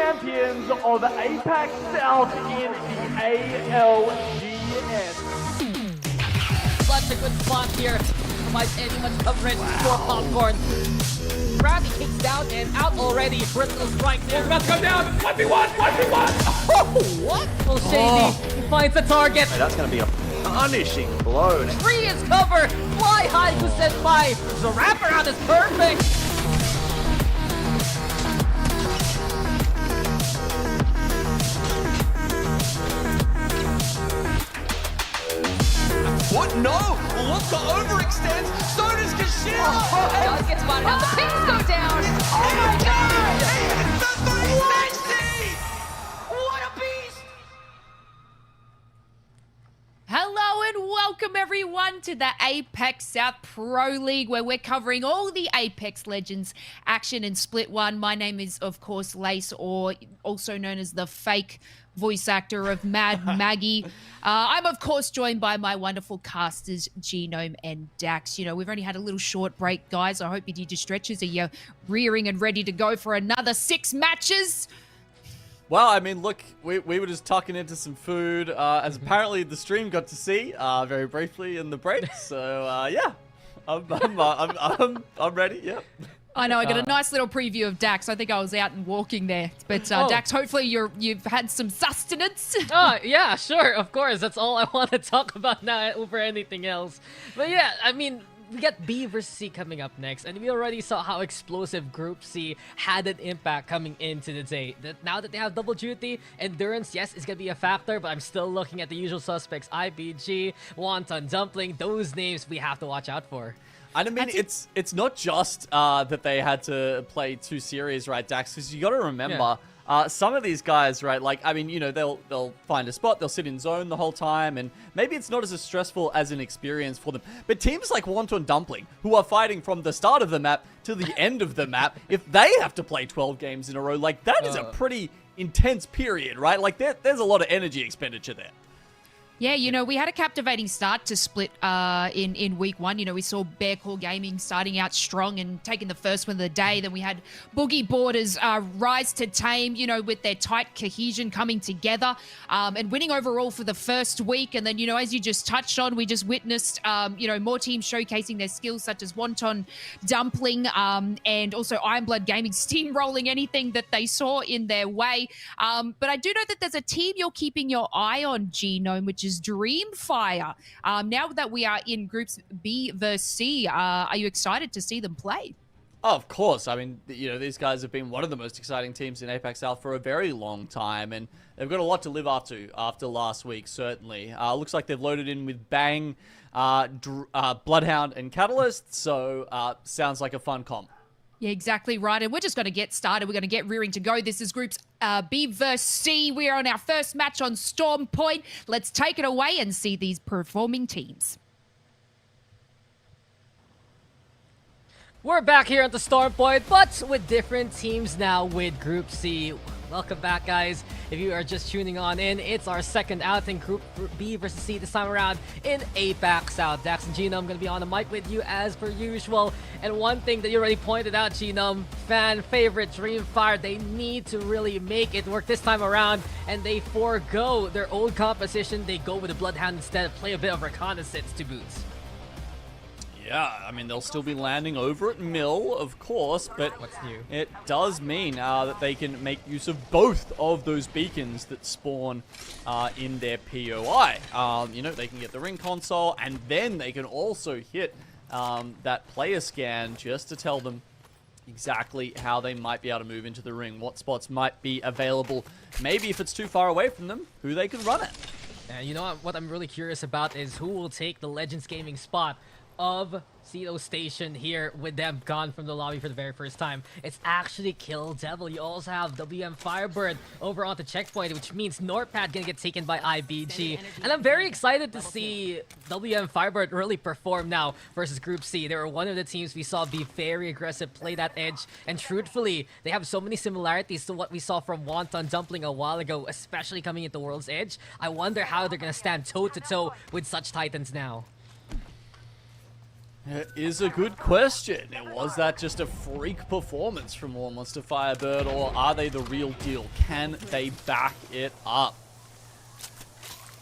champions of APAC-South in the ALGS. Such a good spot here. Provides any much coverage for Popcorn. Ravi kicks down and out already. Bristle strike there. About to go down. 1v1, 1v1. Oh, what? Oh, Shady. He finds the target. That's going to be a punishing blow. Tree is covered. Fly high to Senpai. The wraparound is perfect. What? No! Look to overextend. So does Kashira. Does get spotted out. The pings go down. Oh my god! The 360! What a beast! Hello and welcome everyone to the APAC-South Pro League, where we're covering all the Apex Legends action in Split 1. My name is, of course, Lace, or also known as the fake voice actor of Mad Maggie. I'm, of course, joined by my wonderful casters, Genome and Dax. You know, we've only had a little short break, guys. I hope you did your stretches. Are you rearing and ready to go for another 6 matches? Well, I mean, look, we were just tucking into some food, as apparently the stream got to see very briefly in the break. So yeah, I'm ready. Yep. I know, I got a nice little preview of Dax. I think I was out and walking there. But Dax, hopefully you've had some sustenance. Oh, yeah, sure, of course. That's all I want to talk about now over anything else. But yeah, I mean, we got B versus C coming up next, and we already saw how explosive Group C had an impact coming into the day. Now that they have double duty, endurance, yes, is going to be a factor, but I'm still looking at the usual suspects, IBG, Wonton, Dumpling, those names we have to watch out for. And I mean, it's not just that they had to play 2 series, right, Dax? Because you got to remember, some of these guys, right? Like, I mean, you know, they'll find a spot, they'll sit in zone the whole time, and maybe it's not as stressful as an experience for them. But teams like Wonton, Dumpling, who are fighting from the start of the map to the end of the map, if they have to play 12 games in a row, like that is a pretty intense period, right? Like there's a lot of energy expenditure there. Yeah, you know, we had a captivating start to Split in week 1. You know, we saw KAKKOII Gaming starting out strong and taking the first win of the day. Then we had Boogie Borders rise to tame, you know, with their tight cohesion coming together and winning overall for the first week. And then, you know, as you just touched on, we just witnessed, you know, more teams showcasing their skills, such as Wonton, Dumpling, and also IronBloodGaming steamrolling anything that they saw in their way. But I do know that there's a team you're keeping your eye on, Genome, which is DreamFire. Now that we are in groups B versus C, are you excited to see them play? Oh, of course. I mean, you know, these guys have been one of the most exciting teams in APAC-South for a very long time, and they've got a lot to live up to after last week, certainly. Looks like they've loaded in with Bang, Bloodhound, and Catalyst, so sounds like a fun comp. Yeah, exactly right. And we're just going to get started. We're going to get rearing to go. This is groups B versus C. We are on our first match on Storm Point. Let's take it away and see these performing teams. We're back here at the Storm Point, but with different teams now with Group C. Welcome back, guys. If you are just tuning on in, it's our second outing, Group B versus C this time around in APAC-South. Dax and Genome going to be on the mic with you as per usual. And one thing that you already pointed out, Genome, fan favorite DreamFire, they need to really make it work this time around, and they forego their old composition. They go with the Bloodhound instead, play a bit of reconnaissance to boot. Yeah, I mean, they'll still be landing over at Mill, of course, but What's new? It does mean that they can make use of both of those beacons that spawn in their POI. You know, they can get the ring console, and then they can also hit that player scan just to tell them exactly how they might be able to move into the ring, what spots might be available, maybe if it's too far away from them, who they can run it. And you know what I'm really curious about is who will take the Legends Gaming spot of Cito Station here with them gone from the lobby for the very first time. It's actually Kill Devil. You also have WMFireBird over onto Checkpoint, which means NorPad gonna get taken by IBG. And I'm very excited to see WMFireBird really perform now versus Group C. They were one of the teams we saw be very aggressive, play that edge, and truthfully, they have so many similarities to what we saw from Wonton Dumpling a while ago, especially coming into World's Edge. I wonder how they're gonna stand toe-to-toe with such titans now. It is a good question. Was that just a freak performance from WMFireBird, or are they the real deal? Can they back it up?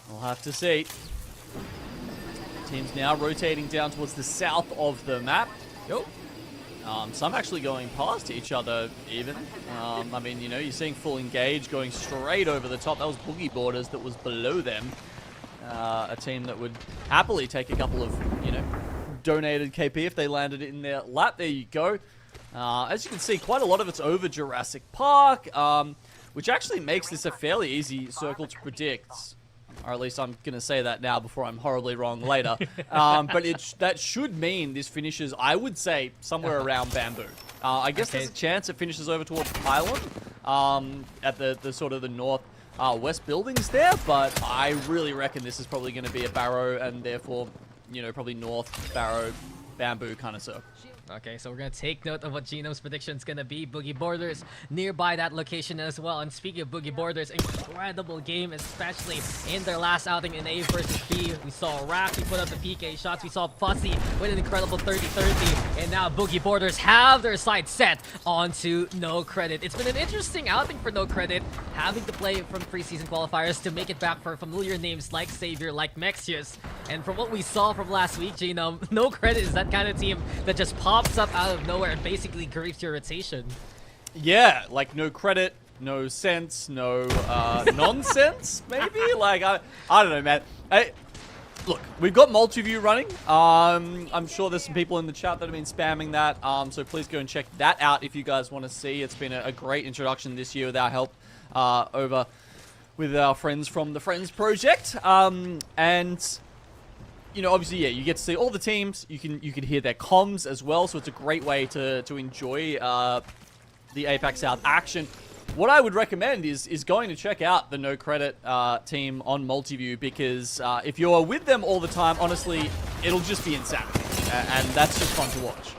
We'll have to see. Teams now rotating down towards the south of the map. Yo. Some actually going past each other even. I mean, you know, you're seeing full engage going straight over the top. That was Boogie Borders that was below them. A team that would happily take a couple of, you know, donated KP if they landed it in their lap. There you go. As you can see, quite a lot of it's over Jurassic Park, which actually makes this a fairly easy circle to predict. Or at least I'm going to say that now before I'm horribly wrong later. But that should mean this finishes, I would say, somewhere around Bamboo. I guess there's a chance it finishes over towards Pylon at the sort of the north west buildings there. But I really reckon this is probably going to be a Barrow and therefore, you know, probably north Barrow Bamboo kind of circle. Okay, so we're going to take note of what Genome's prediction is going to be. Boogie Borders nearby that location as well. And speaking of Boogie Borders, incredible game, especially in their last outing in A versus B. We saw Rafi put up the PK shots. We saw Fussy with an incredible 30-30. And now Boogie Borders have their sights set onto NoCredit. It's been an interesting outing for NoCredit, having to play from preseason qualifiers to make it back for familiar names like Savior, like Mexius. And from what we saw from last week, Genome, NoCredit is that kind of team that just pops up out of nowhere and basically griefs your rotation. Yeah, like no credit, no sense, no nonsense, maybe? Like, I don't know, man. Look, we've got multi-view running. I'm sure there's some people in the chat that have been spamming that, so please go and check that out if you guys want to see. It's been a great introduction this year with our help over with our friends from the Friends Project. And you know, obviously, yeah, you get to see all the teams. You can hear their comms as well, so it's a great way to enjoy the APAC-South action. What I would recommend is going to check out the NoCredit team on Multiview, because if you're with them all the time, honestly, it'll just be insanity, and that's just fun to watch.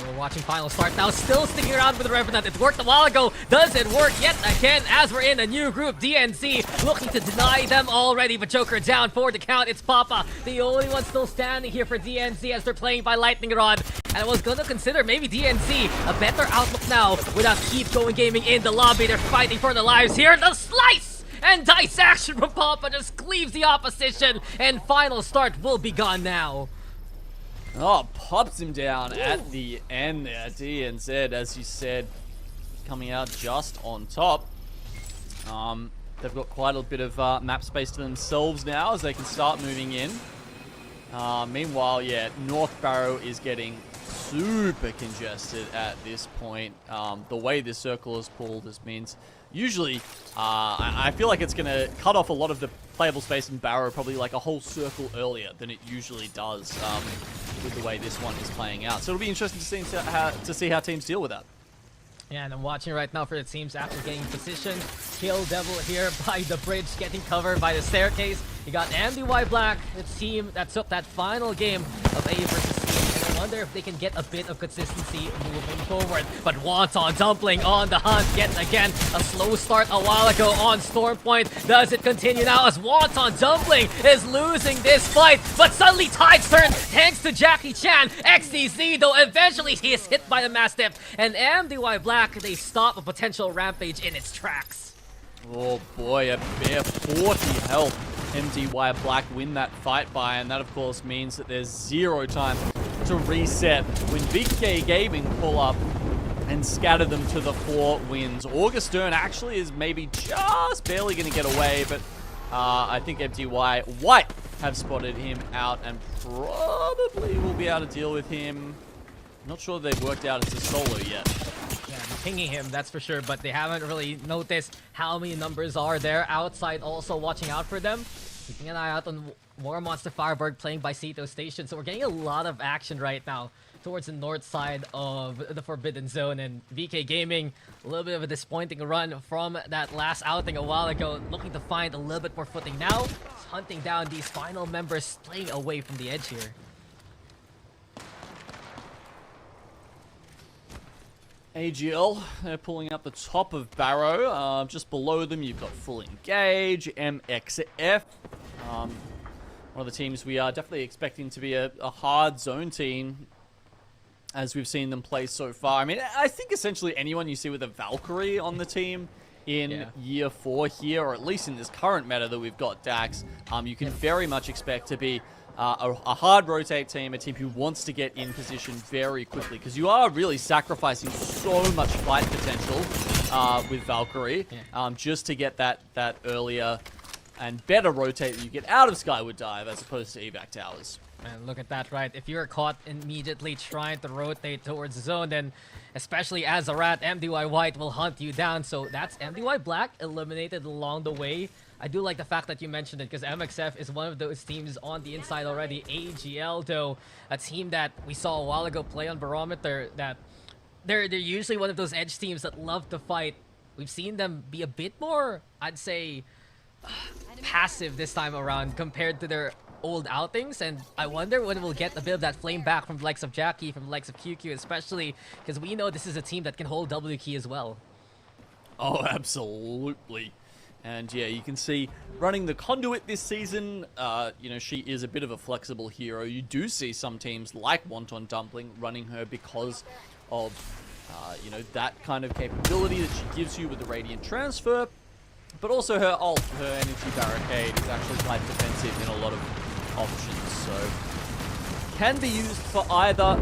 We're watching final start now, still sticking around with the Revenant. It worked a while ago. Does it work yet again as we're in a new group? DNC looking to deny them already, but Joker down for the count. It's Papa, the only one still standing here for DNC as they're playing by Lightning Rod. And I was gonna consider maybe DNC a better outlook now without Keep Going Gaming in the lobby. They're fighting for their lives here. The slice and dice action from Papa just cleaves the opposition, and final start will be gone now. Oh, pops him down at the end there. DNZ, as you said, coming out just on top. They've got quite a bit of map space to themselves now as they can start moving in. Meanwhile, yeah, North Barrow is getting super congested at this point. The way this circle is pulled, this means usually I feel like it's going to cut off a lot of the playable space in Barrow probably like a whole circle earlier than it usually does with the way this one is playing out. So it'll be interesting to see how teams deal with that. Yeah, and I'm watching right now for the teams after getting position. Kill Devil here by the bridge, getting covered by the staircase. You got MDY-WHITE, the team that took that final game of A versus C. And I wonder if they can get a bit of consistency moving forward. But Wonton Dumpling on the hunt yet again. A slow start a while ago on Storm Point. Does it continue now as Wonton Dumpling is losing this fight? But suddenly tides turn thanks to Jackie Chan. XDZ though, eventually he is hit by the Mastiff. And MDY-WHITE, they stop a potential rampage in its tracks. Oh boy, a bare 40 health. MDY-WHITE win that fight by, and that of course means that there's zero time to reset when MeiDuiYaoBYD pull up and scatter them to the 4 wins. Augustern actually is maybe just barely going to get away, but I think MDY-WHITE have spotted him out and probably will be able to deal with him. Not sure they've worked out it's a solo yet. Yeah, they're pinging him, that's for sure, but they haven't really noticed how many numbers are there. Outside also watching out for them. Keeping an eye out on WMFireBird playing by Sito Station. So we're getting a lot of action right now towards the north side of the Forbidden Zone. And VK Gaming, a little bit of a disappointing run from that last outing a while ago. Looking to find a little bit more footing now. Hunting down these final members, playing away from the edge here. AGL, they're pulling up the top of Barrow. Just below them, you've got Full Engage, MXF. one of the teams we are definitely expecting to be a hard zone team, as we've seen them play so far. I mean, I think essentially anyone you see with a Valkyrie on the team in year 4 here, or at least in this current meta that we've got, Dax, you can very much expect to be a hard rotate team, a team who wants to get in position very quickly, because you are really sacrificing so much fight potential with Valkyrie just to get that earlier and better rotate that you get out of Skyward Dive as opposed to evac towers. And look at that, right? If you're caught immediately trying to rotate towards the zone, then especially as a rat, MDY-WHITE will hunt you down. So that's MDY-Black eliminated along the way. I do like the fact that you mentioned it, because MXF is one of those teams on the inside already. AGL, though, a team that we saw a while ago play on Barometer, that they're usually one of those edge teams that love to fight. We've seen them be a bit more, I'd say, passive this time around compared to their old outings, and I wonder when we'll get a bit of that flame back from the likes of Jackie, from the likes of QQ, especially because we know this is a team that can hold W key as well. Oh, absolutely. And yeah, you can see running the Conduit this season, you know, she is a bit of a flexible hero. You do see some teams like Wonton Dumpling running her because of, you know, that kind of capability that she gives you with the Radiant Transfer. But also her ult, her Energy Barricade, is actually quite defensive in a lot of options. So can be used for either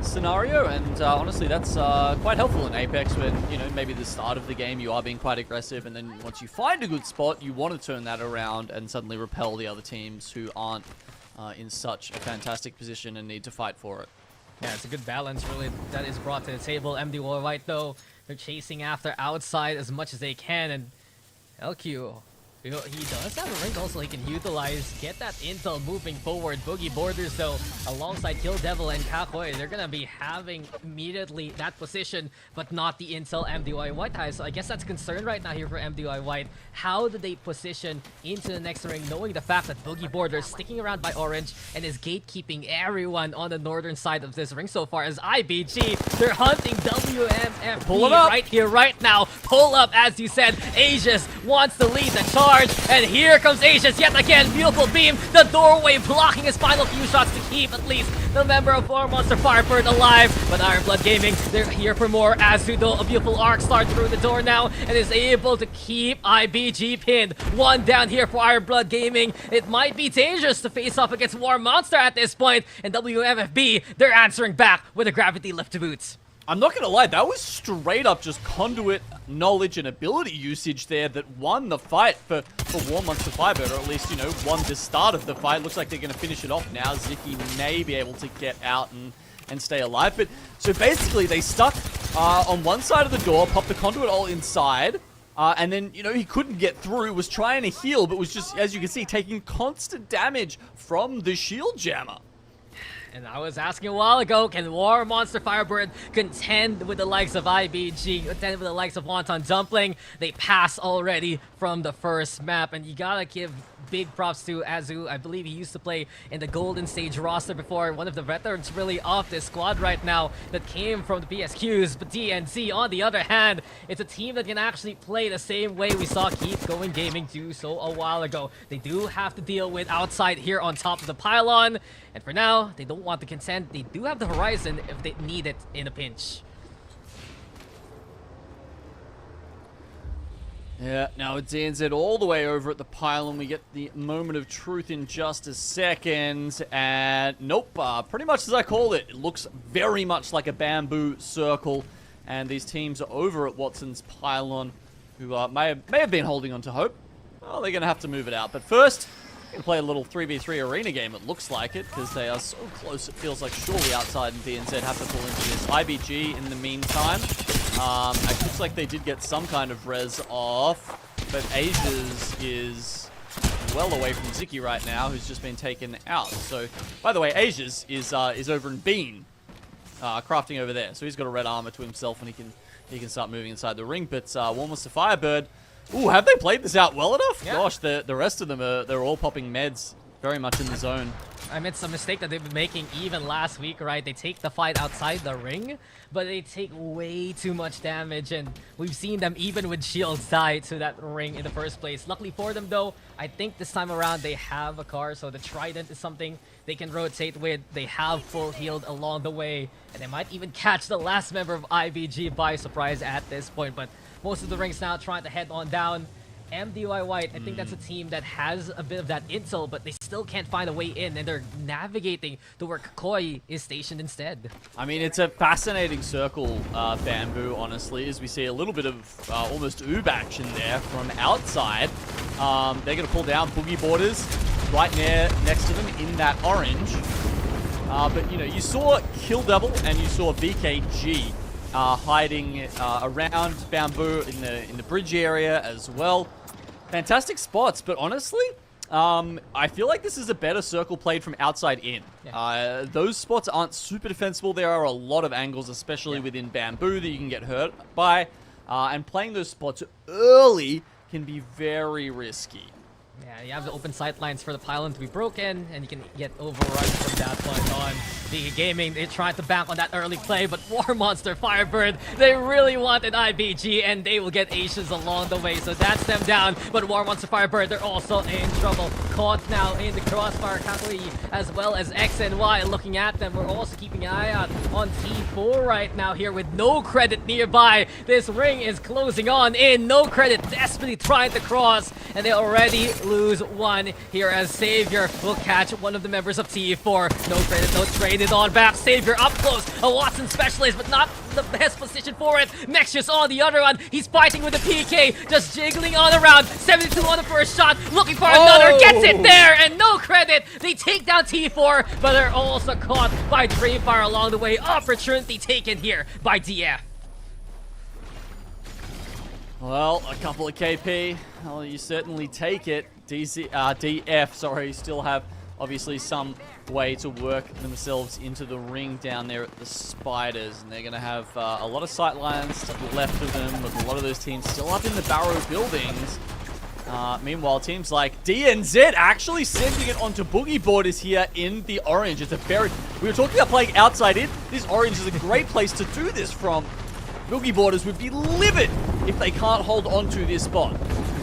scenario, and honestly that's quite helpful in Apex when, you know, maybe the start of the game you are being quite aggressive, and then once you find a good spot you want to turn that around and suddenly repel the other teams who aren't in such a fantastic position and need to fight for it. Yeah, it's a good balance really that is brought to the table. MDY-WHITE though, they're chasing after outside as much as they can, and LQ, he does have a ring also he can utilize, get that intel moving forward. Boogie Borders though, alongside Kill Devil and KAKKOII, they're gonna be having immediately that position, but not the intel MDY-WHITE has. So I guess that's a concern right now here for MDY-WHITE. How do they position into the next ring, knowing the fact that Boogie Borders sticking around by Orange and is gatekeeping everyone on the northern side of this ring so far, as IBG, they're hunting WMFireBird right here, right now. Pull up, as you said. Aegis wants to lead the charge, and here comes Aegis yet again. Beautiful beam, the doorway blocking his final few shots to keep at least the member of MeiDuiYaoBYD alive. But IronBloodGaming, they're here for more. Azudo, a beautiful arc star through the door now, and is able to keep IBG pinned. One down here for IronBloodGaming. It might be dangerous to face off against War Monster at this point, and WMFB, they're answering back with a gravity lift to boots. I'm not gonna lie, that was straight up just Conduit knowledge and ability usage there that won the fight for War Monster FireBird, or at least, you know, won the start of the fight. Looks like they're gonna finish it off now. Ziki may be able to get out and stay alive. But so basically they stuck on one side of the door, popped the Conduit all inside, and then, you know, he couldn't get through, was trying to heal, but was just, as you can see, taking constant damage from the shield jammer. And I was asking a while ago, can War Monster FireBird contend with the likes of IBG, contend with the likes of Wonton Dumpling? They pass already from the first map, and you gotta give big props to Azu. I believe he used to play in the Golden Stage roster before, one of the veterans really off this squad right now that came from the PSQs. But DNZ, on the other hand, it's a team that can actually play the same way we saw Keep Going Gaming do so a while ago. They do have to deal with outside here on top of the pylon, and for now, they don't want to contend. They do have the Horizon if they need it in a pinch. Yeah, now it's DNZ all the way over at the pylon. We get the moment of truth in just a second. And nope, pretty much as I called it. It looks very much like a bamboo circle. And these teams are over at Watson's pylon, who may have been holding on to hope. Well, they're going to have to move it out. But first, we're going to play a little 3v3 arena game. It looks like it, because they are so close. It feels like surely outside and DNZ have to pull into this. IBG, in the meantime, it looks like they did get some kind of res off, but Aegis is well away from Ziki right now, who's just been taken out. So, by the way, Aegis is over in Bean, crafting over there. So he's got a red armor to himself, and he can start moving inside the ring. But War Monster FireBird, ooh, have they played this out well enough? Yeah. Gosh, the rest of them they're all popping meds very much in the zone. I mean, it's a mistake that they've been making even last week, right? They take the fight outside the ring, but they take way too much damage, and we've seen them even with shields die to that ring in the first place. Luckily for them, though, I think this time around they have a car, so the Trident is something they can rotate with. They have full healed along the way, and they might even catch the last member of IBG by surprise at this point, but most of the rings now trying to head on down. MDY-WHITE, I think that's a team that has a bit of that intel, but they still can't find a way in, and they're navigating to where KAKKOII is stationed instead. I mean, it's a fascinating circle, Bamboo, honestly, as we see a little bit of almost oob action there from outside. They're going to pull down Boogie Borders right next to them in that orange. But, you know, you saw Kill Devil and you saw VKG hiding around Bamboo in the bridge area as well. Fantastic spots, but honestly, I feel like this is a better circle played from outside in. Yeah. Those spots aren't super defensible. There are a lot of angles, especially within Bamboo, that you can get hurt by. And playing those spots early can be very risky. Yeah, you have the open sight lines for the pylon to be broken, and you can get overrun from that point on. DreamFire, they tried to bank on that early play, but WMFireBird, they really wanted IBG, and they will get aces along the way, so that's them down. But WMFireBird, they're also in trouble. Caught now in the crossfire, KAKKOII, as well as X and Y looking at them. We're also keeping an eye out on T4 right now here with NoCredit nearby. This ring is closing on in. NoCredit desperately trying to cross, and they already lose one here as Savior will catch one of the members of T4. NoCredit, no traded on back. Savior up close. A Watson specialist, but not the best position for it. Nexus on the other one. He's fighting with the PK, just jiggling on around. 72 on the first shot, looking for another. Gets it there, and NoCredit. They take down T4, but they're also caught by DreamFire along the way. Opportunity taken here by DF. Well, a couple of KP. Well, you certainly take it. DF, sorry, still have obviously some way to work themselves into the ring down there at the Spiders, and they're going to have a lot of sight lines left of them, with a lot of those teams still up in the Barrow buildings. Meanwhile, teams like DNZ actually sending it onto Boogie Borders here in the orange. It's a very... We were talking about playing outside in. This orange is a great place to do this from. Boogie Borders would be livid if they can't hold on to this spot.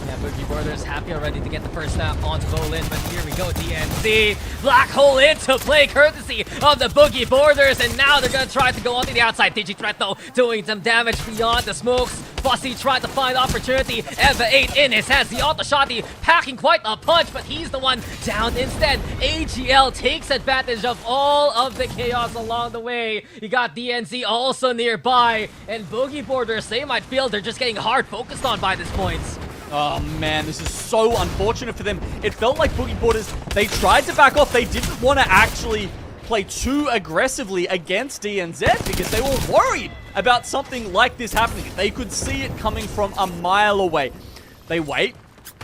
Yeah, Boogie Borders happy already to get the first snap onto Bolin, but here we go, DNZ. Black hole into play, courtesy of the Boogie Borders, and now they're going to try to go onto the outside. Digithreat, though, doing some damage beyond the smokes. Fussy trying to find opportunity. Eva 8 in his hands. The auto shotty packing quite a punch, but he's the one down instead. AGL takes advantage of all of the chaos along the way. You got DNZ also nearby, and Boogie Borders, they might feel they're just getting hard focused on by this point. Oh man, this is so unfortunate for them. It felt like Boogie Borders, they tried to back off. They didn't want to actually play too aggressively against DNZ because they were worried about something like this happening. They could see it coming from a mile away. They wait,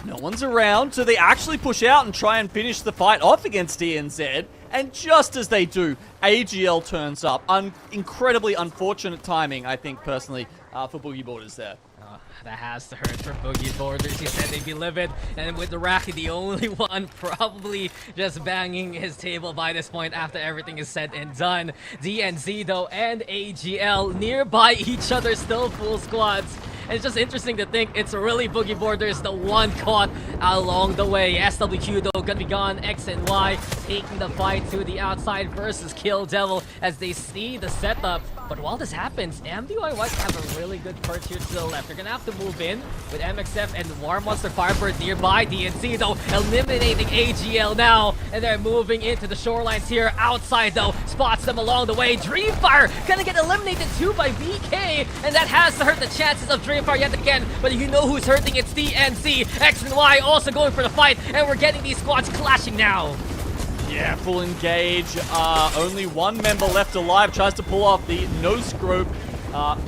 no one's around, so they actually push out and try and finish the fight off against DNZ. And just as they do, AGL turns up. Incredibly unfortunate timing, I think, personally, for Boogie Borders there. That has to hurt for Boogie Borders. He said they'd be livid, and with the Raki, the only one probably just banging his table by this point after everything is said and done. DNZ, though, and AGL nearby each other, still full squads. And it's just interesting to think it's really Boogie Borders, the one caught along the way. SWQ, though, gonna be gone. X and Y taking the fight to the outside versus Kill Devil as they see the setup. But while this happens, MDY-WHITE have a really good perch here to the left. They're gonna have to move in with MXF and WMFireBird nearby. DNC, though, eliminating AGL now. And they're moving into the shorelines here. Outside, though, spots them along the way. DreamFire gonna get eliminated too by VK. And that has to hurt the chances of DreamFire yet again. But you know who's hurting? It's DNC. X and Y also going for the fight. And we're getting these squads clashing now. Yeah, full engage. Only one member left alive. Tries to pull off the no-scope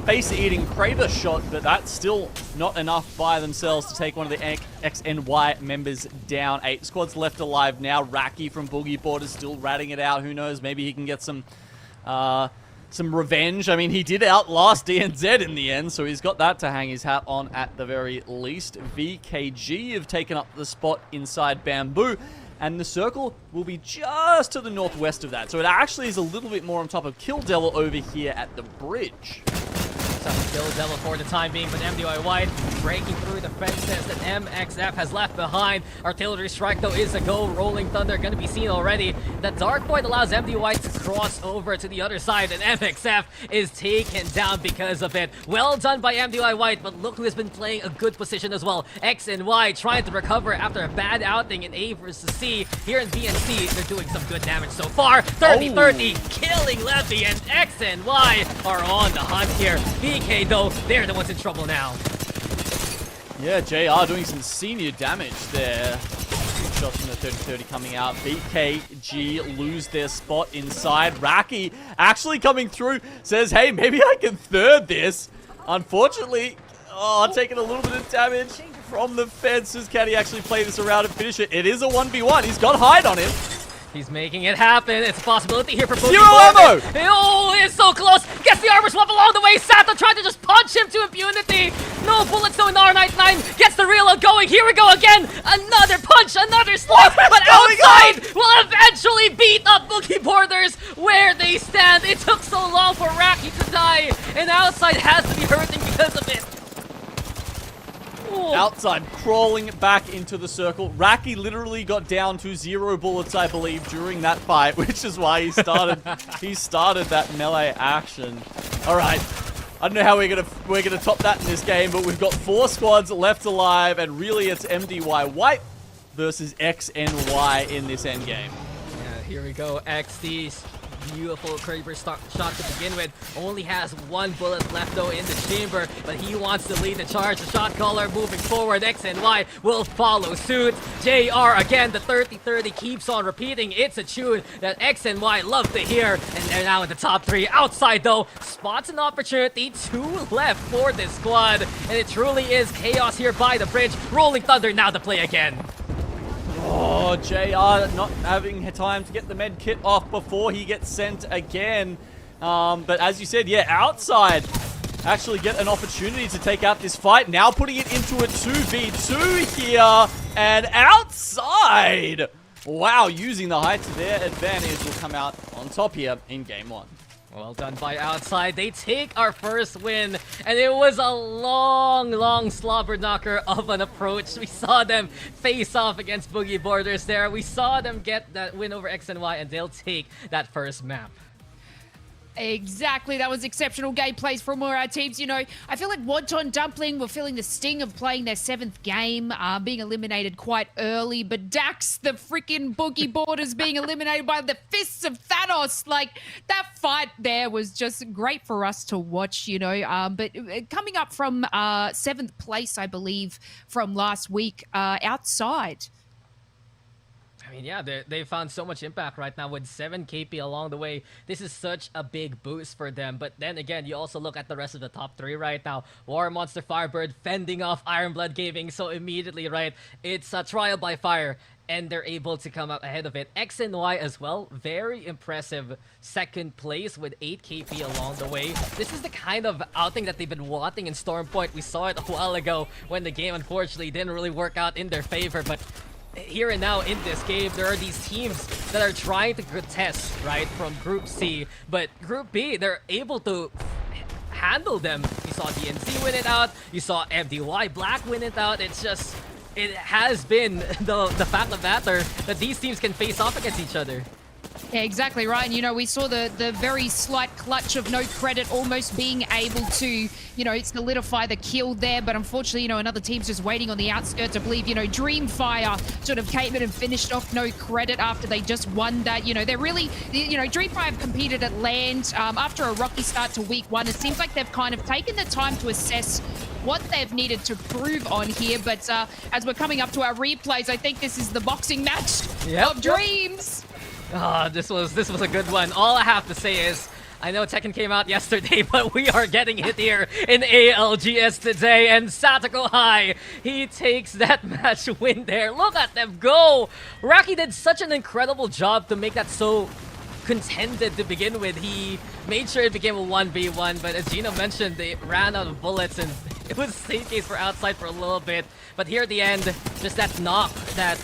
face-eating Kraber shot, but that's still not enough by themselves to take one of the X and Y members down. 8 squads left alive now. Raki from Boogie Borders still ratting it out. Who knows? Maybe he can get some revenge. I mean, he did outlast DNZ in the end, so he's got that to hang his hat on at the very least. VKG have taken up the spot inside Bamboo. and the circle will be just to the northwest of that. So it actually is a little bit more on top of Kill Devil over here at the bridge. Kill Devil for the time being, but MDY-WHITE breaking through the fences that MXF has left behind. Artillery strike though is a go. Rolling Thunder gonna be seen already. The Dark Void allows MDY to cross over to the other side, and MXF is taken down because of it. Well done by MDY-WHITE, but look who has been playing a good position as well. X and Y trying to recover after a bad outing in A versus C. Here in B and C, they're doing some good damage so far. 30-30, killing Levy, and X and Y are on the hunt here. BK though, they're the ones in trouble now. Yeah, JR doing some senior damage there. Shots from the 30-30 coming out. BKG lose their spot inside. Raki actually coming through, says, hey, maybe I can third this. Unfortunately, taking a little bit of damage from the fences. Can he actually play this around and finish it? It is a 1v1. He's got hide on him. He's making it happen. It's a possibility here for Boogie. Zero ammo! Oh, it's so close. Gets the armor swap along the way. Sato trying to just punch him to impunity. No bullets though in R99. Gets the reload going. Here we go again. Another punch, another slice. But outside will eventually beat up Boogie Borders where they stand. It took so long for Raki to die. And outside has to be hurting because of it. Outside, crawling back into the circle. Raki literally got down to 0 bullets, I believe, during that fight, which is why he started that melee action. All right, I don't know how we're gonna top that in this game, but we've got 4 squads left alive, and really it's MDY-WHITE versus X and Y in this end game. Yeah, here we go. XD's beautiful Kraber shot to begin with. Only has 1 bullet left though in the chamber, but he wants to lead the charge. The shot caller moving forward. X and Y will follow suit. JR again, the 30-30 keeps on repeating. It's a tune that X and Y love to hear, and they're now in the top 3. Outside though, spots an opportunity. 2 left for this squad, and it truly is chaos here by the bridge. Rolling Thunder now to play again. Oh, JR not having time to get the med kit off before he gets sent again. But as you said, yeah, outside actually get an opportunity to take out this fight. Now putting it into a 2v2 here. And outside, wow, using the height to their advantage will come out on top here in game 1. Well done by outside. They take our first win, and it was a long slobber knocker of an approach. We saw them face off against Boogie Borders there. We saw them get that win over X and Y, and they'll take that first map. Exactly, that was exceptional gameplays from all our teams. You know, I feel like Wonton, Dumpling were feeling the sting of playing their 7th game, being eliminated quite early, but Dax, the freaking Boogie Borders, being eliminated by the fists of Thanos. Like, that fight there was just great for us to watch, you know. But coming up from 7th place, I believe, from last week, outside. I mean, yeah, they found so much impact right now with 7 KP along the way. This is such a big boost for them. But then again, you also look at the rest of the top 3 right now. War Monster FireBird fending off IronBloodGaming. So immediately, right, it's a trial by fire. And they're able to come out ahead of it. X and Y as well. Very impressive 2nd place with 8 KP along the way. This is the kind of outing that they've been wanting in Storm Point. We saw it a while ago when the game unfortunately didn't really work out in their favor. But here and now in this game, there are these teams that are trying to contest, right, from Group C. But Group B, they're able to handle them. You saw DNC win it out. You saw MDY Black win it out. It's just, it has been the fact of the matter that these teams can face off against each other. Yeah, exactly right. And, you know, we saw the very slight clutch of NoCredit almost being able to, you know, solidify the kill there. But unfortunately, you know, another team's just waiting on the outskirts. I believe, you know, DreamFire sort of came in and finished off NoCredit after they just won that. You know, they're really, you know, DreamFire have competed at land after a rocky start to week 1. It seems like they've kind of taken the time to assess what they've needed to prove on here. But as we're coming up to our replays, I think this is the boxing match of dreams. Ah, this was a good one. All I have to say is, I know Tekken came out yesterday, but we are getting it here in ALGS today. And KAKKOII, he takes that match win there. Look at them go! Raki did such an incredible job to make that so contended to begin with. He made sure it became a 1v1, but as Gino mentioned, they ran out of bullets, and it was the same case for outside for a little bit. But here at the end, just that knock that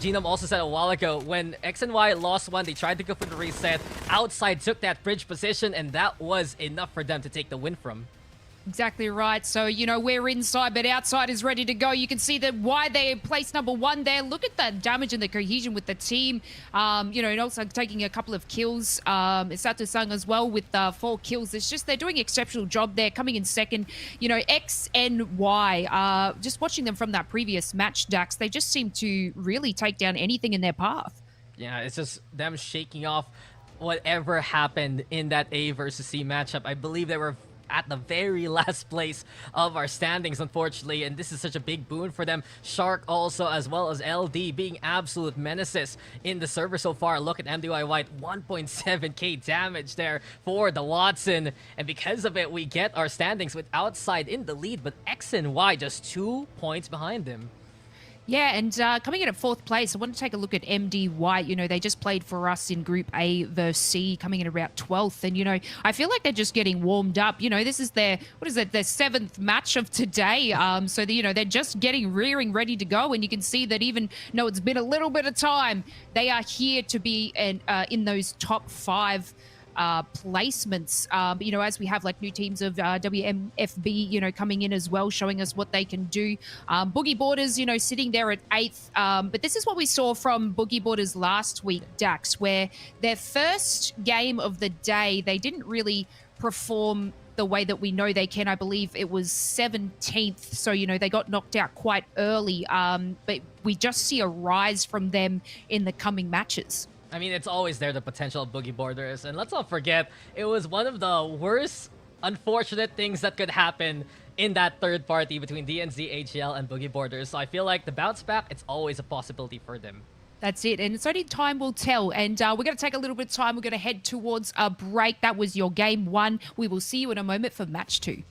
Genome also said a while ago, when X and Y lost one, they tried to go for the reset. Outside took that bridge position, and that was enough for them to take the win from. Exactly right. So, you know, we're inside, but outside is ready to go. You can see that why they placed number 1 there. Look at that damage and the cohesion with the team. You know, and also taking a couple of kills. Sato Sung as well with 4 kills. It's just they're doing an exceptional job there, coming in second. You know, X and Y, just watching them from that previous match, Dax, they just seem to really take down anything in their path. Yeah, it's just them shaking off whatever happened in that A versus C matchup. I believe they were at the very last place of our standings, unfortunately, and this is such a big boon for them. Shark also, as well as LD, being absolute menaces in the server so far. Look at MDY-WHITE, 1.7k damage there for the Wonton, and because of it, we get our standings with Outside in the lead, but X and Y just 2 points behind them. Yeah, and coming in at 4th place, I want to take a look at MDY. You know, they just played for us in Group A versus C, coming in about 12th. And, you know, I feel like they're just getting warmed up. You know, this is their 7th match of today. So, you know, they're just getting rearing ready to go. And you can see that even though it's been a little bit of time, they are here to be in those top 5 placements, you know, as we have like new teams of WMFB, you know, coming in as well, showing us what they can do. Boogie Borders, you know, sitting there at 8th. But this is what we saw from Boogie Borders last week, Dax, where their first game of the day, they didn't really perform the way that we know they can. I believe it was 17th. So, you know, they got knocked out quite early. But we just see a rise from them in the coming matches. I mean, it's always there, the potential of Boogie Borders. And let's not forget, it was one of the worst, unfortunate things that could happen in that third party between DNZ, AGL, and Boogie Borders. So I feel like the bounce back, it's always a possibility for them. That's it. And it's only time will tell. And we're going to take a little bit of time. We're going to head towards a break. That was your game 1. We will see you in a moment for match 2.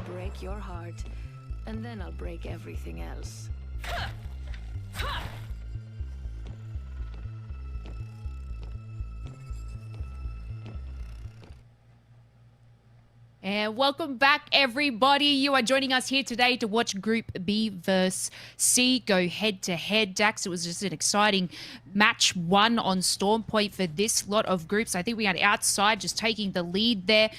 Break your heart, and then I'll break everything else. And welcome back, everybody. You are joining us here today to watch Group B versus C go head-to-head. Dax, it was just an exciting match 1 on Storm Point for this lot of groups. I think we had Outside just taking the lead there.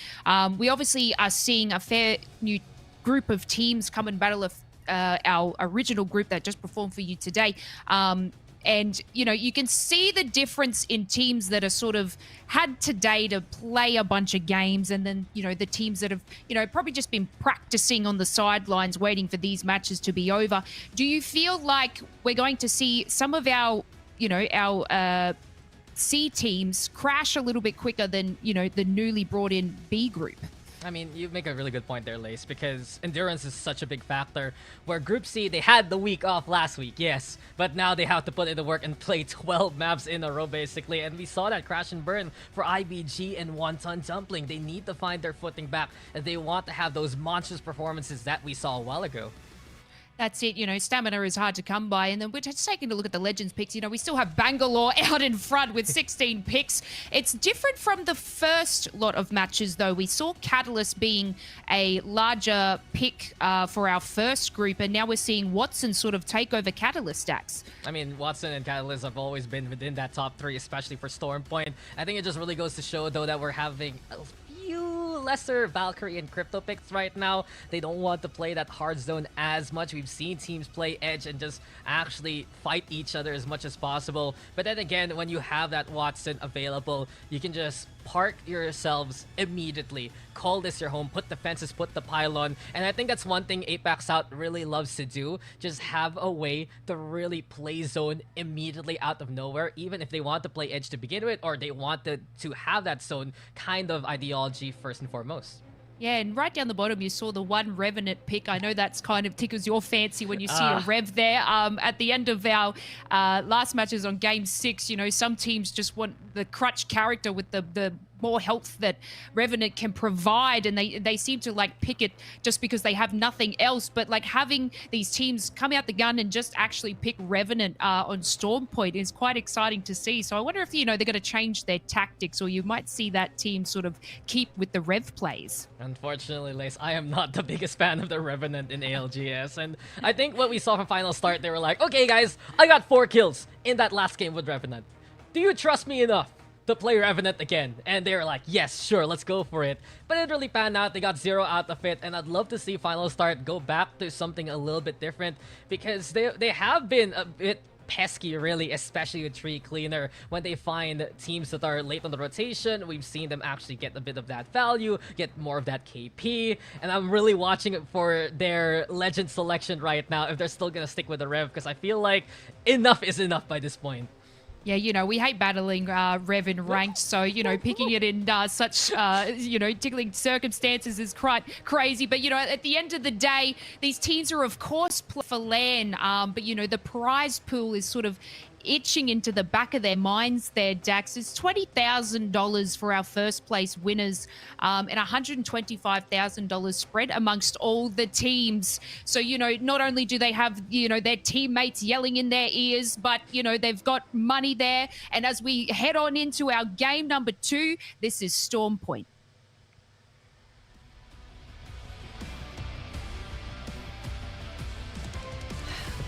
We obviously are seeing a fair new group of teams come and battle our original group that just performed for you today. And, you know, you can see the difference in teams that are sort of had today to play a bunch of games, and then, you know, the teams that have, you know, probably just been practicing on the sidelines waiting for these matches to be over. Do you feel like we're going to see some of our, you know, our C teams crash a little bit quicker than, you know, the newly brought in B group? I mean, you make a really good point there, Lace, because endurance is such a big factor. Where Group C, they had the week off last week, yes, but now they have to put in the work and play 12 maps in a row, basically. And we saw that crash and burn for IBG and Wonton Dumpling. They need to find their footing back, and they want to have those monstrous performances that we saw a while ago. That's it. Stamina is hard to come by. And then we're just taking a look at the Legends picks. We still have Bangalore out in front with 16 picks. It's different from the first lot of matches, though. We saw Catalyst being a larger pick for our first group, and now we're seeing Wonton sort of take over Catalyst stacks. I mean, Wonton and Catalyst have always been within that top 3, especially for Stormpoint. I think it just really goes to show, though, that we're having lesser Valkyrie and Crypto picks right now. They don't want to play that hard zone as much. We've seen teams play edge and just actually fight each other as much as possible. But then again, when you have that Wonton available, you can just park yourselves immediately. Call this your home, put the fences, put the pylon. And I think that's one thing APAC-South really loves to do. Just have a way to really play zone immediately out of nowhere, even if they want to play edge to begin with, or they want to have that zone kind of ideology first and foremost. Yeah, and right down the bottom, you saw the one Revenant pick. I know that's kind of tickles your fancy when you see a Rev there. At the end of our last matches on Game 6, some teams just want the crutch character with the more health that Revenant can provide, and they seem to pick it just because they have nothing else. But having these teams come out the gun and just actually pick Revenant on Stormpoint is quite exciting to see. So I wonder if they're going to change their tactics, or you might see that team sort of keep with the Rev plays. Unfortunately, Lace, I am not the biggest fan of the Revenant in ALGS, and I think what we saw from Final Start, they were like, okay guys, I got 4 kills in that last game with Revenant. Do you trust me enough to play Revenant again? And they were like, yes, sure, let's go for it. But it really panned out. They got 0 out of it, and I'd love to see Final Start go back to something a little bit different, because they have been a bit pesky, really, especially with Tree Cleaner. When they find teams that are late on the rotation, we've seen them actually get a bit of that value, get more of that KP, and I'm really watching it for their legend selection right now, if they're still gonna stick with the Rev, because I feel like enough is enough by this point. Yeah, we hate battling Rev in ranked, so, picking it in such, tickling circumstances is quite crazy. But, at the end of the day, these teams are, of course, for LAN, but, the prize pool is sort of itching into the back of their minds there, Dax. It's $20,000 for our first place winners, and $125,000 spread amongst all the teams. So, not only do they have, their teammates yelling in their ears, but, they've got money there. And as we head on into our game number 2, this is Stormpoint.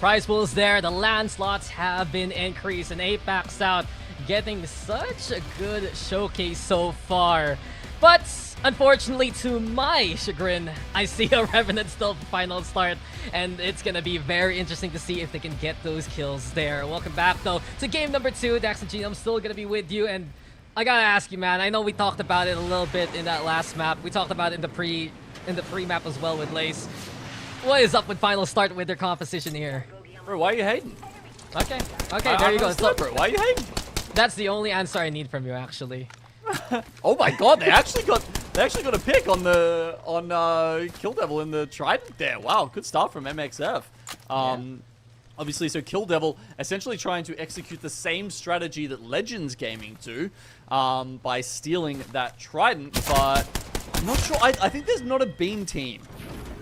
Prize pool is there, the land slots have been increased, and APAC-South getting such a good showcase so far. But unfortunately, to my chagrin, I see a Revenant still Final Start, and it's gonna be very interesting to see if they can get those kills there. Welcome back, though, to game number 2. Dax and Gene, I'm still gonna be with you, and I gotta ask you, man, I know we talked about it a little bit in that last map. We talked about it in the pre-map as well with Lace. What is up with Final Start with their composition here? Bro, why are you hating? Okay, there you go. So, bro, why are you hating? That's the only answer I need from you, actually. Oh my god, they actually got a pick on Kill Devil in the Trident there. Wow, good start from MXF. Obviously, so Kill Devil essentially trying to execute the same strategy that Legends Gaming do by stealing that Trident, but I'm not sure. I think there's not a beam team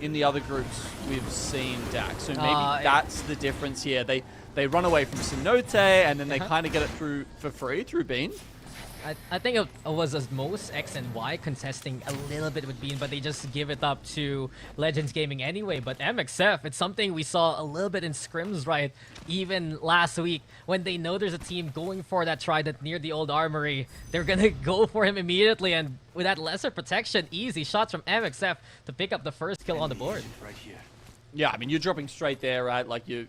in the other groups we've seen, Dax. So maybe that's the difference here. They run away from Cenote, and then they kind of get it through for free through Bean. I think it was as most X and Y contesting a little bit with Bean, but they just give it up to Legends Gaming anyway. But MXF, it's something we saw a little bit in scrims, right? Even last week, when they know there's a team going for that Trident near the old armory, they're gonna go for him immediately, and with that lesser protection, easy shots from MXF to pick up the first kill on the board. Right here. Yeah, I mean, you're dropping straight there, right? Like, you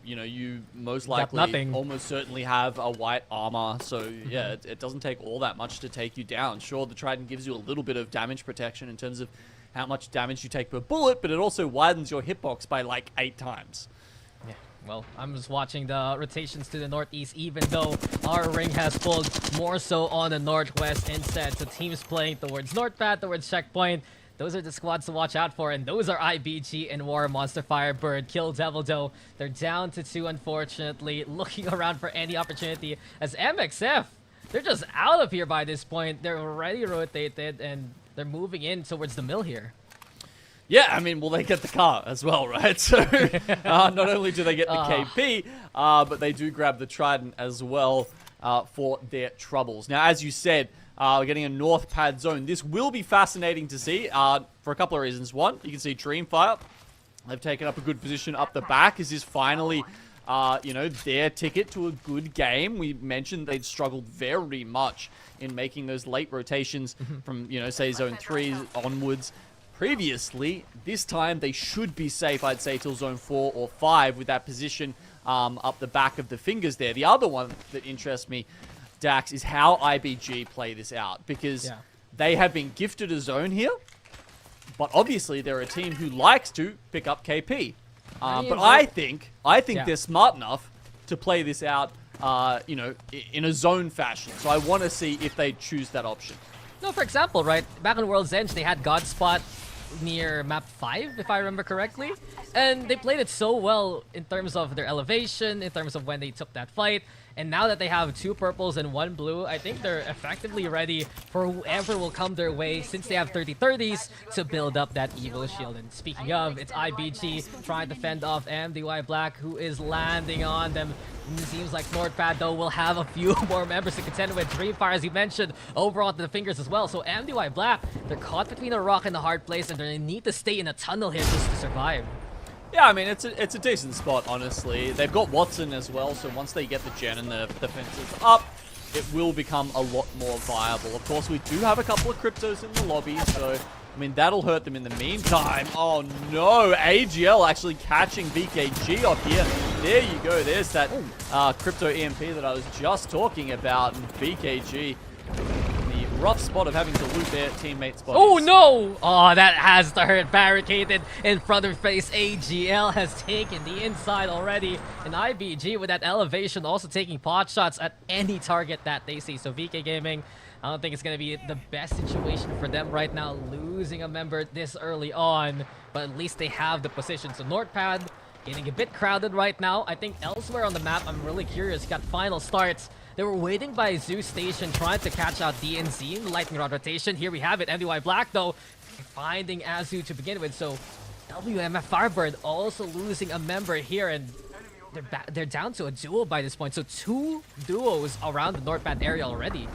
most likely almost certainly have a white armor. So, yeah, it doesn't take all that much to take you down. Sure, the Trident gives you a little bit of damage protection in terms of how much damage you take per bullet, but it also widens your hitbox by, like, 8 times. Yeah, well, I'm just watching the rotations to the northeast, even though our ring has pulled more so on the northwest instead. So teams playing towards Northpath, towards Checkpoint. Those are the squads to watch out for, and those are IBG and War Monster Firebird. Kill Devil, though, they're down to 2, unfortunately, looking around for any opportunity as MXF, they're just out of here by this point. They're already rotated, and they're moving in towards the mill here. Yeah, I mean, well, they get the car as well, right? So not only do they get the KP, but they do grab the Trident as well for their troubles. Now, as you said, we're getting a north pad zone. This will be fascinating to see for a couple of reasons. One, you can see DreamFire. They've taken up a good position up the back. Is this finally, you know, their ticket to a good game? We mentioned they'd struggled very much in making those late rotations from, you know, say zone 3 onwards. Previously, this time they should be safe, I'd say, till zone 4 or 5 with that position up the back of the fingers there. The other one that interests me, Dax, is how IBG play this out, because they have been gifted a zone here, but obviously they're a team who likes to pick up KP. But I think they're smart enough to play this out, you know, in a zone fashion. So I want to see if they choose that option. No, for example, right, back on World's Edge, they had Godspot near map 5, if I remember correctly. And they played it so well in terms of their elevation, in terms of when they took that fight. And now that they have 2 purples and 1 blue, I think they're effectively ready for whoever will come their way, since they have 30-30s to build up that Evo Shield. And speaking of, it's IBG trying to fend off MDY-WHITE, who is landing on them. It seems like NordPad, though, will have a few more members to contend with. DreamFire, as you mentioned, over onto the fingers as well. So MDY-WHITE, they're caught between a rock and a hard place, and they need to stay in a tunnel here just to survive. Yeah, I mean, it's a decent spot, honestly. They've got Wonton as well, so once they get the gen and the defenses up, it will become a lot more viable. Of course, we do have a couple of cryptos in the lobby, so, I mean, that'll hurt them in the meantime. Oh, no. AGL actually catching VKG off here. There you go. There's that crypto EMP that I was just talking about, and VKG... rough spot of having to loot their teammates' bodies. Oh no! Oh, that has to hurt. Barricaded in front of her face. AGL has taken the inside already. And IBG with that elevation also taking pot shots at any target that they see. So VK Gaming, I don't think it's going to be the best situation for them right now, losing a member this early on. But at least they have the position. So NordPad getting a bit crowded right now. I think elsewhere on the map, I'm really curious. You got final starts. They were waiting by Zoo Station, trying to catch out DNZ in the Lightning Rod rotation. Here we have it. MDY-WHITE, though, finding Azu to begin with. So WMFireBird also losing a member here, and they're down to a duo by this point. So 2 duos around the NordPad area already.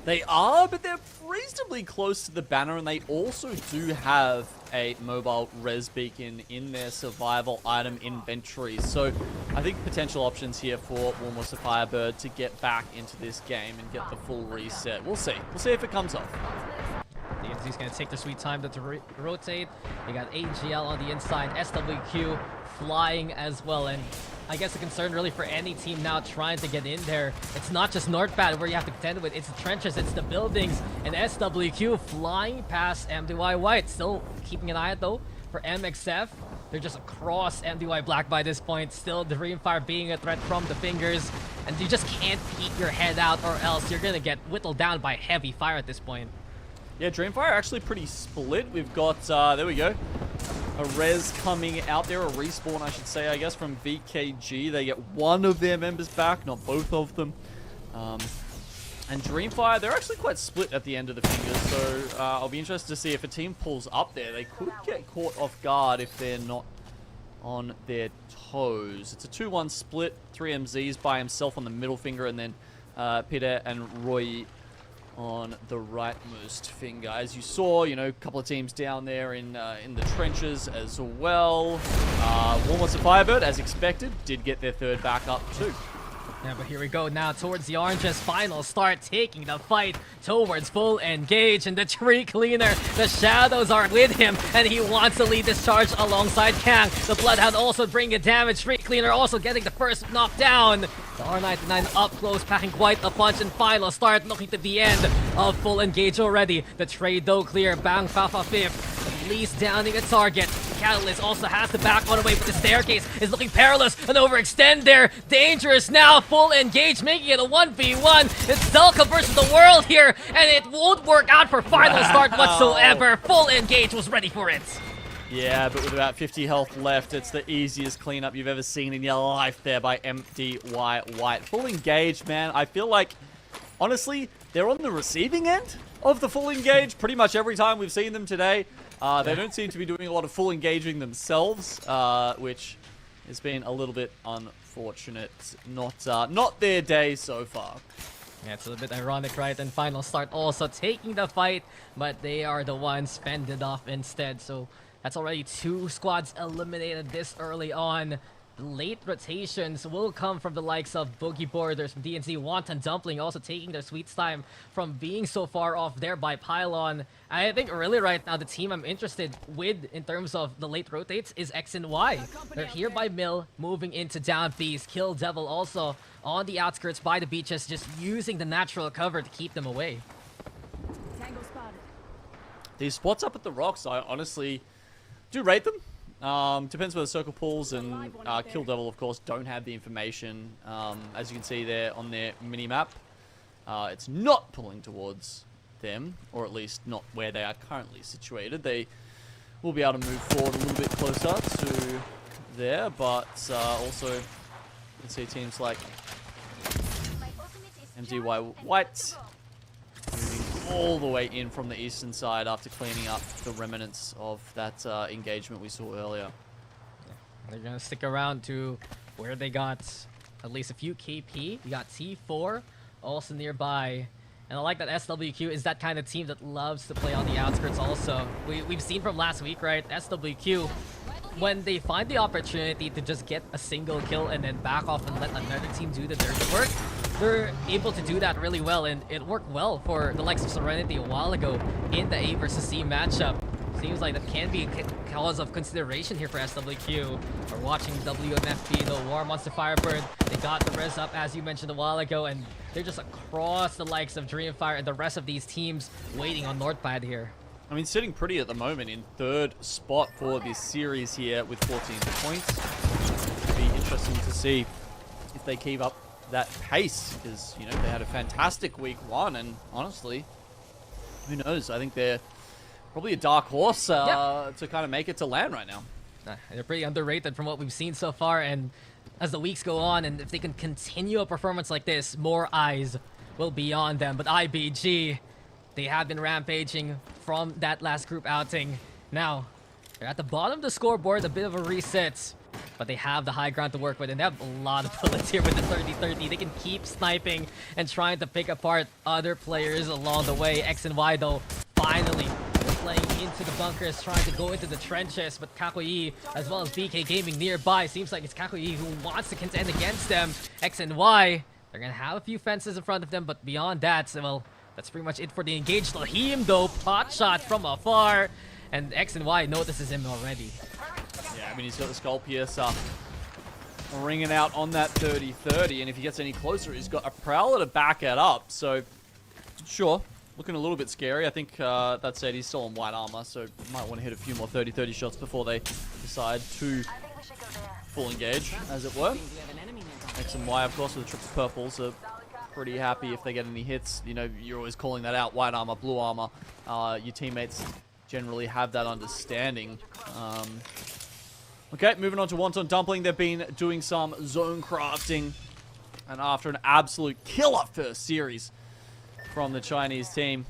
They are, but they're reasonably close to the banner, and they also do have a mobile res beacon in their survival item inventory. So I think potential options here for WMFireBird to get back into this game and get the full reset. We'll see. We'll see if it comes off. DNZ's going to take their sweet time to rotate. They got AGL on the inside, SWQ flying as well, and I guess the concern really for any team now trying to get in there, it's not just NordPad where you have to contend with, it's the trenches, it's the buildings, and SWQ flying past MDY-WHITE. Still keeping an eye out though for MXF. They're just across MDY-WHITE by this point. Still DreamFire being a threat from the fingers, and you just can't peek your head out or else you're gonna get whittled down by heavy fire at this point. Yeah, DreamFire actually pretty split. We've got, there we go, a res coming out there, a respawn, I should say, I guess, from VKG. They get one of their members back, not both of them. And DreamFire, they're actually quite split at the end of the fingers, so I'll be interested to see if a team pulls up there. They could get caught off guard if they're not on their toes. It's a 2-1 split, 3MZs by himself on the middle finger, and then Peter and Roy on the rightmost finger. As you saw, you know, a couple of teams down there in the trenches as well. WMFireBird, as expected, did get their third back up too. Yeah, but here we go now towards the Orange's final start, taking the fight towards full engage, and the tree cleaner, the shadows are with him, and he wants to lead this charge alongside Kang. The Bloodhound also bringing damage, tree cleaner also getting the first knockdown. The R99 up close, packing quite a punch, and final start looking to the end of full engage already. The trade though clear, Bang Fafa 5th, at least downing a target. Catalyst also has to back on away, but the staircase is looking perilous. An overextend there, dangerous now, full engage, making it a 1v1. It's Zelka versus the world here, and it won't work out for final start whatsoever. Full engage was ready for it. Yeah, but with about 50 health left, it's the easiest cleanup you've ever seen in your life there by MDY-WHITE. Full engage, man. I feel like, honestly, they're on the receiving end of the full engage pretty much every time we've seen them today. They don't seem to be doing a lot of full engaging themselves, which has been a little bit unfortunate. Not their day so far. Yeah, it's a bit ironic, right? And Final Start also taking the fight, but they are the ones fended off instead. So that's already 2 squads eliminated this early on. The late rotations will come from the likes of Boogie Borders from DNC, Wonton, Dumpling also taking their sweet time from being so far off there by Pylon. I think really right now the team I'm interested with in terms of the late rotates is X and Y. They're here by Mill, moving into down B's. Kill Devil also on the outskirts by the beaches, just using the natural cover to keep them away. These spots up at the rocks, I honestly do rate them. Depends where the circle pulls, and Kill Devil, of course, don't have the information. As you can see there on their mini-map, it's not pulling towards them, or at least not where they are currently situated. They will be able to move forward a little bit closer to there, but also you can see teams like MDY-WHITE moving all the way in from the eastern side after cleaning up the remnants of that engagement we saw earlier. They're gonna stick around to where they got at least a few KP. We got T4 also nearby. And I like that SWQ is that kind of team that loves to play on the outskirts also. We've seen from last week, right? SWQ, when they find the opportunity to just get a single kill and then back off and let another team do the dirty work, they're able to do that really well, and it worked well for the likes of Serenity a while ago in the A versus C matchup. Seems like that can be a cause of consideration here for SWQ. We're watching WMFB, the War Monster Firebird. They got the res up, as you mentioned a while ago, and they're just across the likes of DreamFire and the rest of these teams waiting on NorthPad here. I mean, sitting pretty at the moment in 3rd spot for this series here with 14 points. It'll be interesting to see if they keep up that pace, because, you know, they had a fantastic week 1, and honestly, who knows? I think they're probably a dark horse to kind of make it to land right now. They're pretty underrated from what we've seen so far, and as the weeks go on, and if they can continue a performance like this, more eyes will be on them. But IBG, they have been rampaging from that last group outing. Now, they're at the bottom of the scoreboard, a bit of a reset, but they have the high ground to work with, and they have a lot of bullets here with the 30-30. They can keep sniping and trying to pick apart other players along the way. X and Y, though, finally playing into the bunkers, trying to go into the trenches, but KAKKOII as well as BK Gaming nearby. Seems like it's KAKKOII who wants to contend against them. X and Y, they're gonna have a few fences in front of them, but beyond that, well, that's pretty much it for the engaged. Lahim, though, pot shot from afar, and X and Y notices him already. Yeah, I mean, he's got the Skull Piercer ringing out on that 30-30, and if he gets any closer, he's got a Prowler to back it up. So, sure, looking a little bit scary. I think that said, he's still on white armor, so might want to hit a few more 30-30 shots before they decide to full engage, as it were. X and Y, of course, with the triple purples are pretty happy if they get any hits. You know, you're always calling that out, white armor, blue armor. Your teammates generally have that understanding. Okay, moving on to Wonton Dumpling. They've been doing some zone crafting, and after an absolute killer first series from the Chinese team,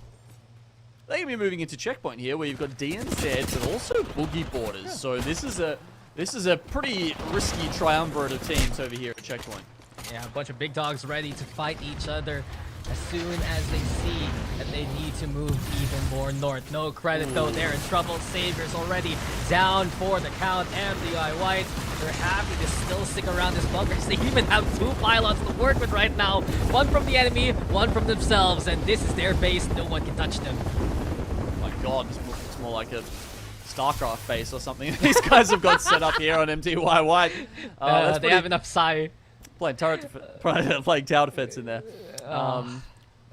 they're going to be moving into checkpoint here, where you've got DNZ, but also Boogie Borders. So this is a pretty risky triumvirate of teams over here at checkpoint. Yeah, a bunch of big dogs ready to fight each other as soon as they see that they need to move even more north. NoCredit, though, they're in trouble. Saviors already down for the count. MDY-WHITE, they're happy to still stick around this bunker. They even have 2 pylons to work with right now. One from the enemy, one from themselves, and this is their base. No one can touch them. Oh my god, this looks more like a StarCraft base or something. These guys have got set up here on MDY-WHITE. They have enough Psy. Playing tower defense in there.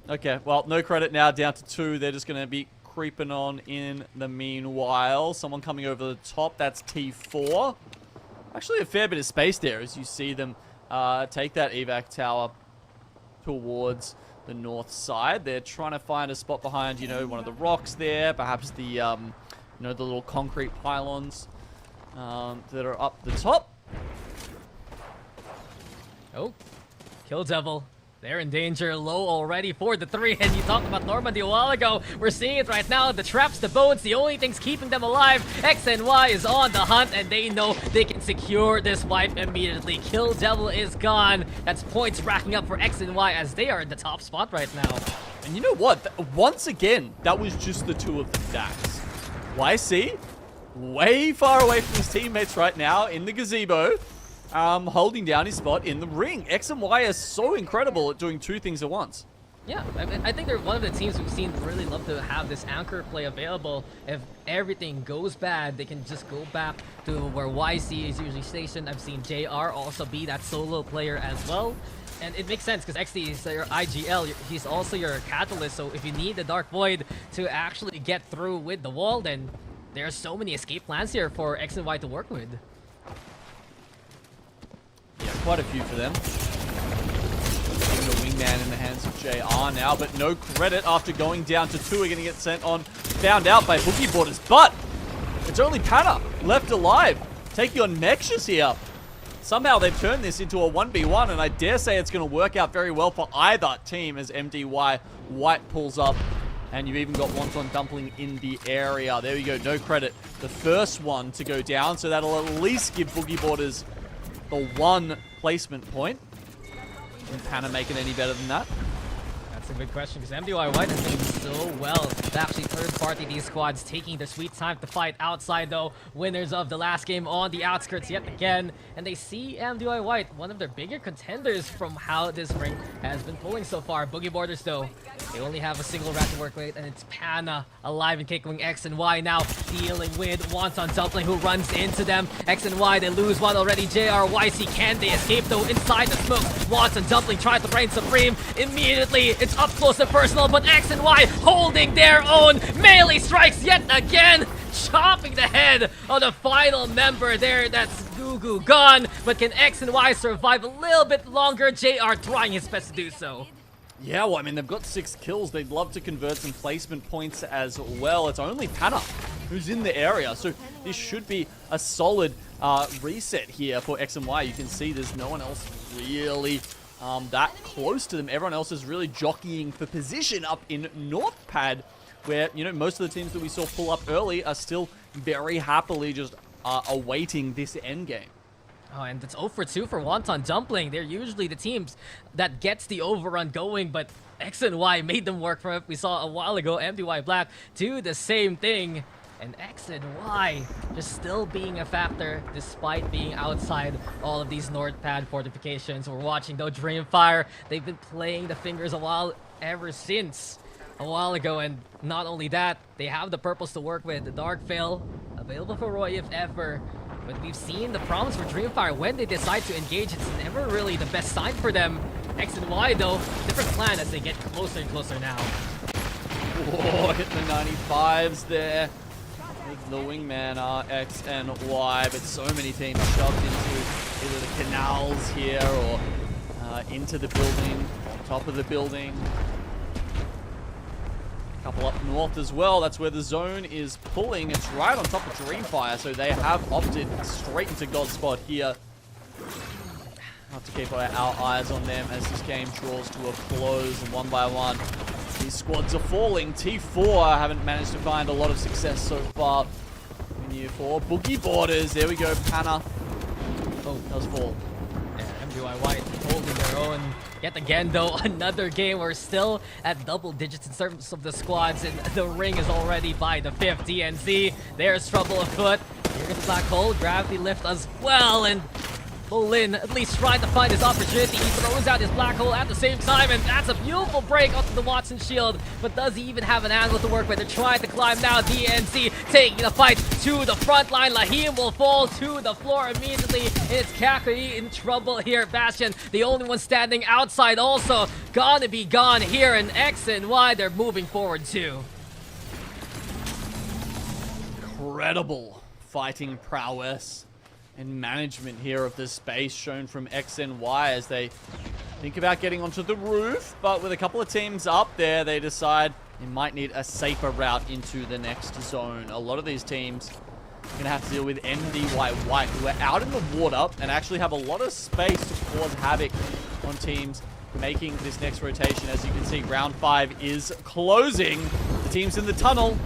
Okay, well, NoCredit now down to 2. They're just going to be creeping on in the meanwhile. Someone coming over the top. That's T4. Actually, a fair bit of space there as you see them take that evac tower towards the north side. They're trying to find a spot behind, you know, one of the rocks there. Perhaps the, you know, the little concrete pylons that are up the top. Oh, Kill Devil. They're in danger, low already for the 3, and you talked about Normandy a while ago. We're seeing it right now. The traps, the boats, the only things keeping them alive. X and Y is on the hunt, and they know they can secure this wipe immediately. Kill Devil is gone. That's points racking up for X and Y as they are in the top spot right now. And you know what? Once again, that was just the 2 of them, Dax. YC, way far away from his teammates right now in the gazebo. Holding down his spot in the ring. X and Y are so incredible at doing 2 things at once. Yeah, I think they're one of the teams we've seen really love to have this anchor play available. If everything goes bad, they can just go back to where YC is usually stationed. I've seen JR also be that solo player as well. And it makes sense because XD is your IGL. He's also your catalyst. So if you need the Dark Void to actually get through with the wall, then there are so many escape plans here for X and Y to work with. Yeah, quite a few for them. The wingman in the hands of JR now, but NoCredit after going down to 2 are going to get sent on. Found out by Boogie Boarders, but it's only Panna left alive. Taking on Nexus here. Somehow they've turned this into a 1v1, and I dare say it's going to work out very well for either team as MDY-WHITE pulls up. And you've even got Wonton Dumpling in the area. There we go, NoCredit. The first one to go down, so that'll at least give Boogie Boarders the 1 placement point. Can Panna make it any better than that? That's a good question because MDY-WHITE has been so well to actually third-party these squads, taking their sweet time to fight outside though. Winners of the last game on the outskirts yet again, and they see MDY-WHITE, one of their bigger contenders from how this ring has been pulling so far. Boogie Boarders though, they only have a single rat to work with, and it's Panna alive and KAKKOII X and Y now dealing with Wonton Dumpling who runs into them. X and Y, they lose 1 already. JR, YC, can they escape though inside the smoke? Wonton Dumpling tries to reign supreme. Immediately, it's up close and personal, but X and Y holding their own. Melee strikes yet again, chopping the head of the final member there. That's Gugu gone, but can X and Y survive a little bit longer? JR trying his best to do so. Yeah, well, I mean, they've got 6 kills. They'd love to convert some placement points as well. It's only Panna who's in the area, so this should be a solid reset here for X and Y. You can see there's no one else really that close to them. Everyone else is really jockeying for position up in North Pad, where, you know, most of the teams that we saw pull up early are still very happily just awaiting this end game. Oh, and it's 0 for 2 for Wonton Dumpling. They're usually the teams that gets the overrun going, but X and Y made them work for it. We saw a while ago MDY Black do the same thing. And X and Y just still being a factor despite being outside all of these North Pad fortifications. We're watching though DreamFire. They've been playing the fingers ever since a while ago, and not only that, they have the purples to work with. The Dark Veil available for Roy if ever. But we've seen the problems for DreamFire when they decide to engage. It's never really the best sign for them. X and Y though, different plan as they get closer and closer now. Whoa, hit the 95s there. With the wingman are X and Y, but so many teams shoved into either the canals here or into the building, on top of the building. A couple up north as well. That's where the zone is pulling. It's right on top of DreamFire, so they have opted straight into God's spot here. Have to keep our eyes on them as this game draws to a close, and 1 by 1. These squads are falling. T4 haven't managed to find a lot of success so far in year 4. Boogie Boarders, there we go, Panna. Oh, does fall. Yeah, MDY-WHITE holding their own. Yet again though, another game. We're still at double digits in terms of the squads, and the ring is already by the 5th DNZ. There's trouble afoot. Here's Black Hole, gravity lift as well, and Bolin at least trying to find his opportunity. He throws out his Black Hole at the same time, and that's a beautiful break onto the Watson shield. But does he even have an angle to work with? They're trying to climb now. DNC taking the fight to the front line. Lahim will fall to the floor immediately. It's KAKKOII in trouble here. Bastion, the only one standing outside, also gonna be gone here. And X and Y, they're moving forward too. Incredible fighting prowess and management here of this space shown from X and Y as they think about getting onto the roof, but with a couple of teams up there, they decide they might need a safer route into the next zone. A lot of these teams are going to have to deal with MDY-WHITE, who are out in the water and actually have a lot of space to cause havoc on teams making this next rotation. As you can see, round 5 is closing. The team's in the tunnel.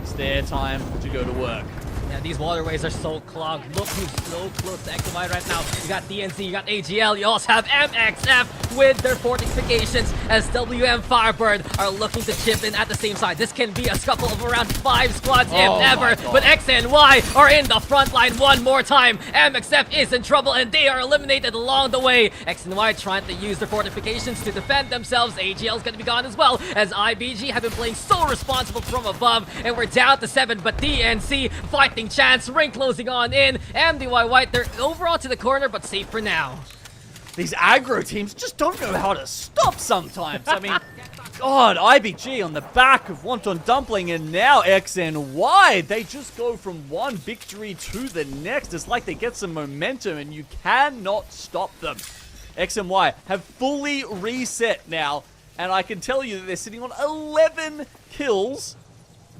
It's their time to go to work. Yeah, these waterways are so clogged. Look who's so close to XY right now. You got DNC, you got AGL, you also have MXF with their fortifications as WMFireBird are looking to chip in at the same side. This can be a scuffle of around 5 squads if ever, but X and Y are in the front line one more time. MXF is in trouble and they are eliminated along the way. X and Y trying to use their fortifications to defend themselves. AGL is going to be gone as well as IBG have been playing so responsible from above, and we're down to 7, but DNC fighting chance, ring closing on in. MDY-WHITE, they're overall to the corner, but safe for now. These aggro teams just don't know how to stop sometimes. I mean, God, IBG on the back of Wonton, Dumpling, and now X and Y. They just go from one victory to the next. It's like they get some momentum, and you cannot stop them. X and Y have fully reset now, and I can tell you that they're sitting on 11 kills.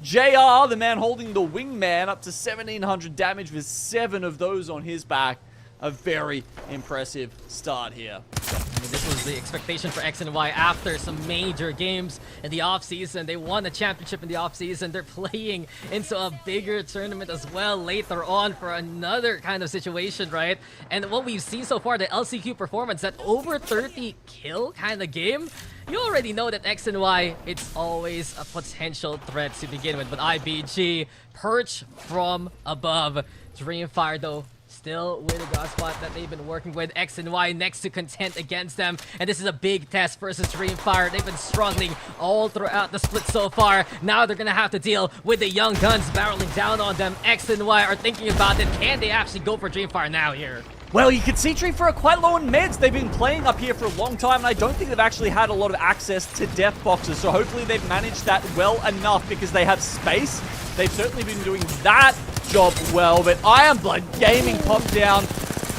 JR, the man holding the wingman, up to 1,700 damage with 7 of those on his back. A very impressive start here. I mean, this was the expectation for X and Y after some major games in the offseason. They won the championship in the offseason. They're playing into a bigger tournament as well later on for another kind of situation, right? And what we've seen so far, the LCQ performance, that over 30 kill kind of game, you already know that X and Y, it's always a potential threat to begin with. But IBG, perch from above. DreamFire, though, still with a god spot that they've been working with. X and Y next to contend against them. And this is a big test versus DreamFire. They've been struggling all throughout the split so far. Now they're going to have to deal with the young guns barreling down on them. X and Y are thinking about it. Can they actually go for DreamFire now here? Well, you can see DreamFire are quite low on meds. They've been playing up here for a long time, and I don't think they've actually had a lot of access to death boxes. So hopefully they've managed that well enough because they have space. They've certainly been doing that job well, but IronBloodGaming popped down.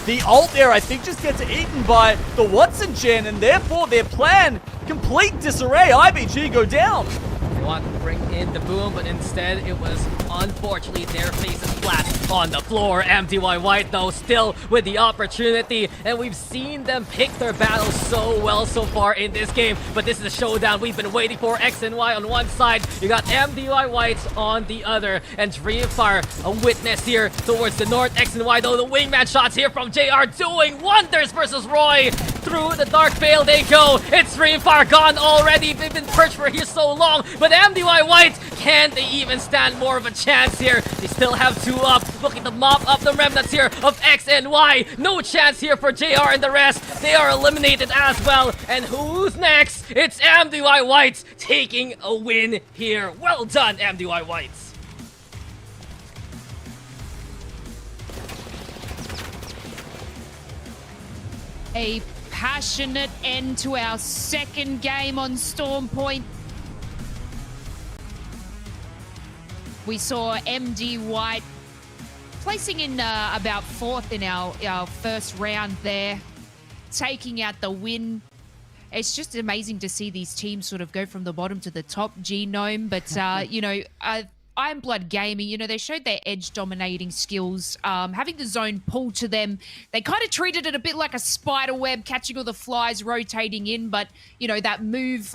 The ult there, I think, just gets eaten by the Wonton gen, and therefore their plan, complete disarray. IBG go down. They want to bring in the boom, but instead it was unfortunately their faces flat on the floor. MDY-WHITE, though, still with the opportunity, and we've seen them pick their battles so well so far in this game, but this is a showdown we've been waiting for. X and Y on one side, you got MDY-WHITE on the other, and DreamFire a witness here towards the north. X and Y, though, the wingman shots here from JR doing wonders versus Roy. Through the dark veil they go. It's DreamFire gone already. They've been perched for here so long, but MDY-WHITE, can they even stand more of a chance here? They still have 2 up, looking to mop up the remnants here of X and Y. No chance here for JR and the rest. They are eliminated as well. And who's next? It's MDY-WHITE taking a win here. Well done, MDY-WHITE. A passionate end to our second game on Storm Point. We saw MD-WHITE placing in about 4th in our first round there, taking out the win. It's just amazing to see these teams sort of go from the bottom to the top, Genome. But, you know, IronBloodGaming, you know, they showed their edge dominating skills, having the zone pull to them. They kind of treated it a bit like a spider web, catching all the flies, rotating in. But, you know, that move,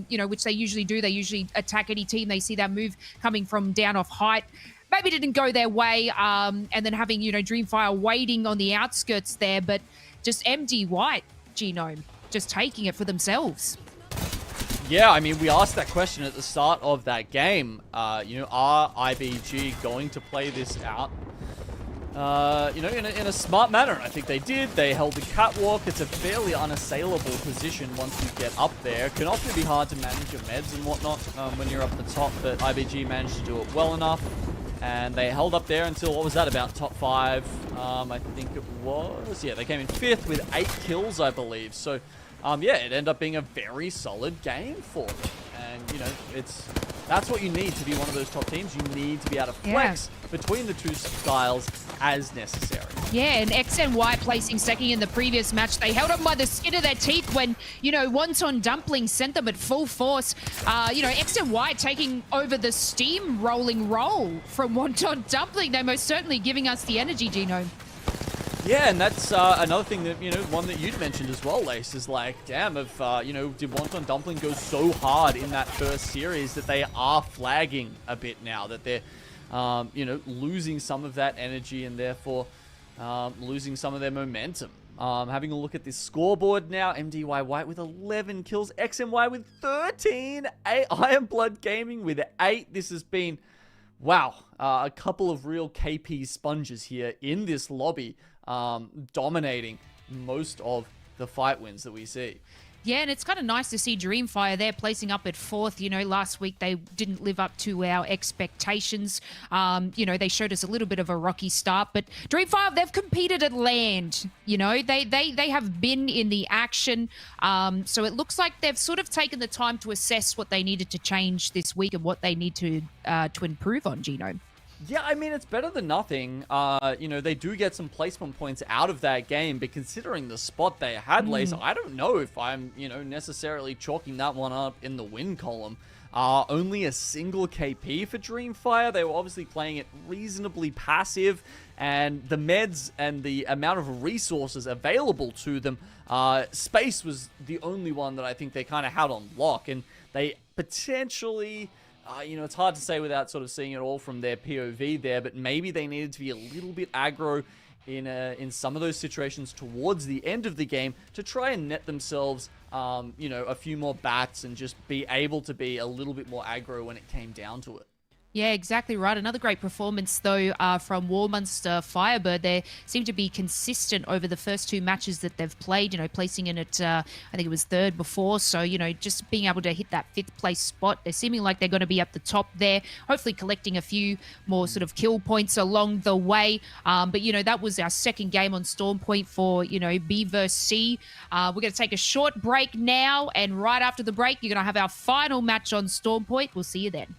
you know, which they usually do, they usually attack any team. They see that move coming from down off height. Maybe didn't go their way. And then having, you know, DreamFire waiting on the outskirts there. But just MD-WHITE, Genome, just taking it for themselves. Yeah, I mean, we asked that question at the start of that game. You know, are IBG going to play this out? You know, in a smart manner. I think they did. They held the catwalk. It's a fairly unassailable position once you get up there. It can often be hard to manage your meds and whatnot when you're up at the top, but IBG managed to do it well enough. And they held up there until, what was that, about top 5? I think it was. Yeah, they came in 5th with 8 kills, I believe. So, yeah, it ended up being a very solid game for them. And, you know, that's what you need to be one of those top teams. You need to be able to flex between the 2 styles as necessary. Yeah, and X and Y placing second in the previous match. They held on by the skin of their teeth when, you know, Wonton Dumpling sent them at full force. You know, X and Y taking over the steam-rolling role from Wonton Dumpling. They're most certainly giving us the energy, Genome. Yeah, and that's another thing that, one that you'd mentioned as well, Lace, is like, damn, if, did Wonton Dumpling go so hard in that first series that they are flagging a bit now, that they're, losing some of that energy and therefore losing some of their momentum. Having a look at this scoreboard now, MDY-WHITE with 11 kills, XMY with 13, IronBloodGaming with 8. This has been, wow, a couple of real KP sponges here in this lobby, dominating most of the fight wins that we see. Yeah, and it's kind of nice to see DreamFire there placing up at 4th. Last week they didn't live up to our expectations. They showed us a little bit of a rocky start, but DreamFire, they've competed at land. They have been in the action. So it looks like they've sort of taken the time to assess what they needed to change this week and what they need to improve on, Gino. Yeah, I mean, it's better than nothing. They do get some placement points out of that game, but considering the spot they had, Lace, I don't know if I'm, necessarily chalking that one up in the win column. Only a single KP for DreamFire. They were obviously playing it reasonably passive, and the meds and the amount of resources available to them, space was the only one that I think they kind of had on lock, and they potentially... it's hard to say without sort of seeing it all from their POV there, but maybe they needed to be a little bit aggro in some of those situations towards the end of the game to try and net themselves, a few more bats and just be able to be a little bit more aggro when it came down to it. Yeah, exactly right. Another great performance, though, from WMFireBird. They seem to be consistent over the first 2 matches that they've played, placing in at, I think it was 3rd before. So, just being able to hit that 5th place spot. They're seeming like they're going to be at the top there, hopefully collecting a few more sort of kill points along the way. But, that was our second game on Storm Point for, B versus C. We're going to take a short break now, and right after the break, you're going to have our final match on Storm Point. We'll see you then.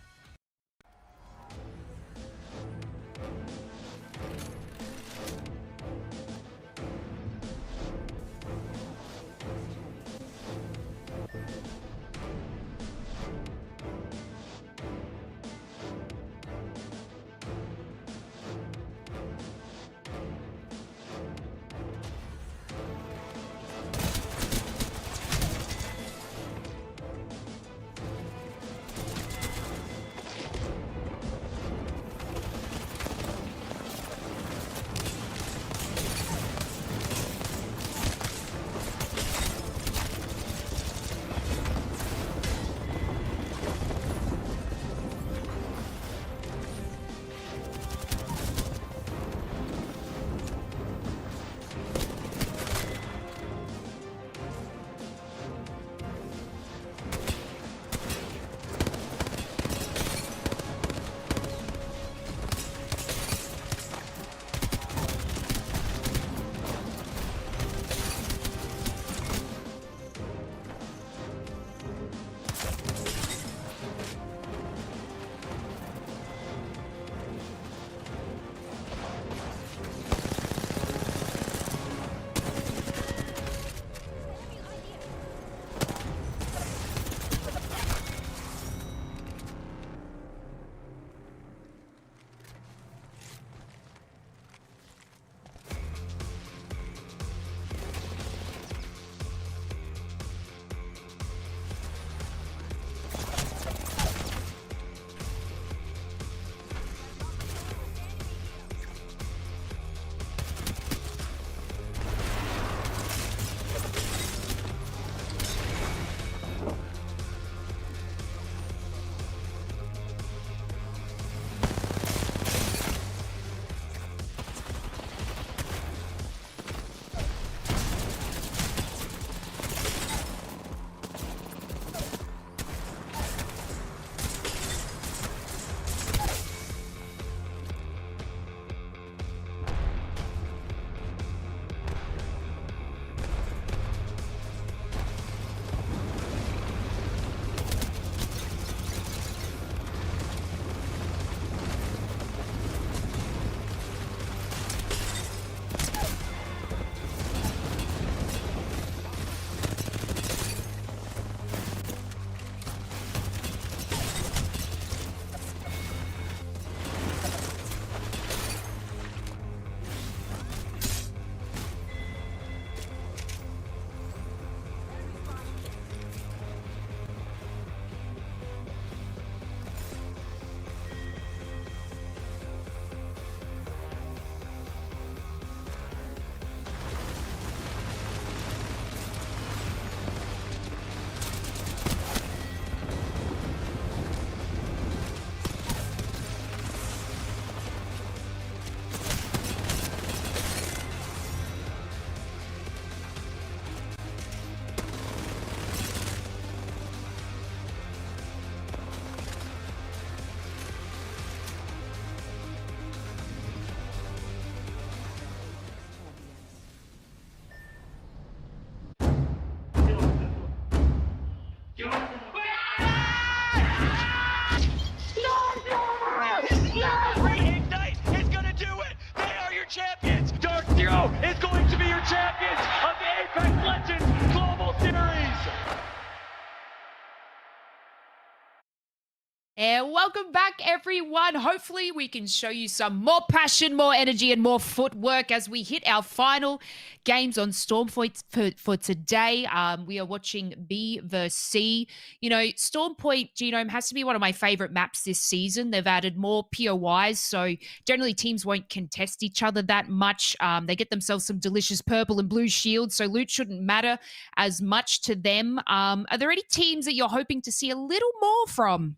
welcome back, everyone. Hopefully, we can show you some more passion, more energy, and more footwork as we hit our final games on Stormpoint for today. We are watching B versus C. You know, Stormpoint Genome has to be one of my favorite maps this season. They've added more POIs, so generally teams won't contest each other that much. They get themselves some delicious purple and blue shields, so loot shouldn't matter as much to them. Are there any teams that you're hoping to see a little more from?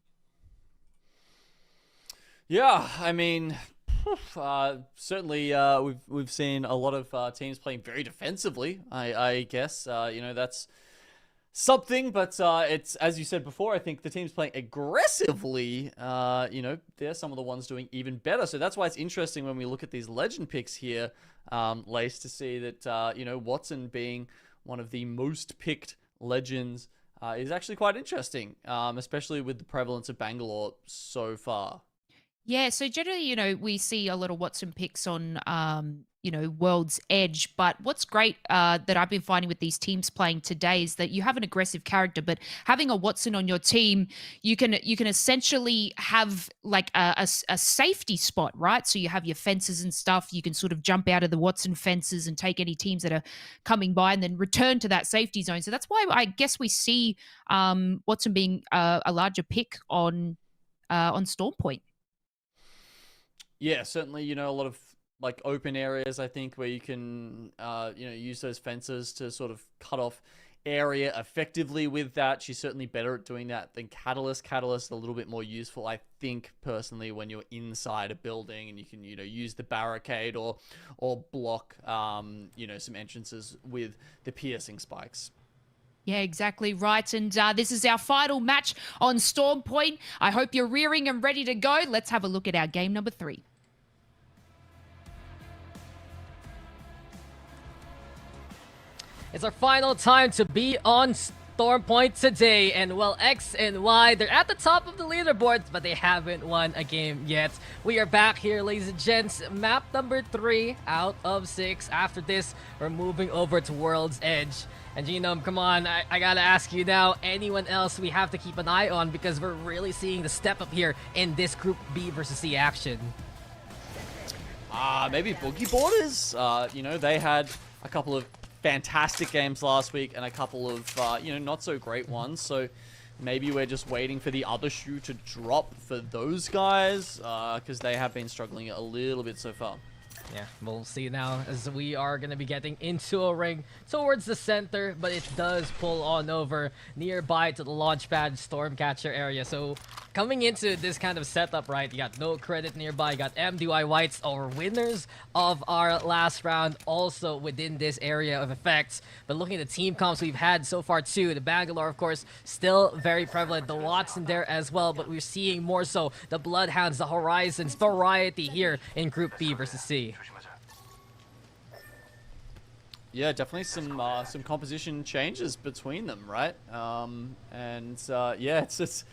Yeah, I mean, certainly we've seen a lot of teams playing very defensively. I guess you know, that's something, but it's, as you said before, I think the teams playing aggressively, you know, they're some of the ones doing even better. So that's why it's interesting when we look at these legend picks here, Lace, to see that you know, Wonton being one of the most picked legends is actually quite interesting, especially with the prevalence of Bangalore so far. Yeah, so generally, you know, we see a lot of Wonton picks on, you know, World's Edge. But what's great that I've been finding with these teams playing today is that you have an aggressive character, but having a Wonton on your team, you can essentially have like a safety spot, right? So you have your fences and stuff. You can sort of jump out of the Wonton fences and take any teams that are coming by, and then return to that safety zone. So that's why I guess we see Wonton being a larger pick on Stormpoint. Yeah, certainly, you know, a lot of like open areas, I think, where you can, you know, use those fences to sort of cut off area effectively with that. She's certainly better at doing that than Catalyst. Catalyst a little bit more useful, I think, personally, when you're inside a building and you can, you know, use the barricade or block, you know, some entrances with the piercing spikes. Yeah, exactly right. And this is our final match on Stormpoint. I hope you're rearing and ready to go. Let's have a look at our game number 3. It's our final time to be on Stormpoint today, and well, X and Y, they're at the top of the leaderboards, but they haven't won a game yet. We are back here, ladies and gents. Map number 3 out of 6. After this, we're moving over to World's Edge. And Genome, come on, I gotta ask you now, anyone else we have to keep an eye on, because we're really seeing the step up here in this Group B versus C action. Maybe Boogie Borders. You know, they had a couple of fantastic games last week and a couple of, you know, not so great ones. So maybe we're just waiting for the other shoe to drop for those guys, because they have been struggling a little bit so far. Yeah, we'll see now as we are going to be getting into a ring towards the center, but it does pull on over nearby to the launchpad Stormcatcher area. So coming into this kind of setup, right, you got NoCredit nearby, you got MDY-WHITE, our winners of our last round, also within this area of effects. But looking at the team comps we've had so far too, the Bangalore, of course, still very prevalent, the Watson there as well, but we're seeing more so the Bloodhounds, the Horizons, variety here in Group B versus C. Yeah, definitely some composition changes between them, right? Yeah, it's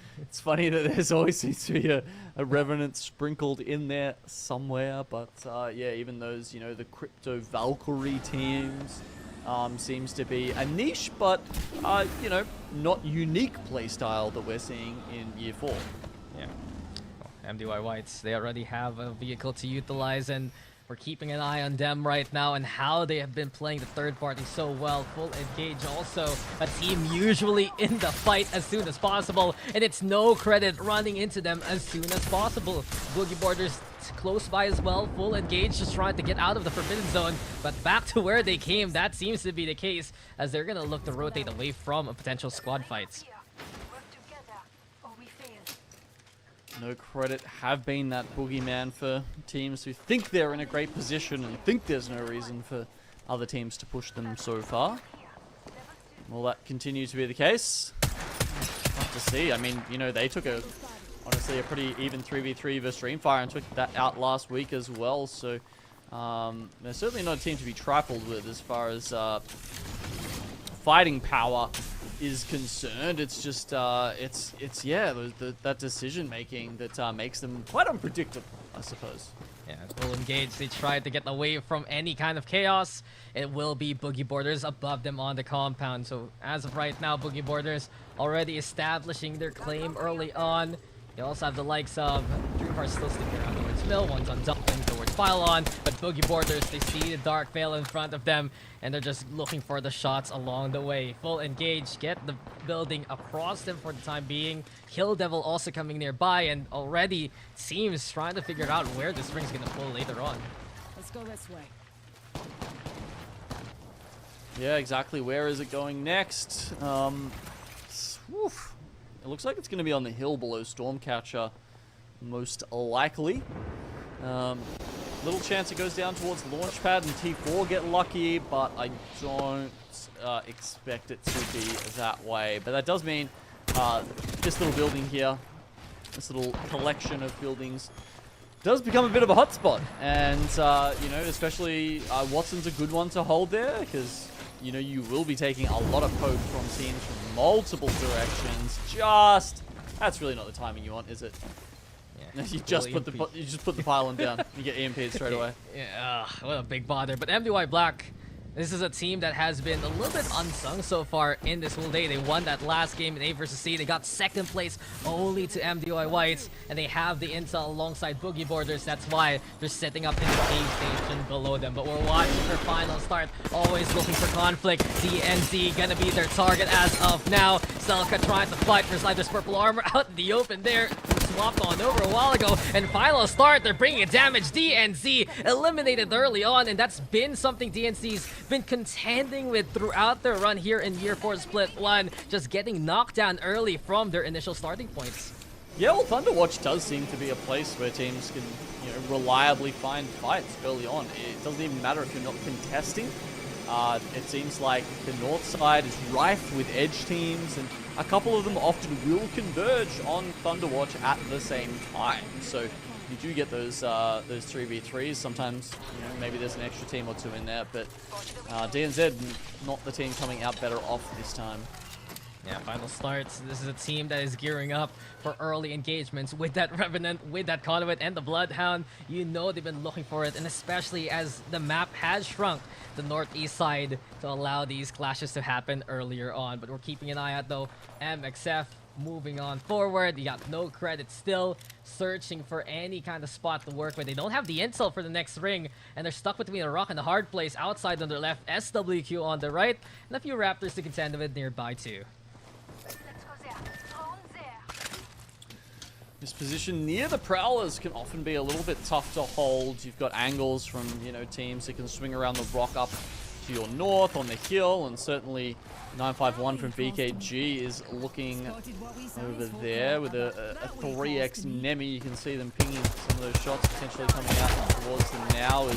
funny that there's always seems to be a Revenant sprinkled in there somewhere, but yeah, even those, you know, the Crypto Valkyrie teams seems to be a niche, but you know, not unique playstyle that we're seeing in Year 4. Yeah, well, MDY-WHITE, they already have a vehicle to utilize, and we're keeping an eye on them right now and how they have been playing the third party so well. Full Engage also a team usually in the fight as soon as possible, and it's NoCredit running into them as soon as possible. Boogie Borders close by as well. Full Engage just trying to get out of the Forbidden Zone, but back to where they came. That seems to be the case, as they're gonna look to rotate away from a potential squad fights. NoCredit have been that boogeyman for teams who think they're in a great position and think there's no reason for other teams to push them so far. Will that continue to be the case? Tough to see. I mean, you know, they took honestly a pretty even 3v3 versus DreamFire and took that out last week as well. So they're certainly not a team to be trifled with as far as fighting power is concerned. It's just it's yeah, that decision making that makes them quite unpredictable, I suppose. Yeah, Full Engage, they tried to get away from any kind of chaos. It will be Boogie Borders above them on the compound. So as of right now, Boogie Borders already establishing their claim early on. You also have the likes of DreamFire still sticking around towards Mill, Wonton Dumpling towards Pylon, but Boogie Borders, they see the Dark Veil in front of them, and they're just looking for the shots along the way. Full engage, get the building across them for the time being. Kill Devil also coming nearby, and already seems trying to figure out where this ring's gonna pull later on. Let's go this way. Yeah, exactly. Where is it going next? It looks like it's going to be on the hill below Stormcatcher, most likely. Little chance it goes down towards Launchpad and T4 get lucky, but I don't expect it to be that way. But that does mean this little building here, this little collection of buildings, does become a bit of a hotspot. And, you know, especially Watson's a good one to hold there, because, you know, you will be taking a lot of poke from teams from multiple directions. That's really not the timing you want, is it? Yeah, You just put the pylon down. You get EMP'd straight away. Yeah, what a big bother. But MDY-WHITE, this is a team that has been a little bit unsung so far in this whole day. They won that last game in A versus C. They got second place only to MDY-WHITE, and they have the intel alongside Boogie Borders. That's why they're setting up in the cave station below them. But we're watching their final start, always looking for conflict. DNZ gonna be their target as of now. Selka trying to fight for Slider's purple armor out in the open there. Swapped on over a while ago, and final start, they're bringing damage. DNZ eliminated early on, and that's been something DNZ's been contending with throughout their run here in Year 4 Split 1, just getting knocked down early from their initial starting points. Yeah, well, Thunderwatch does seem to be a place where teams can, you know, reliably find fights early on. It doesn't even matter if you're not contesting. It seems like the north side is rife with edge teams, and a couple of them often will converge on Thunderwatch at the same time. So you do get those 3v3s. Sometimes, you know, maybe there's an extra team or two in there, but DNZ not the team coming out better off this time. Yeah, final starts. This is a team that is gearing up for early engagements with that Revenant, with that Conduit, and the Bloodhound. You know they've been looking for it, and especially as the map has shrunk the northeast side to allow these clashes to happen earlier on. But we're keeping an eye out, though. MXF moving on forward. You got NoCredit still searching for any kind of spot to work with. They don't have the intel for the next ring, and they're stuck between a rock and a hard place. Outside on their left, SWQ on the right, and a few Raptors to contend with nearby too. This position near the Prowlers can often be a little bit tough to hold. You've got angles from, you know, teams that can swing around the rock up to your north on the hill, and certainly 951 from VKG is looking over there with a 3x Nemi. You can see them pinging some of those shots potentially coming out towards them now.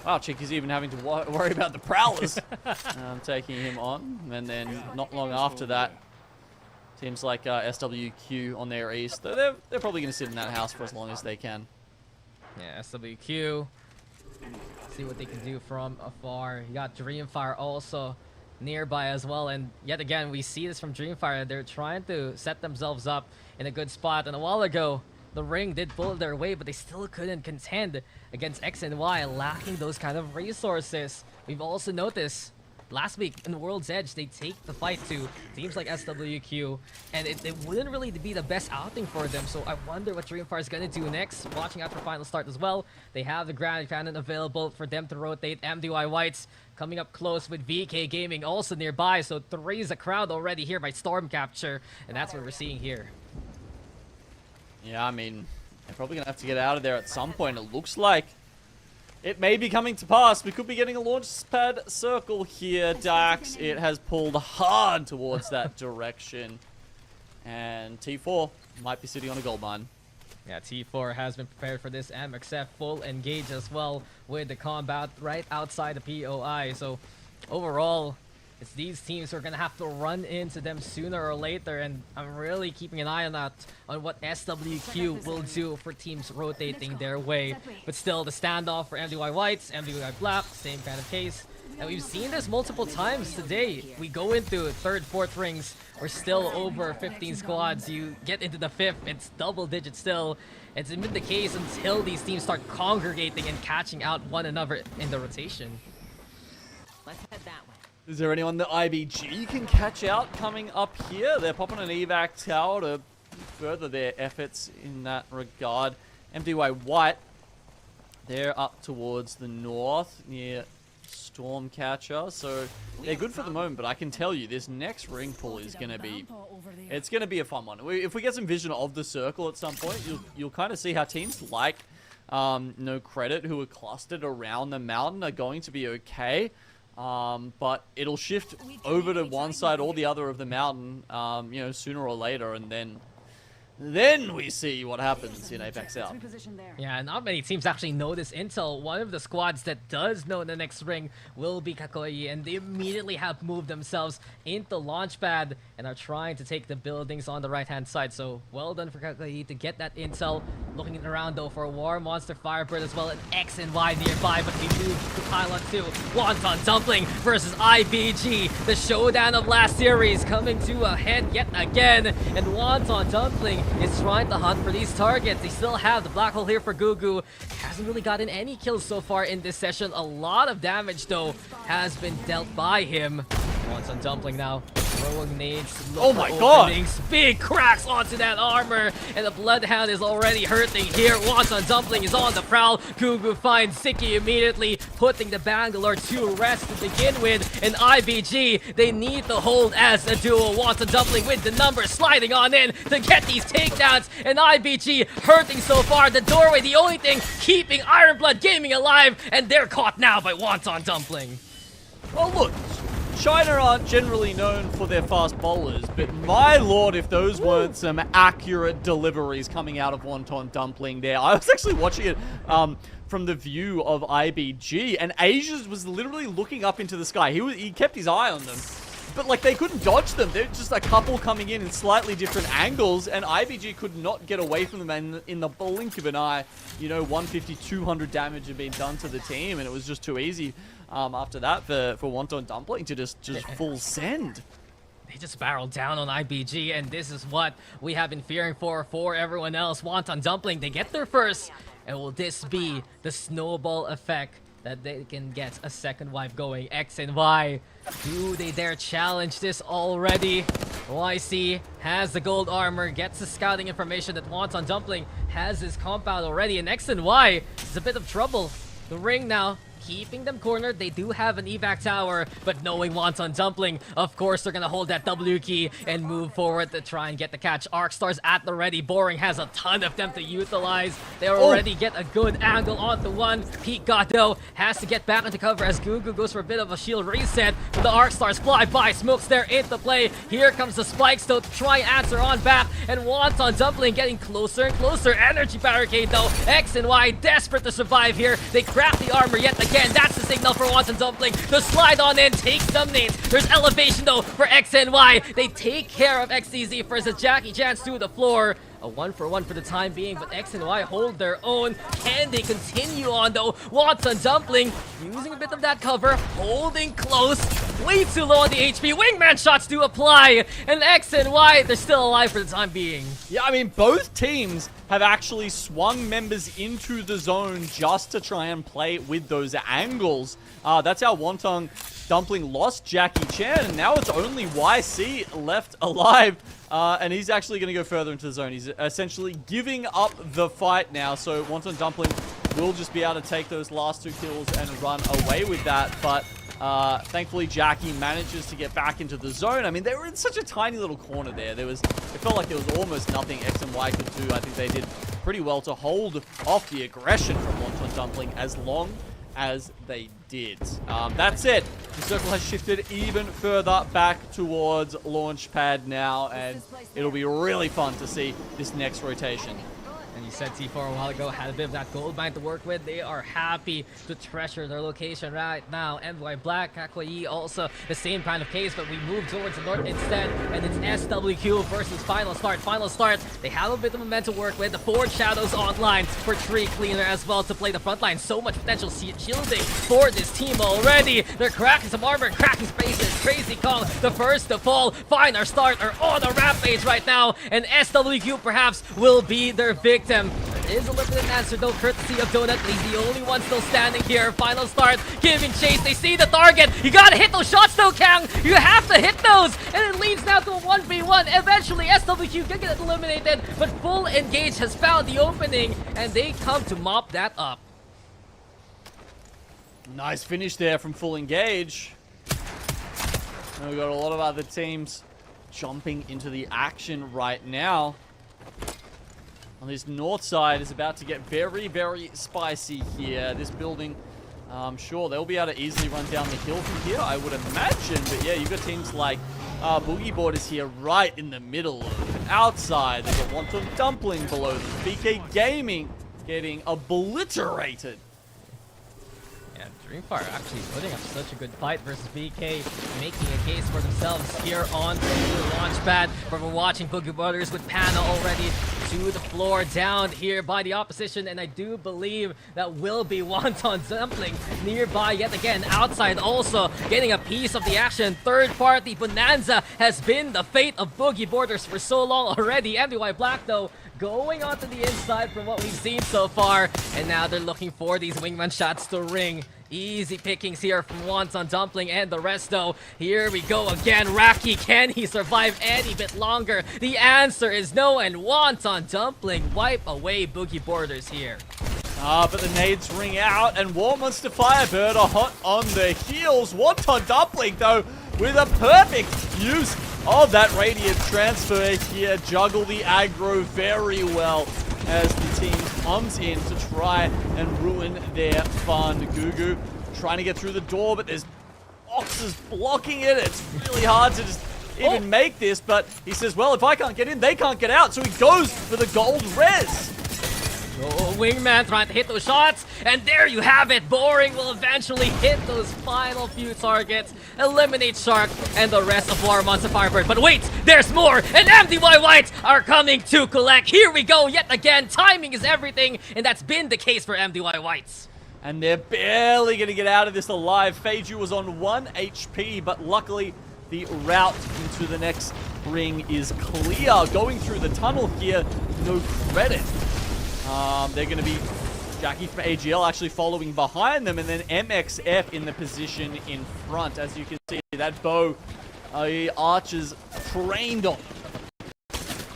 Wow, Chick is even having to worry about the Prowlers taking him on, and then not long after that, teams like SWQ on their east, they're probably going to sit in that house for as long as they can. Yeah, SWQ. See what they can do from afar. You got DreamFire also nearby as well, and yet again we see this from DreamFire. They're trying to set themselves up in a good spot, and a while ago the ring did pull their way, but they still couldn't contend against X and Y, lacking those kind of resources. We've also noticed last week in the World's Edge, they take the fight to teams like SWQ, and it wouldn't really be the best outing for them. So I wonder what DreamFire is going to do next. Watching out for final start as well. They have the Grand Cannon available for them to rotate. MDY-WHITE coming up close with VK Gaming also nearby. So 3 is a crowd already here by Storm Capture, and that's what we're seeing here. Yeah, I mean, they're probably going to have to get out of there at some point. It looks like it may be coming to pass. We could be getting a launch pad circle here, Dax. It has pulled hard towards that direction. And T4 might be sitting on a gold mine. Yeah, T4 has been prepared for this. MXF full engage as well with the combat right outside the POI. So overall, it's these teams who are going to have to run into them sooner or later, and I'm really keeping an eye on that, on what SWQ will do for teams rotating their way. But still, the standoff for MDY-WHITE, MDY-Black, same kind of case. And we've seen this multiple times today. We go into 3rd, 4th rings, we're still over 15 squads. You get into the 5th, it's double digits still. It's been the case until these teams start congregating and catching out one another in the rotation. Let's head that way. Is there anyone that IBG can catch out coming up here? They're popping an evac tower to further their efforts in that regard. MDY-WHITE, they're up towards the north near Stormcatcher, so they're good for the moment, but I can tell you this next ring pull is going to be, it's going to be a fun one. If we get some vision of the circle at some point, you'll kind of see how teams like NoCredit, who are clustered around the mountain, are going to be okay. But it'll shift over to one side or the other of the mountain, you know, sooner or later, and then we see what happens in APAC-South. Yeah, not many teams actually know this intel. One of the squads that does know the next ring will be KAKKOII, and they immediately have moved themselves into Launchpad and are trying to take the buildings on the right-hand side. So, well done for KAKKOII to get that intel. Looking around, though, for a War Monster Firebird as well, an X and Y nearby, but we move to Pylon 2. Wonton Dumpling versus IBG. The showdown of last series coming to a head yet again, and Wonton Dumpling is trying to hunt for these targets. They still have the black hole here for Gugu. Hasn't really gotten any kills so far in this session. A lot of damage, though, has been dealt by him. Wonton Dumpling now throwing nades. Oh my god! Big cracks onto that armor, and the Bloodhound is already hurting here. Wonton Dumpling is on the prowl. Gugu finds Siki immediately, putting the Bangalore to rest to begin with. And IBG, they need to hold as a duo. Wonton Dumpling with the numbers sliding on in to get these takedowns, and IBG hurting so far. The doorway, the only thing keeping IronBloodGaming alive, and they're caught now by Wonton Dumpling. Oh look, China aren't generally known for their fast bowlers, but my lord, if those weren't some accurate deliveries coming out of Wonton Dumpling there. I was actually watching it from the view of IBG, and Asia's was literally looking up into the sky. He kept his eye on them, but like they couldn't dodge them. They're just a couple coming in slightly different angles, and IBG could not get away from them. And in the blink of an eye, you know, 150, 200 damage had been done to the team, and it was just too easy. After that, for Wonton Dumpling to just full send. They just barreled down on IBG, and this is what we have been fearing for everyone else. Wonton Dumpling, they get there first, and will this be the snowball effect that they can get a second wipe going? X and Y, do they dare challenge this already? YC has the gold armor, gets the scouting information that Wonton Dumpling has his compound already, and X and Y is a bit of trouble. The ring now keeping them cornered. They do have an evac tower, but knowing Wonton Dumpling, of course they're gonna hold that W key and move forward to try and get the catch. Arcstars at the ready. Boring has a ton of them to utilize. They already get a good angle onto one. Pete Godot has to get back into cover as Gugu goes for a bit of a shield reset. But the Arcstars fly by. Smokes there into play. Here comes the spikes though to try and answer on back, and Wonton Dumpling getting closer and closer. Energy barricade though. X and Y desperate to survive here. They crack the armor yet again. That's the signal for Wonton Dumpling. The slide on in takes some nades. There's elevation though for X and Y. They take care of XTZ versus Jackie Chance to the floor. A 1-for-1 for the time being, but X and Y hold their own. Can they continue on though? Wonton Dumpling using a bit of that cover, holding close. Way too low on the HP. Wingman shots do apply, and X and Y, they're still alive for the time being. Yeah, I mean, both teams have actually swung members into the zone just to try and play with those angles. That's how Wonton Dumpling lost Jackie Chan, and now it's only YC left alive. And he's actually going to go further into the zone. He's essentially giving up the fight now. So Wonton Dumpling will just be able to take those last 2 kills and run away with that. But thankfully, Jackie manages to get back into the zone. I mean, they were in such a tiny little corner there. It felt like there was almost nothing X and Y could do. I think they did pretty well to hold off the aggression from Wonton Dumpling as long as they did. That's it. The circle has shifted even further back towards Launchpad now, and it'll be really fun to see this next rotation. And you said T4 a while ago had a bit of that gold mine to work with. They are happy to treasure their location right now. MDY Black, KAKKOII also the same kind of case, but we move towards the north instead, and it's SWQ versus Final Start. Final Start, they have a bit of momentum to work with. The Forge Shadows online for Tree Cleaner as well to play the front line. So much potential shielding for this team already. They're cracking some armor, cracking spaces. Crazy Kong, the first to fall. Final Start are on a rampage right now, and SWQ perhaps will be their victim. is a limited answer though, courtesy of Donut. He's the only one still standing here. Final start, giving chase. They see the target. You gotta hit those shots though, Kang. You have to hit those. And it leads now to a 1v1. Eventually, SWQ can get eliminated, but Full Engage has found the opening, and they come to mop that up. Nice finish there from Full Engage. And we've got a lot of other teams jumping into the action right now. On this north side is about to get very, very spicy here. This building, I'm sure they'll be able to easily run down the hill from here, I would imagine. But yeah, you've got teams like Boogie Borders here right in the middle of it. Outside, they've got Wonton Dumpling below them. BK getting obliterated. Yeah, DreamFire actually putting up such a good fight versus BK, making a case for themselves here on the launch pad. But we're watching Boogie Brothers with Pana already to the floor, down here by the opposition, and I do believe that will be Wonton Dumpling nearby yet again. Outside also getting a piece of the action. Third party bonanza has been the fate of Boogie Borders for so long already. MDY-WHITE though going onto the inside from what we've seen so far, and now they're looking for these wingman shots to ring. Easy pickings here from Wonton Dumpling and the rest though. Here we go again. Raki, can he survive any bit longer? The answer is no, and Wonton Dumpling wipe away Boogie Borders here. But the nades ring out, and WMFireBird are hot on their heels. Wonton Dumpling, though, with a perfect use of that radiant transfer here. Juggle the aggro very well as the team comes in to try and ruin their fun. Gugu trying to get through the door, but there's boxes blocking it. It's really hard to just even make this, but he says, well, if I can't get in, they can't get out, so he goes for the gold res. Oh, Wingman trying to hit those shots, and there you have it. Boring will eventually hit those final few targets, eliminate Shark and the rest of WMFireBird. But wait, there's more, and MDY-WHITE are coming to collect. Here we go yet again. Timing is everything, and that's been the case for MDY-WHITE. And they're barely going to get out of this alive. Feiju was on 1 HP, but luckily the route into the next ring is clear. Going through the tunnel here, NoCredit. They're going to be Jackie from AGL actually following behind them, and then MXF in the position in front. As you can see, that bow, Archer's trained on.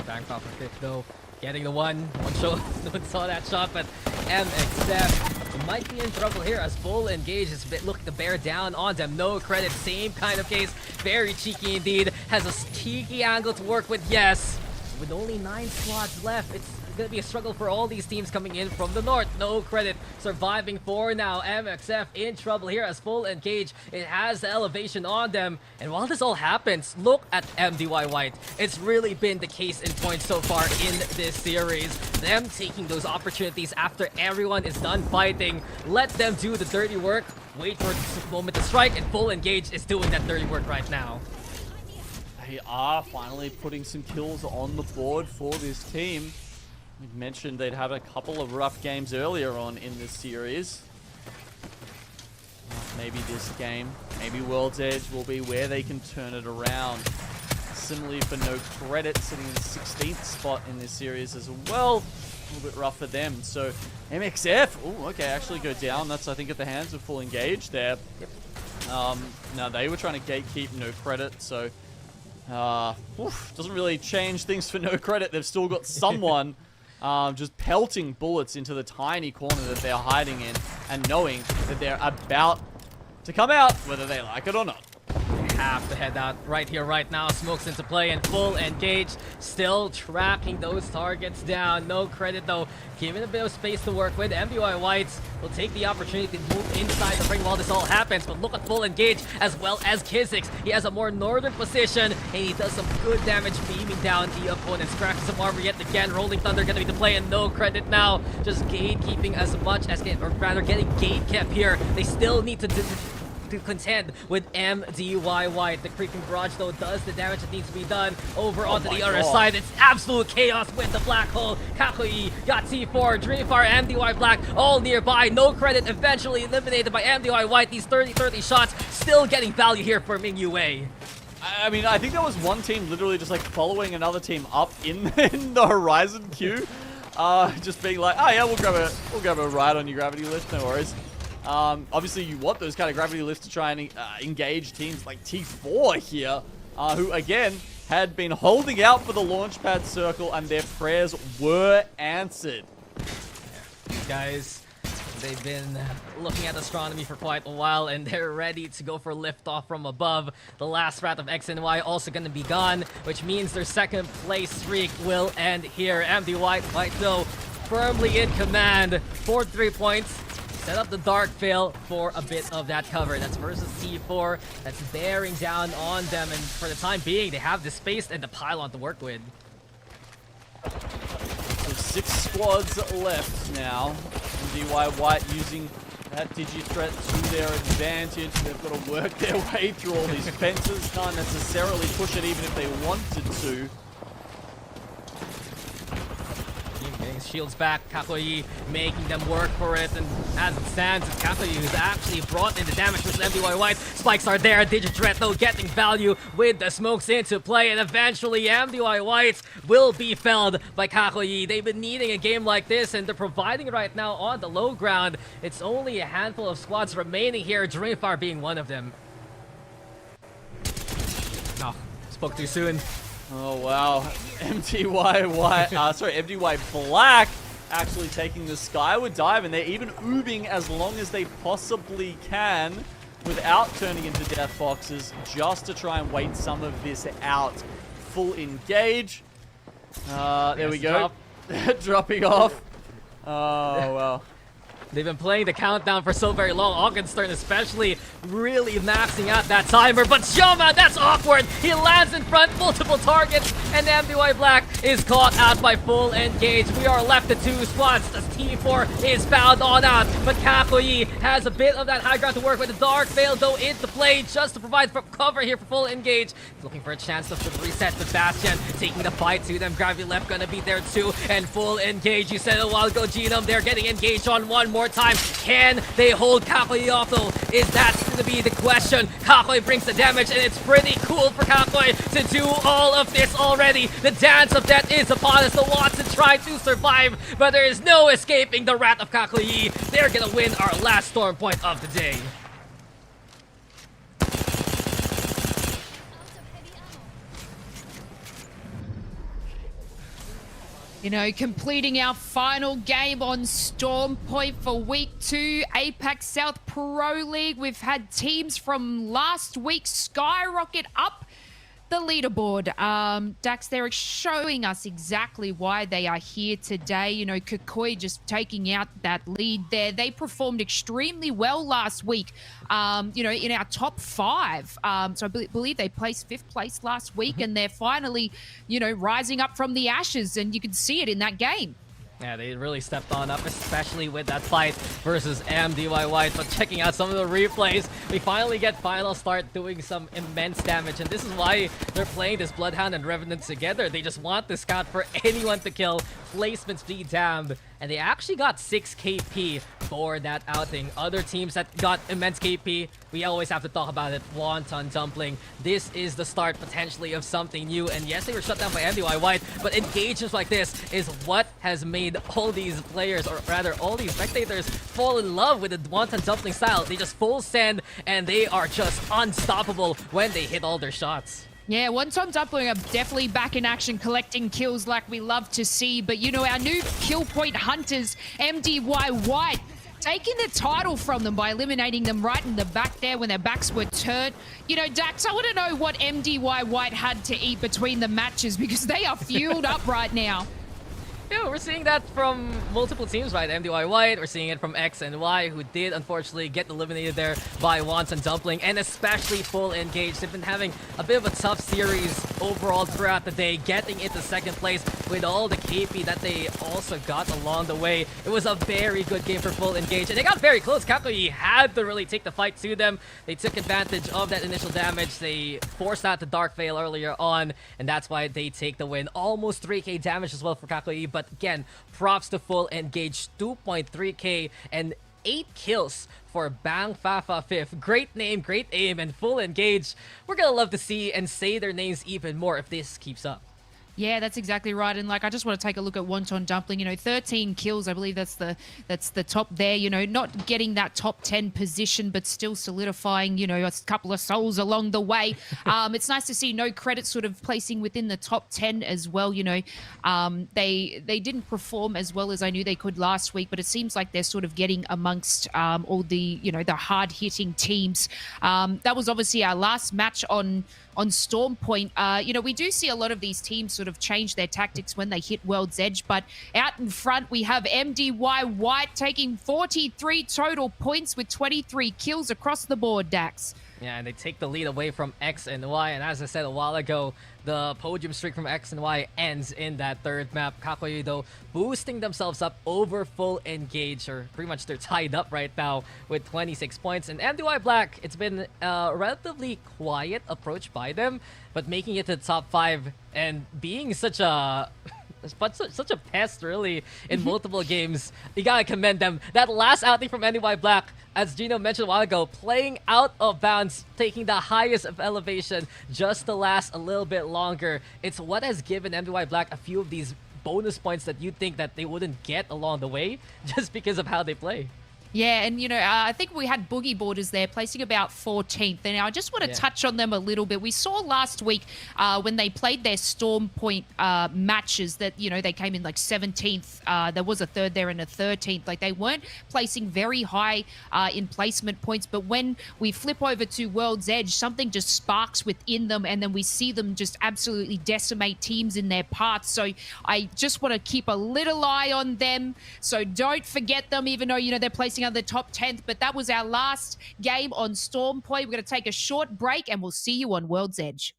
Back off a kick though, getting the one shot. No one saw that shot, but MXF might be in trouble here as Full Engage is looking to bear down on them. NoCredit, same kind of case. Very cheeky indeed. Has a cheeky angle to work with, yes. With only 9 slots left, it's gonna be a struggle for all these teams coming in from the north. NoCredit surviving for now. MXF in trouble here as Full Engage. It has the elevation on them. And while this all happens, look at MDY-WHITE. It's really been the case in point so far in this series. Them taking those opportunities after everyone is done fighting. Let them do the dirty work. Wait for the moment to strike, and Full Engage is doing that dirty work right now. They are finally putting some kills on the board for this team. We mentioned they'd had a couple of rough games earlier on in this series. Maybe this game, maybe World's Edge will be where they can turn it around. Similarly for NoCredit, sitting in the 16th spot in this series as well. A little bit rough for them. So MXF, oh, okay, actually go down. That's, I think, at the hands of Full Engage there. Yep. Now they were trying to gatekeep NoCredit, so doesn't really change things for NoCredit. They've still got someone just pelting bullets into the tiny corner that they're hiding in, and knowing that they're about to come out, whether they like it or not. Have to head out right here, right now. Smokes into play, and Full Engage still tracking those targets down. NoCredit though, given a bit of space to work with. MDY-WHITE will take the opportunity to move inside the ring while this all happens. But look at Full Engage as well as KAKKOII. He has a more northern position, and he does some good damage beaming down the opponents. Cracking some armor yet again. Rolling Thunder gonna be the play, and NoCredit now just gatekeeping as much as, or rather getting gate kept here. They still need to contend with MDY-WHITE. The creeping barrage though does the damage that needs to be done. Over onto the other side, it's absolute chaos with the black hole. KAKKOII got T4, DreamFire, MDY-Black all nearby. NoCredit eventually eliminated by MDY-WHITE. These 30-30 shots still getting value here for MeiDuiYaoBYD. I mean, I think there was one team literally just like following another team up in the horizon queue. just being like, oh yeah, we'll grab a ride on your gravity lift, no worries. Obviously, you want those kind of gravity lifts to try and engage teams like T4 here, who again had been holding out for the launchpad circle, and their prayers were answered. These guys, they've been looking at astronomy for quite a while, and they're ready to go for liftoff from above. The last rat of X and Y also going to be gone, which means their second place streak will end here. MDY-WHITE, though, firmly in command for 3 points. Set up the Dark Veil for a bit of that cover. That's versus T4. That's bearing down on them, and for the time being, they have the space and the pylon to work with. So 6 squads left now. MDY-WHITE using that Digi-threat to their advantage. They've got to work their way through all these fences. Can't necessarily push it even if they wanted to. Getting shields back, KAKKOII making them work for it, and as it stands, it's KAKKOII who's actually brought in the damage versus MDY-WHITE. Spikes are there, Digi-threat though getting value with the smokes into play, and eventually MDY-WHITE will be felled by KAKKOII. They've been needing a game like this, and they're providing it right now on the low ground. It's only a handful of squads remaining here, DreamFire being one of them. No, spoke too soon. Oh wow, MDY-Black actually taking the skyward dive, and they're even oobing as long as they possibly can without turning into death boxes, just to try and wait some of this out. Full engage. There we go. Dropping off. Oh wow. They've been playing the countdown for so very long. Augenstern especially really maxing out that timer. But Showman, that's awkward. He lands in front, multiple targets, and MDY-Black is caught out by full engage. We are left to 2 spots as T4 is found on out. But KAKKOII has a bit of that high ground to work with. The Dark Veil though into play just to provide for cover here for full engage. Looking for a chance to reset the Bastion. Taking the fight to them. Gravity Left gonna be there too. And full engage. You said a while ago, Genome. They're getting engaged on one more time. Can they hold KAKKOII off though? Is that going to be the question? KAKKOII brings the damage, and it's pretty cool for KAKKOII to do all of this already. The dance of death is upon us. The Wonton trying to survive, but there is no escaping the wrath of KAKKOII. They're going to win our last storm point of the day. You know, completing our final game on Storm Point for Week 2, APAC-South Pro League. We've had teams from last week skyrocket up the leaderboard. Dax, they're showing us exactly why they are here today. You know, KAKKOII just taking out that lead there. They performed extremely well last week, you know, in our top 5. So I believe they placed 5th place last week, and they're finally, you know, rising up from the ashes, and you can see it in that game. Yeah, they really stepped on up, especially with that fight versus MDY-WHITE. But checking out some of the replays, we finally get Final start doing some immense damage. And this is why they're playing this Bloodhound and Revenant together. They just want the scout for anyone to kill. Placements be damned. And they actually got 6 KP for that outing. Other teams that got immense KP, we always have to talk about it. Wonton, Dumpling. This is the start potentially of something new. And yes, they were shut down by MDY-WHITE, but engagements like this is what has made all these players, or rather all these spectators, fall in love with the Wonton Dumpling style. They just full send, and they are just unstoppable when they hit all their shots. Yeah, Wonton Dumpling are definitely back in action, collecting kills like we love to see. But, you know, our new kill point hunters, MDY-WHITE, taking the title from them by eliminating them right in the back there when their backs were turned. You know, Dax, I want to know what MDY-WHITE had to eat between the matches, because they are fueled up right now. Yeah, we're seeing that from multiple teams, right? MDY-WHITE, we're seeing it from X and Y, who did unfortunately get eliminated there by Wonton Dumpling, and especially full engage. They've been having a bit of a tough series overall throughout the day, getting into 2nd place with all the KP that they also got along the way. It was a very good game for full engage, and they got very close. KAKKOII had to really take the fight to them. They took advantage of that initial damage. They forced out the Dark Veil earlier on, and that's why they take the win. Almost 3k damage as well for KAKKOII, but again, props to full engage. 2.3k and 8 kills for Bang Fafa 5th. Great name, great aim, and full engage. We're gonna love to see and say their names even more if this keeps up. Yeah, that's exactly right. And like, I just want to take a look at Wonton Dumpling. You know, 13 kills. I believe that's the top there. You know, not getting that top 10 position, but still solidifying. You know, a couple of souls along the way. It's nice to see NoCredit sort of placing within the top 10 as well. You know, they didn't perform as well as I knew they could last week, but it seems like they're sort of getting amongst all the the hard hitting teams. That was obviously our last match on Storm Point. You know, we do see a lot of these teams sort of change their tactics when they hit World's Edge, but out in front we have MDY-WHITE taking 43 total points with 23 kills across the board, Dax. Yeah, and they take the lead away from X and Y, and as I said a while ago, the podium streak from X and Y ends in that third map. KAKKOII, though, boosting themselves up over full engage, or pretty much they're tied up right now with 26 points. And MDY-WHITE, it's been a relatively quiet approach by them, but making it to the top 5 and being such a such a pest, really, in multiple games. You gotta commend them. That last outing from MDY-WHITE, as Gino mentioned a while ago, playing out of bounds, taking the highest of elevation just to last a little bit longer. It's what has given MDY-WHITE a few of these bonus points that you'd think that they wouldn't get along the way just because of how they play. Yeah, and you know, I think we had Boogie Borders there placing about 14th. And I just want to touch on them a little bit. We saw last week when they played their Storm Point matches that, you know, they came in like 17th. There was a third there and a 13th. Like, they weren't placing very high in placement points. But when we flip over to World's Edge, something just sparks within them, and then we see them just absolutely decimate teams in their paths. So I just want to keep a little eye on them. So don't forget them, even though, you know, they're placing on the top 10th. But that was our last game on Storm Point. We're going to take a short break, and we'll see you on World's Edge.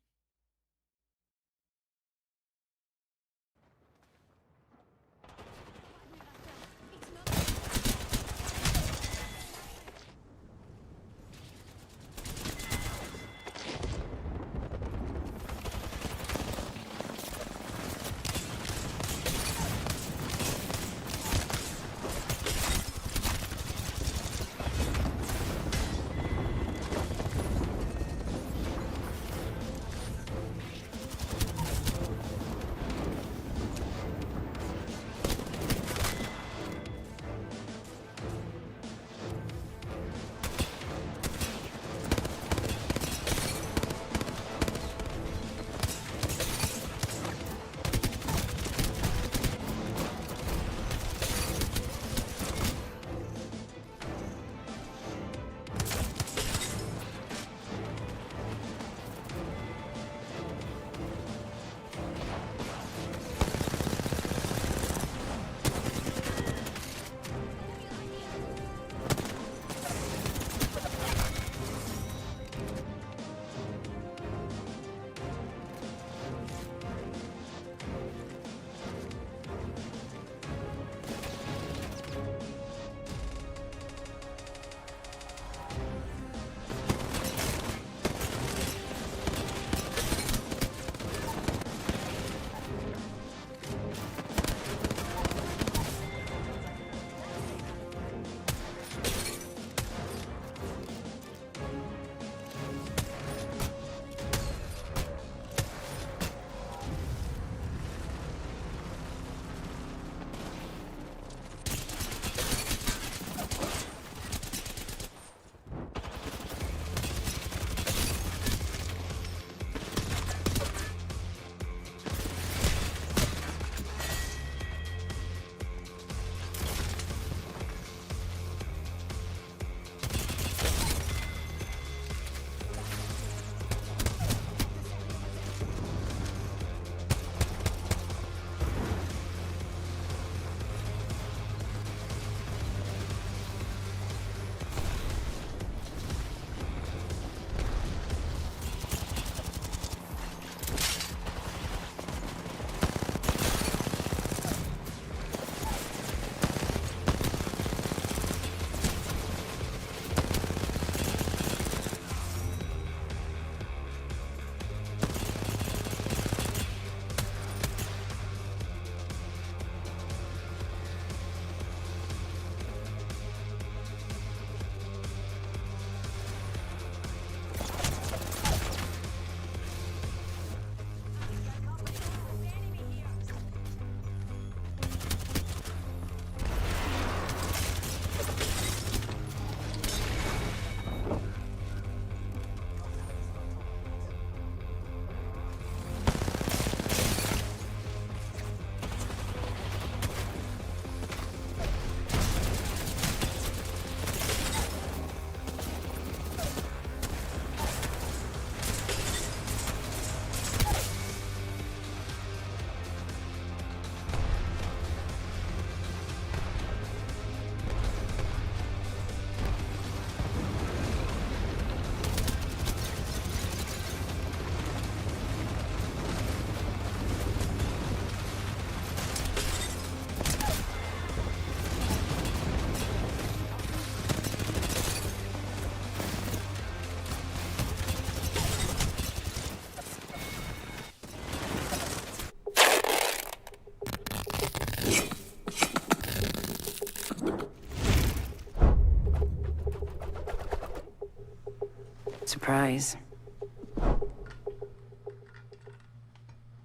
Surprise.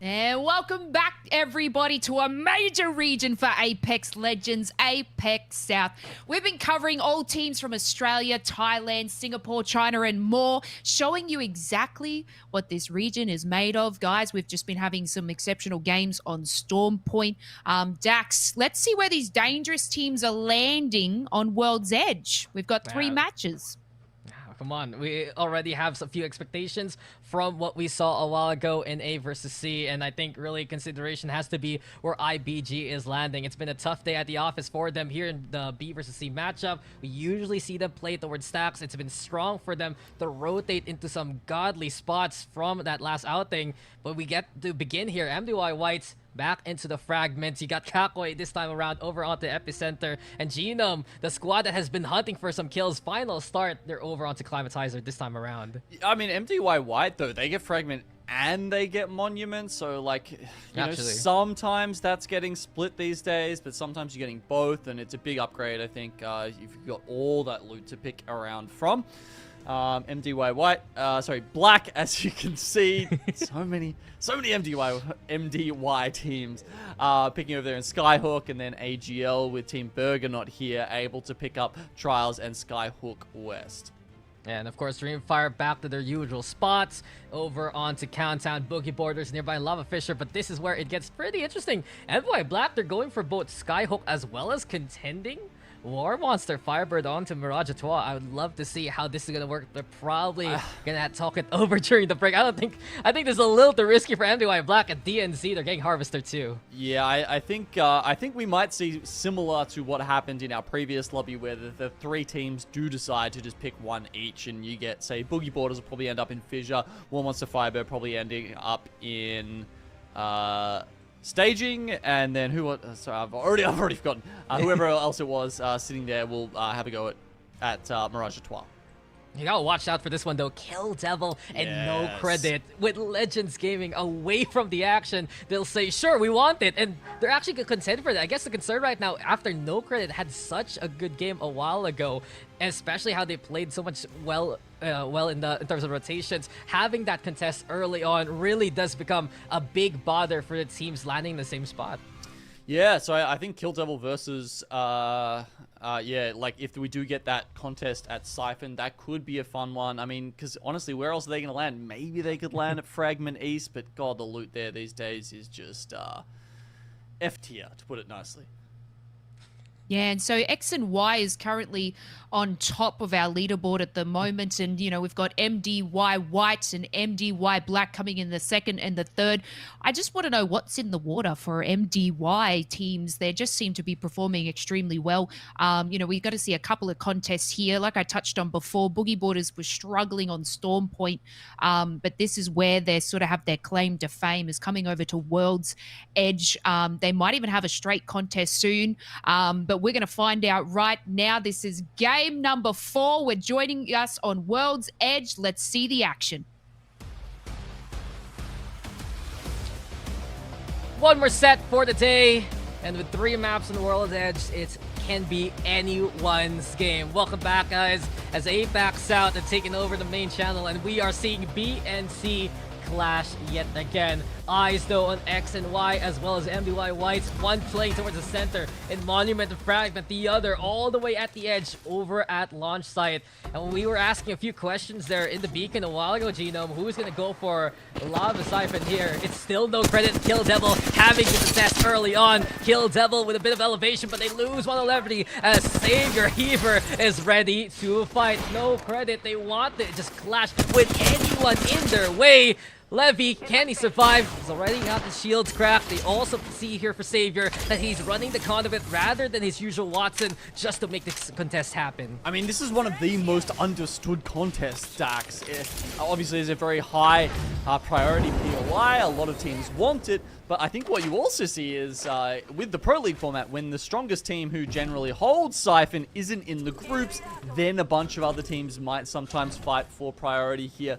And welcome back, everybody, to a major region for Apex Legends, APAC-South. We've been covering all teams from Australia, Thailand, Singapore, China, and more, showing you exactly what this region is made of. Guys, we've just been having some exceptional games on Storm Point. Dax, let's see where these dangerous teams are landing on World's Edge. We've got 3 matches. Come on, we already have a few expectations from what we saw a while ago in A versus C, and I think really consideration has to be where IBG is landing. It's been a tough day at the office for them here in the B versus C matchup. We usually see them play towards stacks. It's been strong for them to rotate into some godly spots from that last outing, but we get to begin here. MDY-WHITE back into the fragments. You got KAKKOII this time around over onto Epicenter, and Genome, the squad that has been hunting for some kills, final start. They're over onto Climatizer this time around. I mean, MDY-WHITE though, they get fragment and they get monument, so like, you know, sometimes that's getting split these days, but sometimes you're getting both, and it's a big upgrade, I think, if you've got all that loot to pick around from. MDY-WHITE, sorry, Black, as you can see, so many MDY teams picking over there in Skyhook, and then AGL with Team Burger not here, able to pick up Trials and Skyhook West. And of course, DreamFire back to their usual spots over onto Countdown, Boogie Borders, nearby Lava Fisher, but this is where it gets pretty interesting. MDY Black, they're going for both Skyhook as well as contending War Monster Firebird onto MeiDuiYaoBYD. I would love to see how this is gonna work. They're probably gonna talk it over during the break. I think this is a little too risky for MDY Black at DNC. They're getting Harvester too. Yeah, I think we might see similar to what happened in our previous lobby, where the 3 teams do decide to just pick one each, and you get, say, Boogie Borders will probably end up in Fissure, War Monster Firebird probably ending up in staging, and then sorry, I've already forgotten. Whoever else it was sitting there will have a go at MeiDuiYaoBYD. You gotta watch out for this one though. Kill Devil and NoCredit with Legends Gaming away from the action. They'll say, sure, we want it, and they're actually gonna contend for that. I guess the concern right now, after NoCredit had such a good game a while ago, especially how they played so much well in terms of rotations, having that contest early on really does become a big bother for the teams landing in the same spot. Yeah, so I think Kill Devil versus, yeah, like if we do get that contest at Siphon, that could be a fun one. I mean, because honestly, where else are they going to land? Maybe they could land at Fragment East, but God, the loot there these days is just F tier, to put it nicely. Yeah, and so X and Y is currently on top of our leaderboard at the moment. And, you know, we've got MDY-WHITE and MDY Black coming in the second and the third. I just want to know what's in the water for MDY teams. They just seem to be performing extremely well. You know, we've got to see a couple of contests here. Like I touched on before, Boogie Borders was struggling on Storm Point. But this is where they sort of have their claim to fame, is coming over to World's Edge. They might even have a straight contest soon. But we're going to find out right now. This is game number 4. We're joining us on World's Edge. Let's see the action. One more set for the day, and with 3 maps on the World's Edge, it can be anyone's game. Welcome back, guys, as APAC-South are taking over the main channel, and we are seeing B and C clash yet again. Eyes though on X and Y, as well as MDY-WHITE. One playing towards the center in Monument and Fragment, the other all the way at the edge over at launch site. And we were asking a few questions there in the beacon a while ago, Genome, who's gonna go for Lava Siphon here? It's still NoCredit. Kill Devil having to contest early on. Kill Devil with a bit of elevation, but they lose 111 as Savior Heaver is ready to fight. NoCredit, they want to just clash with anyone in their way. Levy, can he survive? He's already got the shields cracked. They also see here for Savior that he's running the conduit rather than his usual Wonton just to make this contest happen. I mean, this is one of the most understood contests, Dax. Obviously, it's a very high priority POI. A lot of teams want it. But I think what you also see is, with the Pro League format, when the strongest team who generally holds Siphon isn't in the groups, then a bunch of other teams might sometimes fight for priority here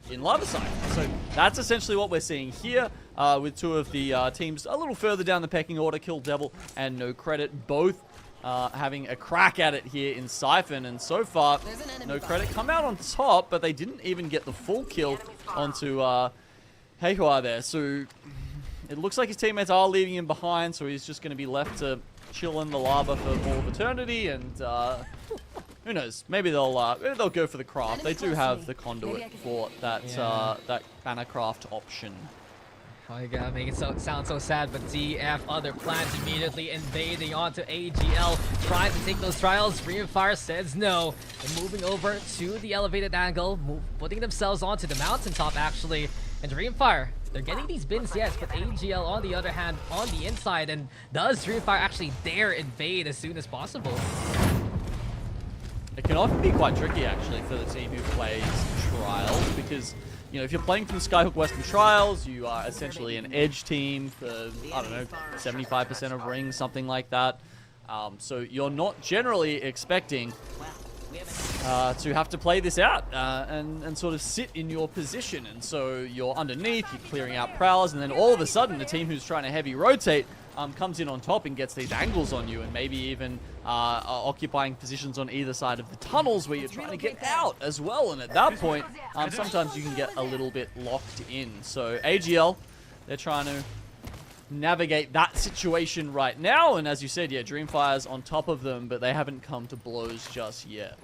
in Lava Siphon. So that's essentially what we're seeing here, with 2 of the teams a little further down the pecking order, Kill Devil and NoCredit, both having a crack at it here in Siphon, and so far, NoCredit come out on top, but they didn't even get the full kill onto KAKKOII there. So it looks like his teammates are leaving him behind, so he's just going to be left to chill in the lava for all of eternity, and who knows? Maybe they'll go for the craft. They do have the conduit for that that banner craft option. Oh, you gotta make it sound so sad, but DF other plans immediately invading onto AGL, trying to take those trials. DreamFire says no, and moving over to the elevated angle, putting themselves onto the mountaintop actually. And DreamFire, they're getting these bins, yes, but AGL on the other hand on the inside. And does DreamFire actually dare invade as soon as possible? It can often be quite tricky actually for the team who plays trials, because you know, if you're playing from Skyhook Western Trials, you are essentially an edge team for, I don't know, 75% of rings, something like that. So you're not generally expecting to have to play this out and sort of sit in your position. And so you're underneath, you're clearing out prowlers, and then all of a sudden the team who's trying to heavy rotate comes in on top and gets these angles on you, and maybe even occupying positions on either side of the tunnels where you're trying to get out as well. And at that point, sometimes you can get a little bit locked in. So AGL, they're trying to navigate that situation right now. And as you said, yeah, DreamFire's on top of them, but they haven't come to blows just yet.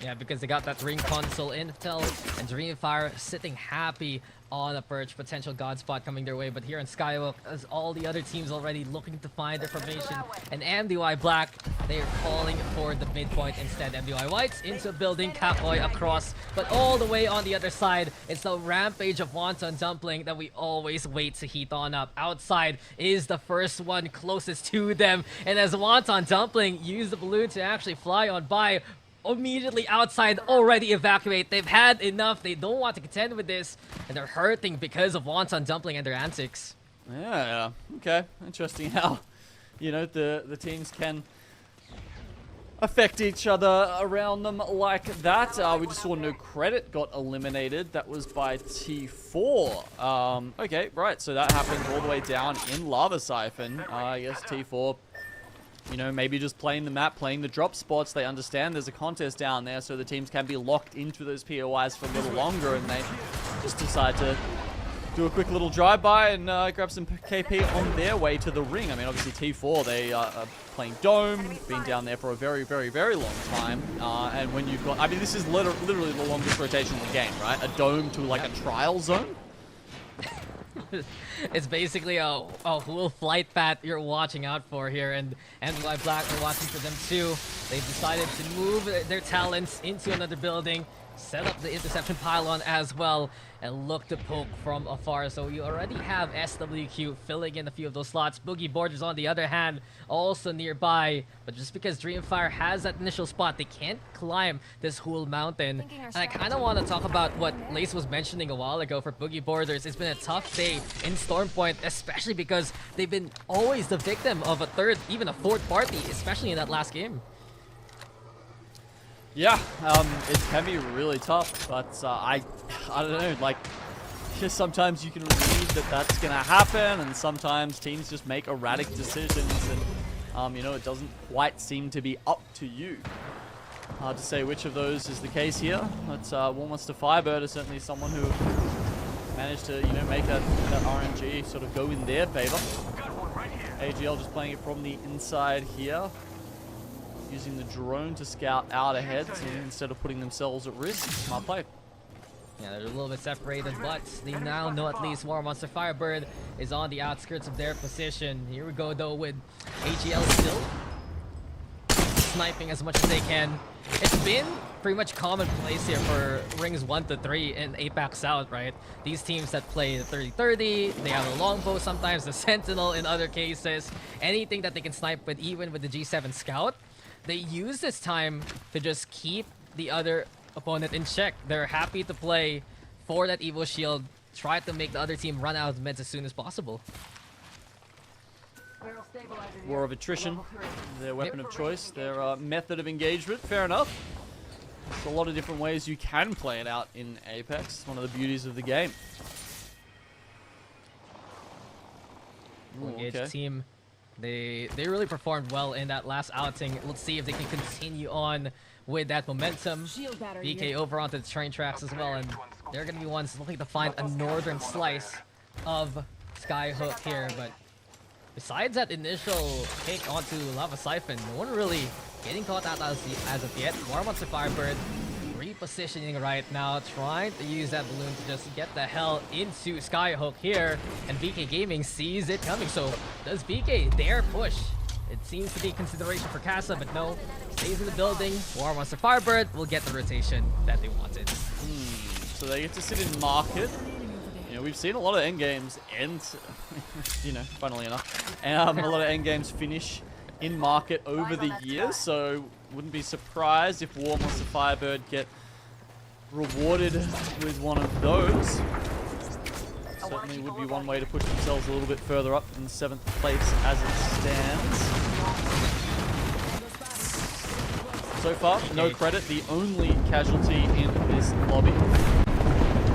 Yeah, because they got that ring console intel, and DreamFire sitting happy on a perch, potential god spot coming their way. But here in Skyhook, as all the other teams already looking to find their formation, and MDY Black, they are calling for the midpoint instead. MDY-WHITE's into building, KAKKOII across, but all the way on the other side, it's the rampage of Wonton Dumpling that we always wait to heat on up. Outside is the first one closest to them, and as Wonton Dumpling use the balloon to actually fly on by, immediately outside already evacuate. They've had enough. They don't want to contend with this, and they're hurting because of Wonton Dumpling and their antics. Yeah, okay. Interesting how, you know, the teams can affect each other around them like that. We just saw NoCredit got eliminated. That was by T4. Okay, right. So that happened all the way down in Lava Siphon. I guess T4, you know, maybe just playing the map, playing the drop spots. They understand there's a contest down there, so the teams can be locked into those POIs for a little longer, and they just decide to do a quick little drive-by and grab some KP on their way to the ring. I mean, obviously T4, they are playing Dome, been down there for a very, very, very long time. And when you've got, I mean, this is literally the longest rotation in the game, right? A Dome to like a trial zone. It's basically a whole flight path you're watching out for here, and MDY Black are watching for them too. They've decided to move their talents into another building, set up the interception pylon as well, and look to poke from afar. So you already have SWQ filling in a few of those slots. Boogie Borders, on the other hand, also nearby. But just because DreamFire has that initial spot, they can't climb this whole mountain. And I kind of want to talk about what Lace was mentioning a while ago for Boogie Borders. It's been a tough day in Stormpoint, especially because they've been always the victim of a third, even a fourth party, especially in that last game. Yeah, it can be really tough, but I don't know, like, just sometimes you can read that that's going to happen, and sometimes teams just make erratic decisions, and, you know, it doesn't quite seem to be up to you. Hard to say which of those is the case here, but WMFireBird is certainly someone who managed to, you know, make that RNG sort of go in their favor. AGL just playing it from the inside here, using the drone to scout out ahead instead of putting themselves at risk. Smart play. Yeah, they're a little bit separated, but they now know at least WMFireBird is on the outskirts of their position. Here we go, though, with AGL still sniping as much as they can. It's been pretty much commonplace here for rings 1 to 3 in APAC-South, right? These teams that play the 30-30, they have a longbow, sometimes the Sentinel in other cases. Anything that they can snipe with, even with the G7 Scout, they use this time to just keep the other opponent in check. They're happy to play for that Evo Shield, try to make the other team run out of meds as soon as possible. War of attrition, their weapon of choice, their method of engagement, fair enough. There's a lot of different ways you can play it out in Apex. It's one of the beauties of the game. Engaged team They really performed well in that last outing. Let's see if they can continue on with that momentum. VK over onto the train tracks as well, and they're going to be ones looking to find a northern slice of Skyhook here. But besides that initial kick onto Lava Siphon, no one really getting caught out as of yet. MeiDuiYaoBYD repositioning right now, trying to use that balloon to just get the hell into Skyhook here, and VK Gaming sees it coming. So does VK dare push? It seems to be consideration for Kassa, but no, stays in the building. MeiDuiYaoBYD will get the rotation that they wanted. So they get to sit in market. You know, we've seen a lot of end games end, you know, funnily enough, a lot of end games finish in market over the years, so wouldn't be surprised if MeiDuiYaoBYD get rewarded with one of those. Certainly would be one way to push themselves a little bit further up in 7th place as it stands. So far, NoCredit, the only casualty in this lobby.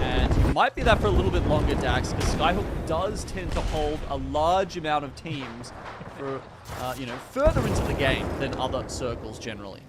And might be that for a little bit longer, Dax, because Skyhook does tend to hold a large amount of teams for, you know, further into the game than other circles generally.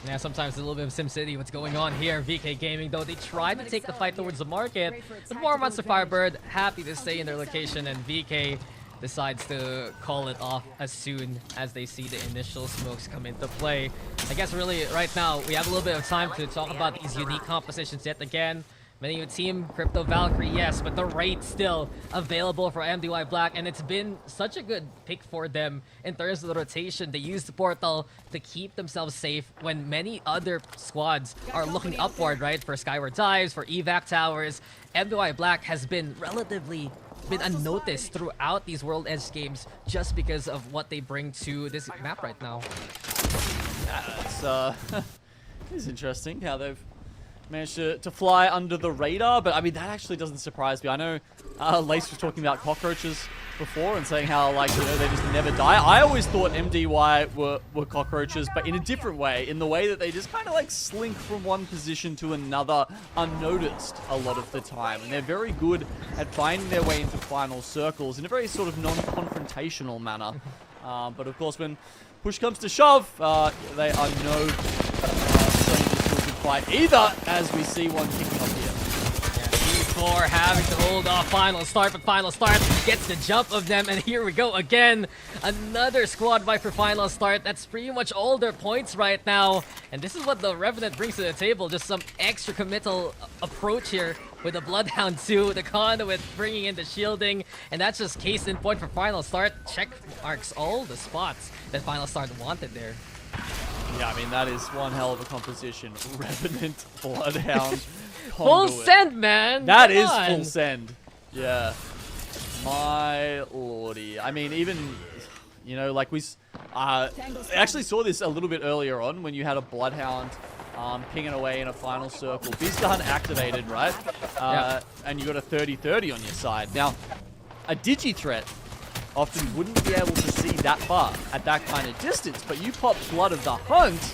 Yeah, sometimes a little bit of SimCity. What's going on here? VK Gaming, though, they tried to take the fight towards the market, but MeiDuiYaoBYD happy to stay in their location, and VK decides to call it off as soon as they see the initial smokes come into play. I guess really right now we have a little bit of time to talk about these unique compositions yet again. Many of the team, Crypto Valkyrie, yes, but the rate still available for MDY-WHITE, and it's been such a good pick for them in terms of the rotation. They use the portal to keep themselves safe when many other squads are looking upward, right? For Skyward Dives, for evac towers. MDY-WHITE has been relatively unnoticed throughout these World Edge games just because of what they bring to this map right now. It's interesting how they've managed to fly under the radar, but I mean, that actually doesn't surprise me. I know Lace was talking about cockroaches before and saying how, like, you know, they just never die. I always thought MDY were cockroaches, but in a different way, in the way that they just kind of like slink from one position to another unnoticed a lot of the time. And they're very good at finding their way into final circles in a very sort of non-confrontational manner. But of course, when push comes to shove, they are no fight either, as we see one kicking up here. Yeah, D4 having to hold off Final Start, but Final Start gets the jump of them, and here we go again. Another squad fight for Final Start. That's pretty much all their points right now, and this is what the Revenant brings to the table, just some extra committal approach here with the Bloodhound too, the Conduit bringing in the shielding, and that's just case in point for Final Start. Check marks all the spots that Final Start wanted there. Yeah, I mean, that is one hell of a composition. Revenant, Bloodhound, Full Conduit. send, man! That Come is on. full send. Yeah. My lordy. I mean, even, you know, like we actually saw this a little bit earlier on when you had a Bloodhound pinging away in a final circle. Beast Gun activated, right? And you got a 30-30 on your side. Now, a Digi-Threat often wouldn't be able to see that far at that kind of distance, but you pop Blood of the Hunt,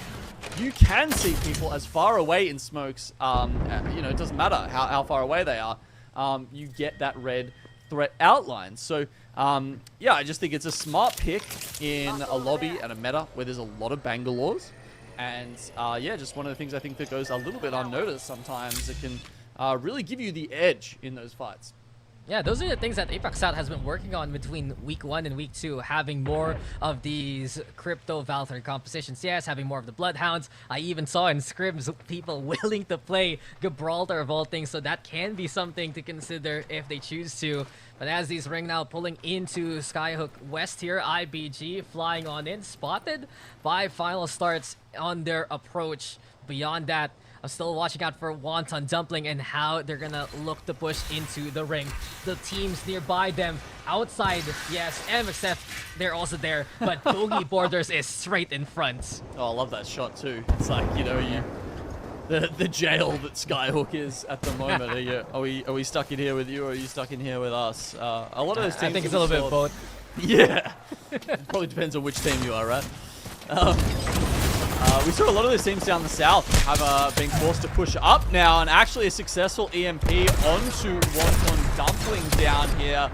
you can see people as far away in smokes. You know, it doesn't matter how far away they are. You get that red threat outline. So, yeah, I just think it's a smart pick in a lobby and a meta where there's a lot of Bangalores. And, yeah, just one of the things I think that goes a little bit unnoticed sometimes. It can really give you the edge in those fights. Yeah, those are the things that APAC-South has been working on between week 1 and week 2, having more of these Crypto Valkyrie compositions. Yes, having more of the Bloodhounds. I even saw in scrims people willing to play Gibraltar of all things, so that can be something to consider if they choose to. But as these ring now pulling into Skyhook West here, IBG flying on in, spotted by Final Starts on their approach. Beyond that, I'm still watching out for Wonton, Dumpling, and how they're gonna look to push into the ring. The teams nearby them, outside, yes, MXF, they're also there, but Boogie Borders is straight in front. Oh, I love that shot too. It's like, you know, the jail that Skyhook is at the moment. Are we stuck in here with you, or are you stuck in here with us? A lot of those teams. I think it's a little bit of both. Yeah, it probably depends on which team you are, right? We saw a lot of those teams down the south have been forced to push up now, and actually a successful EMP onto Wonton Dumpling down here.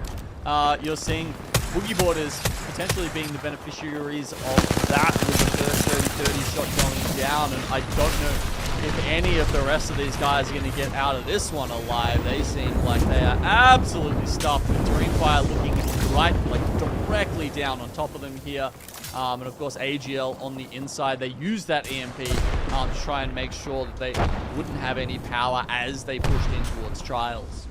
You're seeing Boogie Borders potentially being the beneficiaries of that with the first 30-30 shot going down. And I don't know if any of the rest of these guys are going to get out of this one alive. They seem like they are absolutely stuffed with DreamFire looking right, like directly down on top of them here. And of course, AGL on the inside. They use that EMP to try and make sure that they wouldn't have any power as they pushed in towards Trials.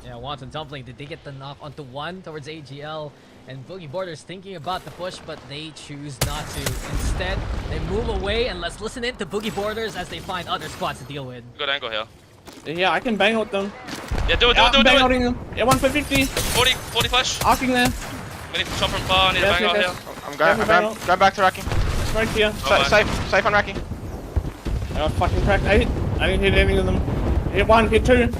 Yeah, Wonton Dumpling, did they get the knock onto one towards AGL? And Boogie Borders thinking about the push, but they choose not to. Instead, they move away, and let's listen in to Boogie Borders as they find other spots to deal with. Good angle here. Yeah, I can bang with them. Yeah, do it. Bang outing them. Yeah, 1 for 50. 40 flash. Arcing there. We need to chop from far. I need to bang out here. I'm going back to Racking. Right here. Safe on Racking. Oh, fucking cracked. I didn't hit any of them. Hit 1, hit 2.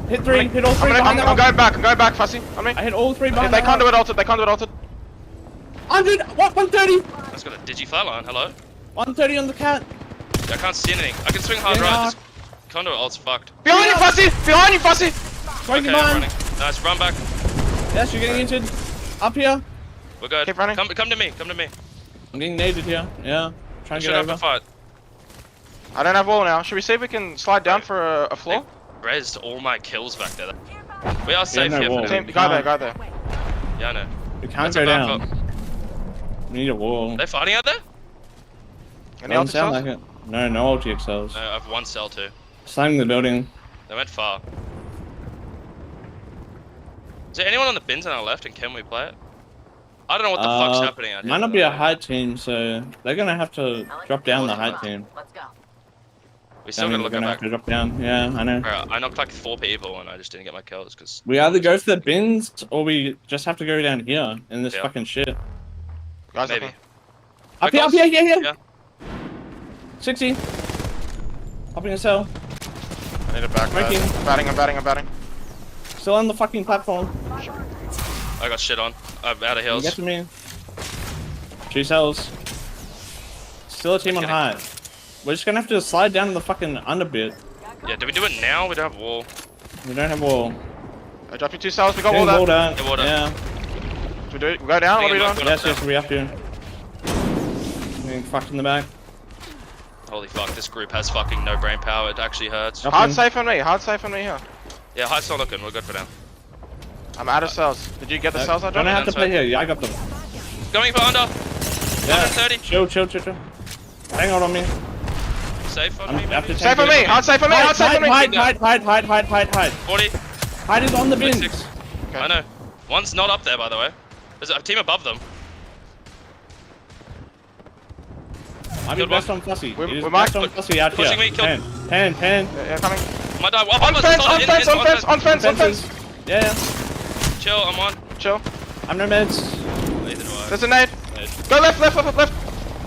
Hit 3, hit all 3 behind them. I'm going back, Fussy. On me. I hit all 3 behind They them. can't do it altered. 100, what, 130? That's got a digi flatline. Hello? 130 on the cat. Yeah, I can't see anything. I can swing hard Yeah. right. This conduit ult's fucked. Behind you, Fussy! Behind you, Fussy! Swing Okay, okay, I'm running. Nice, run back. Yes, you're getting injured. Up here. We're good. Keep running. Come to me. Come to me. I'm getting naded here. Yeah. Try and Should get have over. a fight. I don't have wall now. Should we see if we can slide down for a floor? They rezzed all my kills back there. We are safe no here wall. for now. Team, go there. Yeah, I know. We can't That's go a bad down. call. We need a wall. They fighting out there? Any Doesn't alter sound cells? like it. No, no LGXLs. No, I have one cell too. Slamming the building. They went far. Is there anyone on the bins on our left, and can we play it? I don't know what the fuck's happening out here. Might not be a high team, so they're gonna have to drop down the high team. We still gotta We're look gonna at have back. to drop down. Yeah, I know. Bro, I knocked like 4 people and I just didn't get my kills because. We either go for the bins or we just have to go down here in this Yeah. fucking shit. Guys, Maybe. okay. Up here, Yeah. yeah. 60. Hopping a cell. I need a back. Breaking. I'm batting. Still on the fucking platform. I got shit on. I'm out of You heals. get to me. 2 cells. Still a team on high. We're just gonna have to slide down to the fucking under bit. Yeah, do we do it now? We don't have wall. We don't have wall. I dropped you 2 cells. We got Getting wall wall down. down. Yeah, wall down. Yeah. We do it. We go down. What are we doing? Yes, we up here. Getting fucked in the back. Holy fuck, this group has fucking no brain power. It actually hurts. Up Hard in. safe on me. Here. Yeah, high's not looking. We're good for now. I'm out of cells. Did you get the cells I Don't dropped? have to play here. Yeah, I got them. Going for under. Yeah. 130. Chill. Hang out on me. Safe on I'm me, after maybe? Safe on me. Hard safe on me. Hide. Hide is on the bins. 6. I know. One's not up there, by the way. There's a team above them. I'm Good best one. on Fussy. We It is might best on Fussy out here. pushing me, kill- Pan. Yeah, coming. My die. Oh, On fence. Yeah. Chill, I'm on. Chill. I'm no meds. Neither do I. There's a nade. Go left.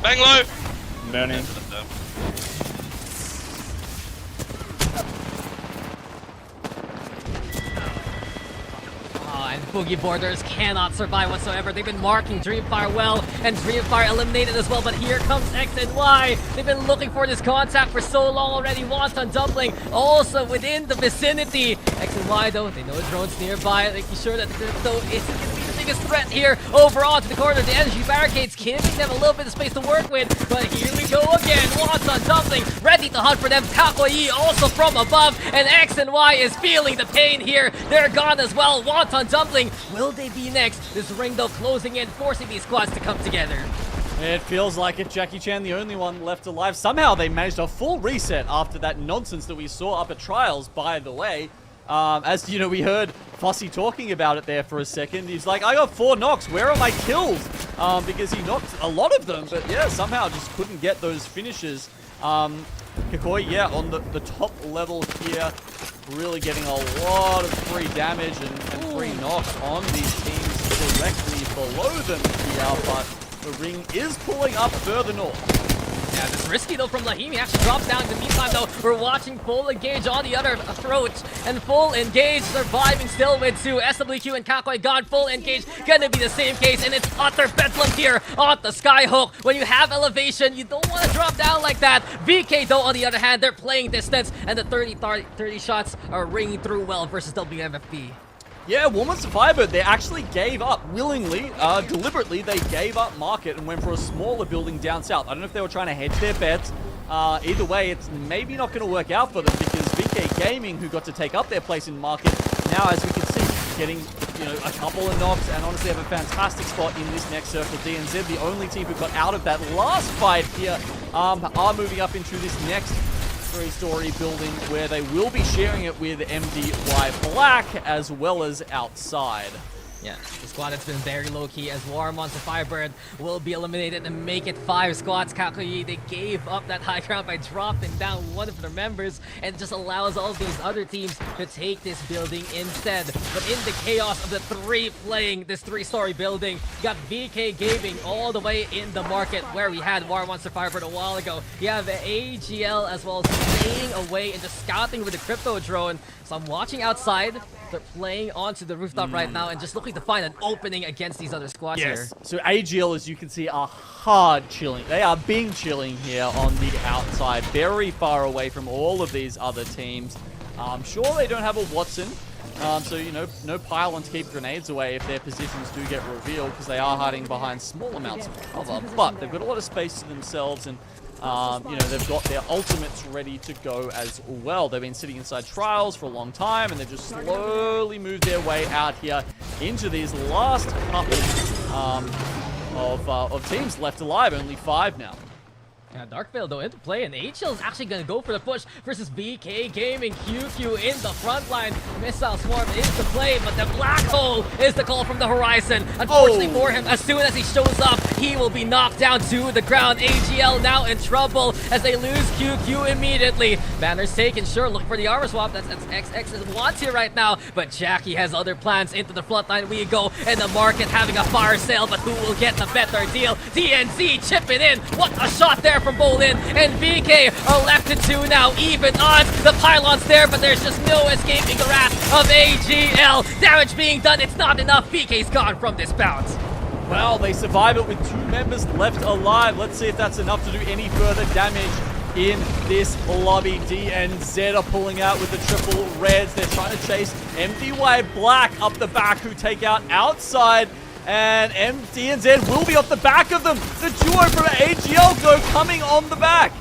Bang low. I'm burning. And Boogie Borders cannot survive whatsoever. They've been marking DreamFire well, and DreamFire eliminated as well, but here comes X and Y. They've been looking for this contact for so long already. Wonton Dumpling also within the vicinity. X and Y though, they know drones nearby, making sure that Crypto isn't going to be the biggest threat here. Overall to the corner, the energy barricades giving them a little bit of space to work with, but here we go again. Wonton Dumpling ready to hunt for them. KAKKOII also from above, and X and Y is feeling the pain here. They're gone as well. Wonton Dumpling, will they be next? This ring though closing in, forcing these squads to come together. It feels like it. Jackie Chan, the only one left alive. Somehow they managed a full reset after that nonsense that we saw up at Trials, by the way. As, you know, we heard Fussy talking about it there for a second. He's like, I got 4 knocks. Where are my kills? Because he knocked a lot of them. But, yeah, somehow just couldn't get those finishes. KAKKOII, yeah, on the top level here. Really getting a lot of free damage and free knocks on these teams directly below them here. But the ring is pulling up further north. Yeah, this risky though from Lahim. He actually drops down. In the meantime though, we're watching Full Engage on the other approach. And Full Engage surviving still with 2. SWQ and KAKKOII gone. Full Engage gonna be the same case. And it's utter bedlam here on the Skyhook. When you have elevation, you don't want to drop down like that. VK though, on the other hand, they're playing distance. And the 30 shots are ringing through well versus WMFB. Yeah, WMFireBird, they actually gave up willingly, deliberately, they gave up market and went for a smaller building down south. I don't know if they were trying to hedge their bets. Either way, it's maybe not going to work out for them because KAKKOII, who got to take up their place in market, now, as we can see, getting, you know, a couple of knocks and honestly have a fantastic spot in this next circle. DNZ, the only team who got out of that last fight here, are moving up into this next three-story building where they will be sharing it with MDY-WHITE as well as outside. Yeah, the squad has been very low-key as WMFireBird will be eliminated and make it 5 squads. KAKKOII, they gave up that high ground by dropping down one of their members, and it just allows all of these other teams to take this building instead. But in the chaos of the 3 playing this 3-story building, you got VK Gaming all the way in the market where we had WMFireBird a while ago. You have AGL as well as staying away and just scouting with the crypto drone. So I'm watching outside. They're playing onto the rooftop right now and just looking to find an opening against these other squads here. So AGL, as you can see, are hard chilling. They are being chilling here on the outside, very far away from all of these other teams. I'm sure they don't have a Wonton, so, you know, no pylon to keep grenades away if their positions do get revealed because they are hiding behind small amounts of cover. But they've got a lot of space to themselves and you know, they've got their ultimates ready to go as well. They've been sitting inside trials for a long time, and they've just slowly moved their way out here into these last couple of teams left alive. Only 5 now. Yeah, Darkveil though into play, and HL is actually going to go for the push versus VK Gaming. QQ in the front line. Missile Swarm is the play, but the black hole is the call from the horizon. Unfortunately for him, as soon as he shows up, he will be knocked down to the ground. AGL now in trouble as they lose QQ immediately. Banner's taken, sure, looking for the armor swap. That's XX is wants here right now, but Jackie has other plans. Into the front line we go, and the market having a fire sale, but who will get the better deal? DNC chipping in. What a shot there from Bolin, and VK are left in 2 now. Even odds. The pylon's there, but there's just no escaping the wrath of AGL. Damage being done. It's not enough. VK's gone from this bout. Well, they survive it with 2 members left alive. Let's see if that's enough to do any further damage in this lobby. DNZ are pulling out with the triple reds. They're trying to chase MDY Black up the back, who take out outside. And DNZ will be off the back of them. The duo from AGL go coming on the back.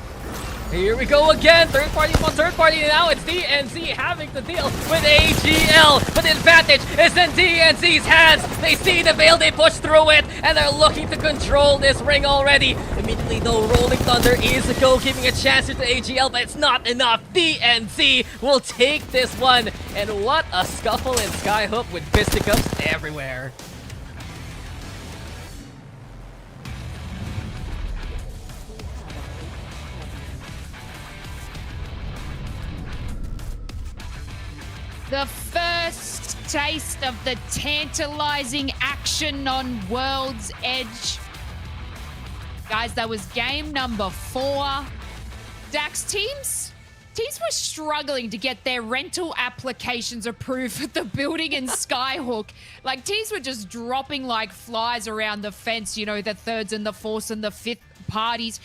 Here we go again. Third party on third party. Now it's DNZ having to deal with AGL. But the advantage is in DNZ's hands. They see the veil, they push through it, and they're looking to control this ring already. Immediately though, Rolling Thunder is a go, giving a chance to AGL, but it's not enough. DNZ will take this one. And what a scuffle in Skyhook with fisticuffs everywhere. The first taste of the tantalizing action on World's Edge. Guys, that was game number 4. Dax, teams were struggling to get their rental applications approved for the building in Skyhook. Like, teams were just dropping like flies around the fence, you know, the 3rds and the 4th and the 5th parties.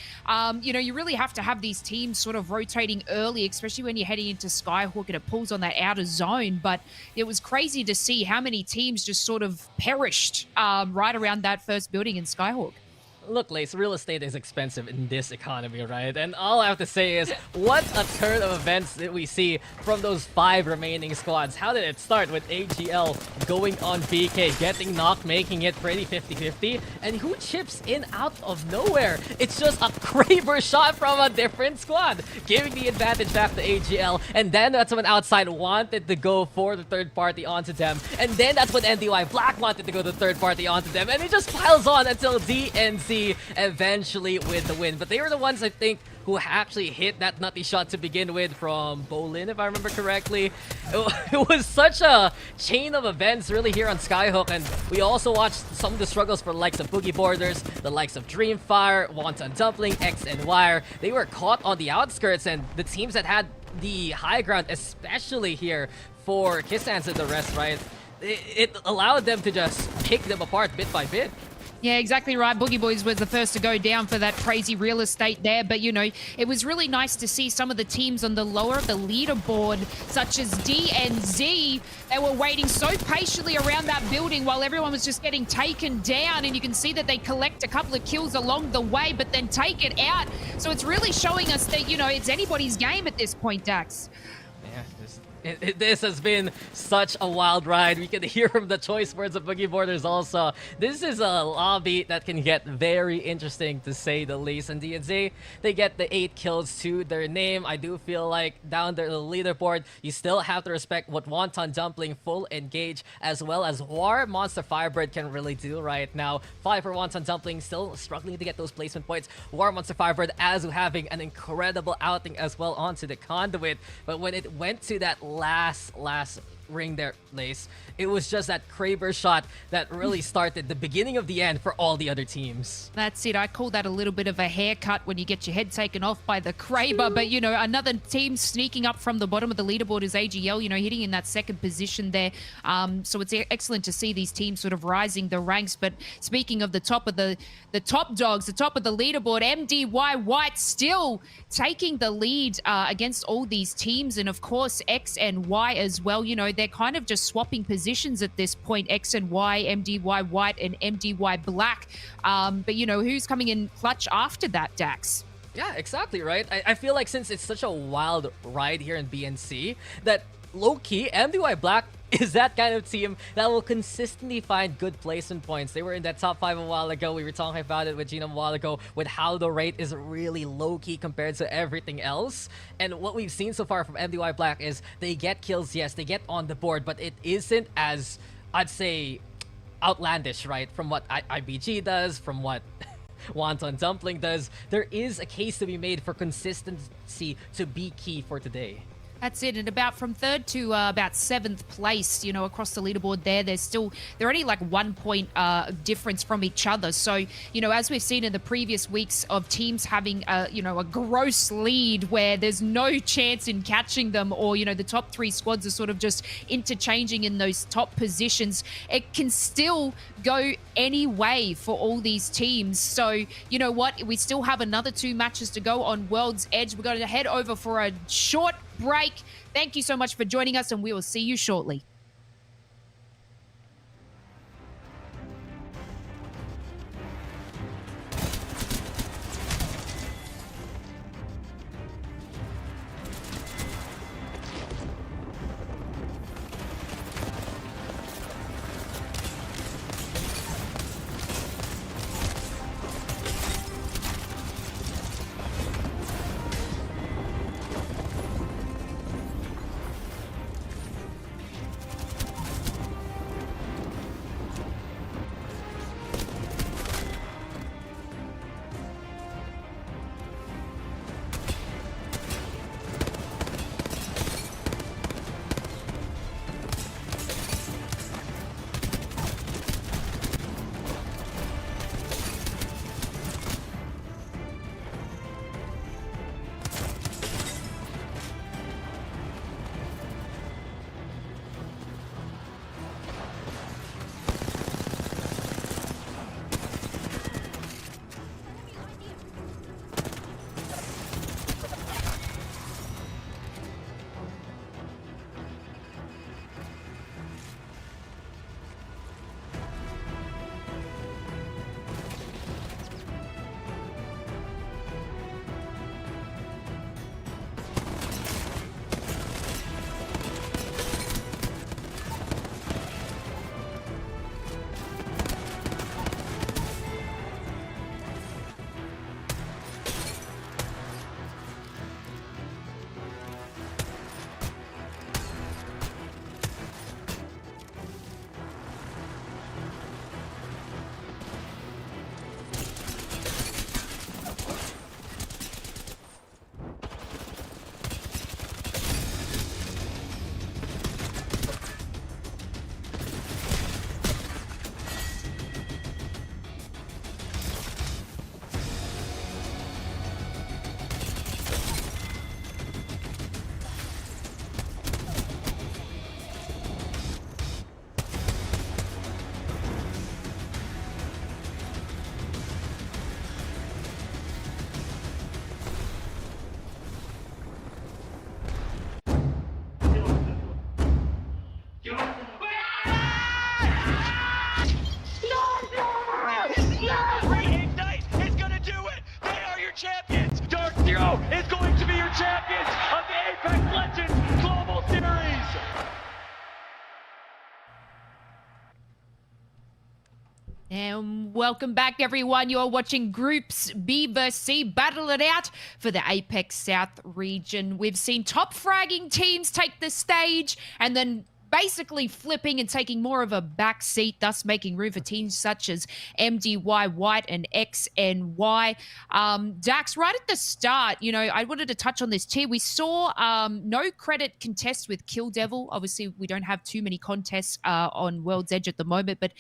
You know, you really have to have these teams sort of rotating early, especially when you're heading into Skyhook and it pulls on that outer zone. But it was crazy to see how many teams just sort of perished right around that first building in Skyhook. Look, Lace, real estate is expensive in this economy, right? And all I have to say is, what a turn of events that we see from those 5 remaining squads. How did it start with AGL going on BK, getting knocked, making it pretty 50-50? And who chips in out of nowhere? It's just a Kraber shot from a different squad, giving the advantage back to AGL. And then that's when Outside wanted to go for the third party onto them. And then that's when NDY Black wanted to go the third party onto them. And it just piles on until DNC eventually with the win. But they were the ones, I think, who actually hit that nutty shot to begin with from Bolin, if I remember correctly. It was such a chain of events really here on Skyhook, and we also watched some of the struggles for the likes of Boogie Borders, the likes of DreamFire, Wonton Dumpling, X and Wire. They were caught on the outskirts, and the teams that had the high ground, especially here for Kissans and the rest, right? It allowed them to just pick them apart bit by bit. Yeah, exactly right. Boogie Boys was the first to go down for that crazy real estate there. But, you know, it was really nice to see some of the teams on the lower of the leaderboard, such as D and Z. They were waiting so patiently around that building while everyone was just getting taken down. And you can see that they collect a couple of kills along the way, but then take it out. So it's really showing us that, you know, it's anybody's game at this point, Dax. Yeah, this has been such a wild ride. We can hear from the choice words of Boogie Borders also. This is a lobby that can get very interesting, to say the least. And DNZ, they get the 8 kills to their name. I do feel like down the leaderboard, you still have to respect what Wonton, Dumpling, Full Engage, as well as War Monster Firebird can really do right now. 5 for Wonton, Dumpling, still struggling to get those placement points. War Monster Firebird, Azu having an incredible outing as well onto the conduit. But when it went to that last ring there, Lace, it was just that Kraber shot that really started the beginning of the end for all the other teams. That's it. I call that a little bit of a haircut when you get your head taken off by the Kraber. But, you know, another team sneaking up from the bottom of the leaderboard is AGL, you know, hitting in that second position there. So it's excellent to see these teams sort of rising the ranks. But speaking of the top of the top dogs, the top of the leaderboard, MDY-WHITE still taking the lead against all these teams. And, of course, X and Y as well. You know, they're kind of just swapping positions at this point, X and Y, MDY-WHITE and MDY-Black. But, you know, who's coming in clutch after that, Dax? Yeah, exactly, right? I feel like since it's such a wild ride here in BNC, that low-key, MDY-Black is that kind of team that will consistently find good placement points. They were in that top 5 a while ago. We were talking about it with Gina a while ago, with how the rate is really low-key compared to everything else. And what we've seen so far from MDY-Black is they get kills, yes, they get on the board, but it isn't as, I'd say, outlandish, right? From what IBG does, from what Wonton Dumpling does. There is a case to be made for consistency to be key for today. That's it. And about from 3rd to about 7th place, you know, across the leaderboard there, they're only like 1 point difference from each other. So, you know, as we've seen in the previous weeks of teams having, you know, a gross lead where there's no chance in catching them, or, you know, the top 3 squads are sort of just interchanging in those top positions, it can still go any way for all these teams. So, you know what? We still have another 2 matches to go on World's Edge. We're going to head over for a short break. Thank you so much for joining us, and we will see you shortly. And welcome back, everyone. You're watching Groups B vs C battle it out for the APAC-South region. We've seen top fragging teams take the stage and then basically flipping and taking more of a back seat, thus making room for teams such as MDY-WHITE and XNY. Dax, right at the start, you know, I wanted to touch on this too. We saw NoCredit contest with Kill Devil. Obviously, we don't have too many contests on World's Edge at the moment, but,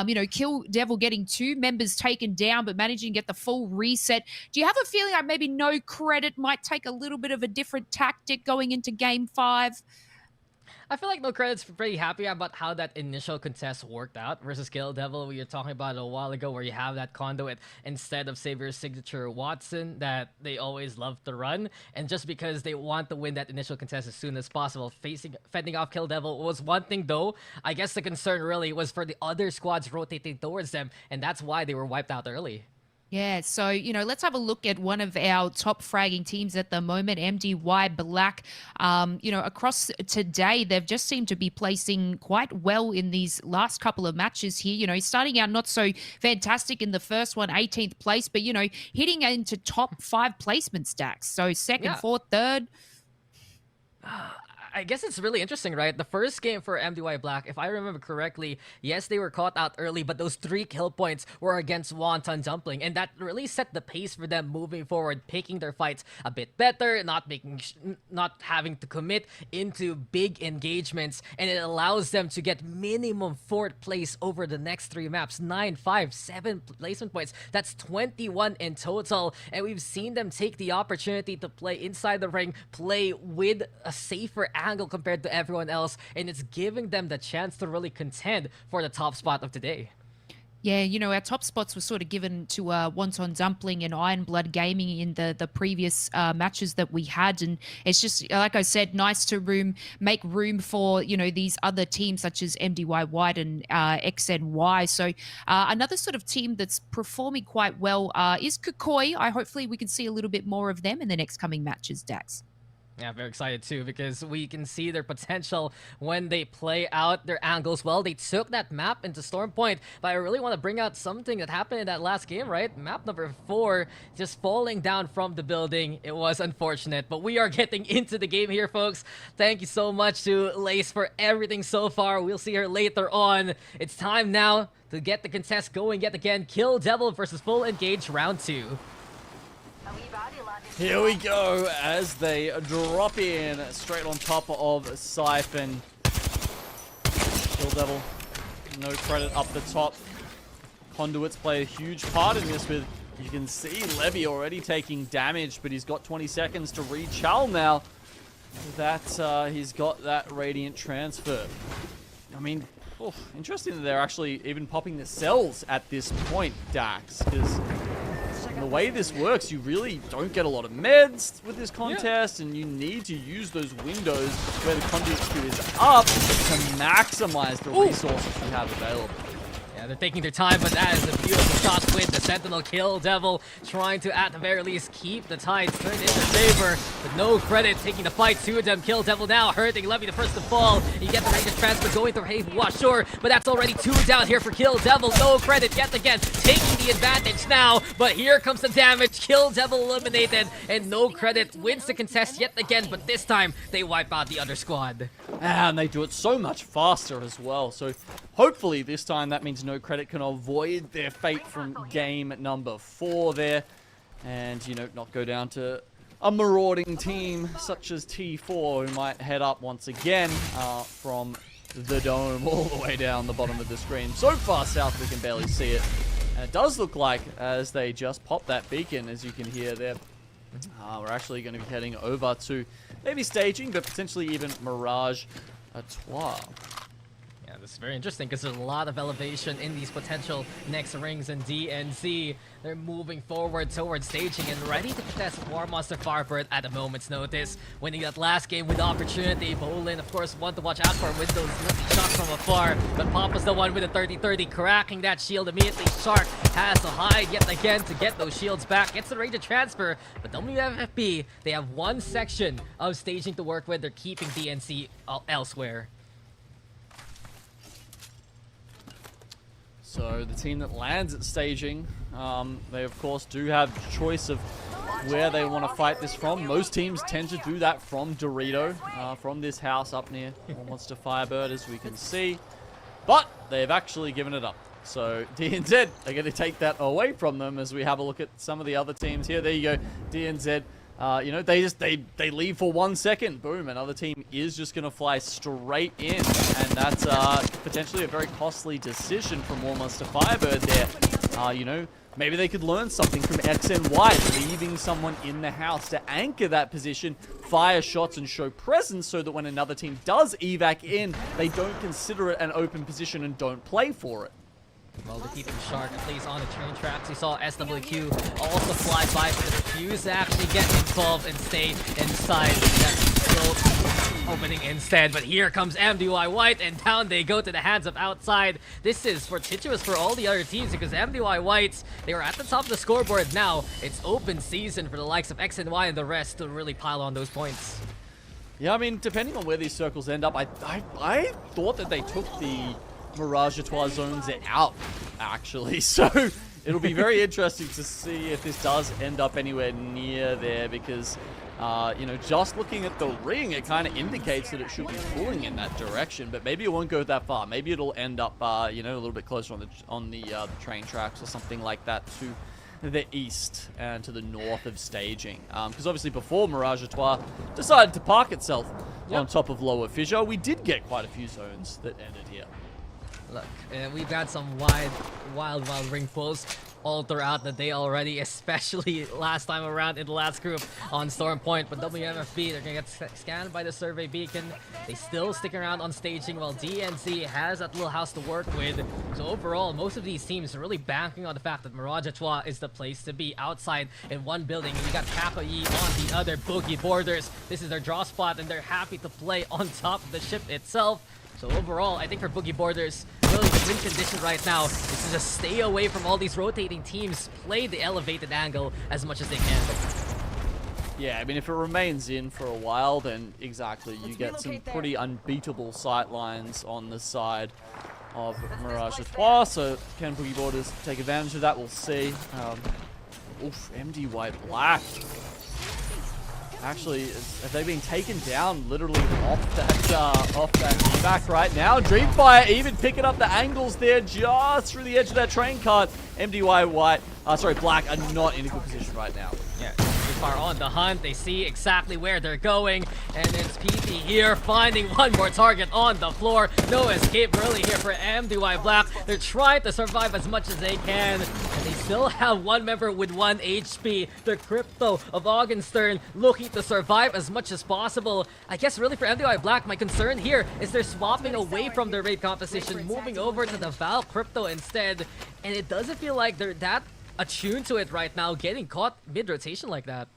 you know, Kill Devil getting 2 members taken down, but managing to get the full reset. Do you have a feeling like maybe NoCredit might take a little bit of a different tactic going into Game 5? I feel like NoCredit's pretty happy about how that initial contest worked out versus Kill Devil. We were talking about it a while ago where you have that conduit instead of Savior's signature Wonton that they always love to run. And just because they want to win that initial contest as soon as possible, fending off Kill Devil was one thing though. I guess the concern really was for the other squads rotating towards them, and that's why they were wiped out early. Yeah, so, you know, let's have a look at one of our top fragging teams at the moment, MDY-WHITE. You know, across today, they've just seemed to be placing quite well in these last couple of matches here. You know, starting out not so fantastic in the first one, 18th place, but, you know, hitting into top 5 placement stacks. So second, Yeah. 4th, 3rd. I guess it's really interesting, right? The first game for MDY-Black, if I remember correctly, yes, they were caught out early, but those 3 kill points were against Wonton Dumpling, and that really set the pace for them moving forward, picking their fights a bit better, not having to commit into big engagements, and it allows them to get minimum 4th place over the next 3 maps, 9, 5, 7 placement points. That's 21 in total, and we've seen them take the opportunity to play inside the ring, play with a safer angle compared to everyone else, and it's giving them the chance to really contend for the top spot of today. Yeah, you know, our top spots were sort of given to Wonton Dumpling and IronBloodGaming in the previous matches that we had. And it's just, like I said, nice to make room for, you know, these other teams such as MDY-WHITE and XNY. So another sort of team that's performing quite well is KAKKOII. Hopefully we can see a little bit more of them in the next coming matches, Dax. Yeah, very excited too, because we can see their potential when they play out their angles well. They took that map into Storm Point, but I really want to bring out something that happened in that last game, right? Map number 4, just falling down from the building. It was unfortunate, but we are getting into the game here, folks. Thank you so much to Lace for everything so far. We'll see her later on. It's time now to get the contest going yet again. Kill Devil versus Full Engage round 2. Here we go as they drop in straight on top of Siphon. Kill Devil, NoCredit up the top. Conduits play a huge part in this with, you can see Levy already taking damage, but he's got 20 seconds to re-chal now. That he's got that Radiant transfer. I mean, interesting that they're actually even popping the cells at this point, Dax, because the way this works, you really don't get a lot of meds with this contest, and you need to use those windows where the conduit queue is up to maximize the resources you have available. Yeah, they're taking their time, but that is a beautiful shot with the Sentinel. Kill Devil trying to, at the very least, keep the tides turned in their favor. But NoCredit taking the fight to them. Kill Devil now hurting Levy, the first to fall. You get the range of transfer going through Haven Wash, sure, but that's already 2 down here for Kill Devil. NoCredit yet again taking the advantage now, but here comes the damage. Kill Devil eliminated, and NoCredit wins the contest yet again, but this time they wipe out the other squad. And they do it so much faster as well. So hopefully this time that means NoCredit can avoid their fate from game number 4 there. And, you know, not go down to a marauding team such as T4 who might head up once again from the dome all the way down the bottom of the screen. So far south we can barely see it. And it does look like as they just pop that beacon, as you can hear there, we're actually going to be heading over to maybe staging, but potentially even Mirage Trois. Yeah, this is very interesting because there's a lot of elevation in these potential next rings in DNZ. They're moving forward towards staging and ready to contest War Monster Firebird at a moment's notice. Winning that last game with opportunity. Bolin, of course, one to watch out for with those lucky shots from afar. But Papa's the one with a 30-30, cracking that shield immediately. Shark has to hide yet again to get those shields back. Gets the range to transfer, but WMFB, they have one section of staging to work with. They're keeping DNC elsewhere. So the team that lands at staging, they of course do have choice of where they want to fight this from. Most teams tend to do that from Dorito, from this house up near MeiDuiYaoBYD, as we can see. But they've actually given it up. So DNZ are going to take that away from them as we have a look at some of the other teams here. There you go, DNZ. You know, they leave for 1 second. Boom, another team is just going to fly straight in. And that's potentially a very costly decision from MeiDuiYaoBYD there. You know, maybe they could learn something from XNY, leaving someone in the house to anchor that position, fire shots and show presence so that when another team does evac in, they don't consider it an open position and don't play for it. Well, they're keeping sharp, at least on the train tracks. We saw SWQ also fly by, but refuse to actually get involved and stay inside. That's still opening instead. But here comes MDY-WHITE, and down they go to the hands of outside. This is fortuitous for all the other teams because MDY-WHITE, they were at the top of the scoreboard now. It's open season for the likes of XNY and the rest to really pile on those points. Yeah, I mean, depending on where these circles end up, I thought that they took the MeiDuiYaoBYD zones out, actually. So it'll be very interesting to see if this does end up anywhere near there because, you know, just looking at the ring, it kind of indicates that it should be pulling in that direction, but maybe it won't go that far. Maybe it'll end up, you know, a little bit closer on the train tracks or something like that to the east and to the north of staging. Because obviously before MeiDuiYaoBYD decided to park itself on top of Lower Fissure, we did get quite a few zones that ended here. Look, we've got some wild ring pulls all throughout the day already, especially last time around in the last group on Storm Point. But WMFB, they're going to get scanned by the survey beacon. They still stick around on staging while DNZ has that little house to work with. So overall, most of these teams are really banking on the fact that MeiDuiYaoBYD is the place to be outside in one building. And you got KAKKOII on the other, Boogie borders. This is their draw spot, and they're happy to play on top of the ship itself. So overall, I think for Boogie Borders, really the win condition right now is to just stay away from all these rotating teams, play the elevated angle as much as they can. Yeah, I mean, if it remains in for a while, then exactly, you get some pretty unbeatable sight lines on the side of MeiDuiYaoBYD. So can Boogie Borders take advantage of that? We'll see. Oof, MDY-WHITE. Actually, have they been taken down literally off that evac right now? DreamFire even picking up the angles there just through the edge of that train cart. MDY-WHITE, sorry, Black are not in a good position right now. Yeah, DreamFire on the hunt. They see exactly where they're going. And it's PT here finding one more target on the floor. No escape really here for MDY-WHITE. They're trying to survive as much as they can. And they still have one member with 1 HP. The Crypto of Augenstern looking to survive as much as possible. I guess really for MDY-WHITE, my concern here is they're swapping away from their raid composition, moving over to the Val Crypto instead. And it doesn't feel like they're that attuned to it right now, getting caught mid-rotation like that.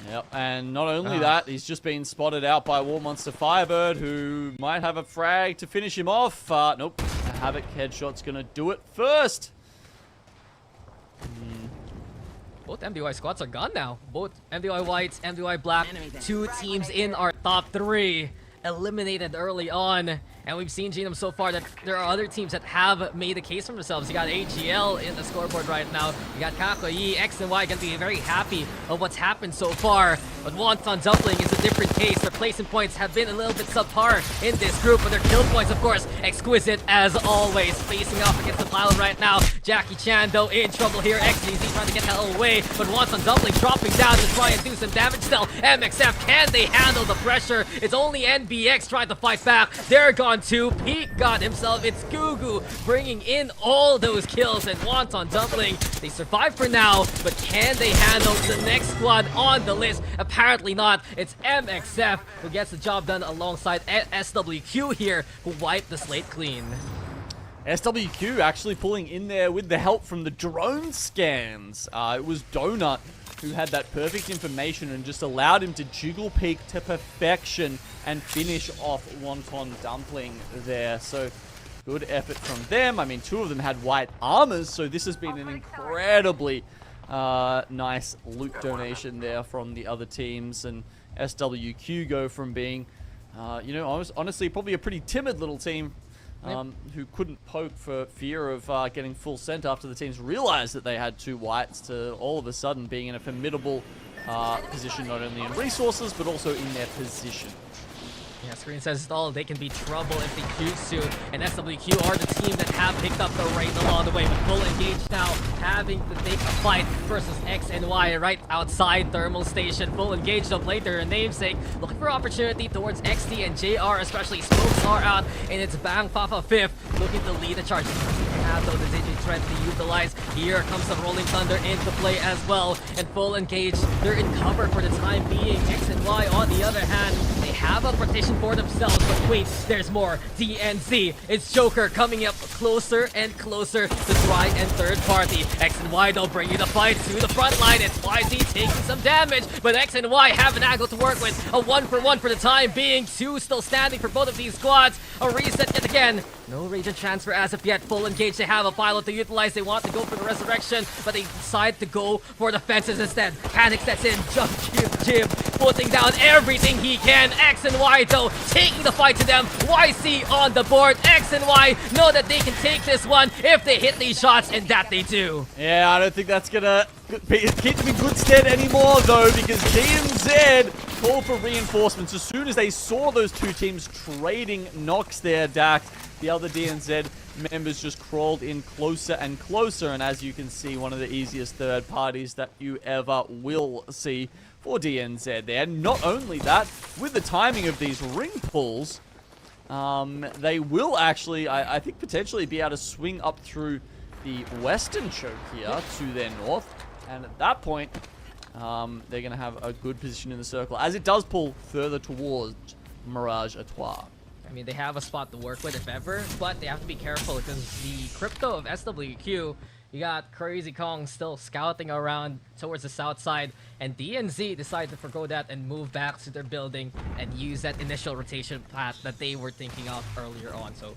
Yep, and not only that, he's just been spotted out by MeiDuiYaoBYD, who might have a frag to finish him off. Nope, a Havoc headshot's gonna do it first. Both MDY squads are gone now. Both MDY-WHITE, MDY-Black, 2 teams in our top 3, eliminated early on. And we've seen, Genome, so far that there are other teams that have made a case for themselves. You got AGL in the scoreboard right now. You got KAKKOII, X and Y going to be very happy of what's happened so far. But Wonton Dumpling is a different case. Their placement points have been a little bit subpar in this group, but their kill points, of course, exquisite as always. Facing off against the pylon right now. Jackie Chan, though, in trouble here. XDZ trying to get the hell away, but Wonton Dumpling dropping down to try and do some damage still. MXF, can they handle the pressure? It's only NBX trying to fight back. They're gone too. Peak got himself. It's Gugu bringing in all those kills, and Wonton Dumpling, they survive for now, but can they handle the next squad on the list? Apparently not. It's MXF who gets the job done alongside SWQ here, who wiped the slate clean. SWQ actually pulling in there with the help from the drone scans. It was Donut who had that perfect information and just allowed him to jiggle peek to perfection and finish off Wonton Dumpling there. So good effort from them. I mean, 2 of them had white armors, so this has been an incredibly nice loot donation there from the other teams. And SWQ go from being, you know, honestly, probably a pretty timid little team who couldn't poke for fear of getting full sent after the teams realized that they had 2 whites, to all of a sudden being in a formidable position, not only in resources, but also in their position. Yeah, Screen says it all. They can be trouble if they choose to. And SWQ are the team that have picked up the rate along the way. But full engage now, having to take a fight versus X and Y right outside Thermal Station. Full engage of later, namesake. Looking for opportunity towards XT and JR, especially. Smokes are out, and it's Bang Papa 5th looking to lead the charge. They have though the Digi threat to utilize. Here comes the Rolling Thunder into play as well. And full engage, they're in cover for the time being. X and Y on the other hand, they have a partition for themselves, but wait, there's more. DNZ, it's Joker coming up closer and closer to try and third party. X and Y though bringing the fight to the front line. It's YZ taking some damage, but X and Y have an angle to work with. A 1-for-1 for the time being. 2 still standing for both of these squads. A reset yet again. No region transfer as of yet. Full engage. They have a pilot to utilize. They want to go for the resurrection, but they decide to go for the fences instead. Panic sets in. Jump, Jib, putting down everything he can. X and Y though taking the fight to them. YC on the board. X and Y know that they can take this one if they hit these shots, and that they do. Yeah, I don't think that's gonna keep them in good stead anymore though, because DMZ called for reinforcements as soon as they saw those 2 teams trading knocks there, Dax. The other DNZ members just crawled in closer and closer, and as you can see, one of the easiest third parties that you ever will see for DNZ there. Not only that, with the timing of these ring pulls, they will actually, I think, potentially be able to swing up through the western choke here to their north, and at that point, they're going to have a good position in the circle, as it does pull further towards Mirage Etoile. I mean, they have a spot to work with if ever, but they have to be careful because the crypto of SWQ, you got Crazy Kong still scouting around towards the south side, and DNZ decided to forgo that and move back to their building and use that initial rotation path that they were thinking of earlier on. So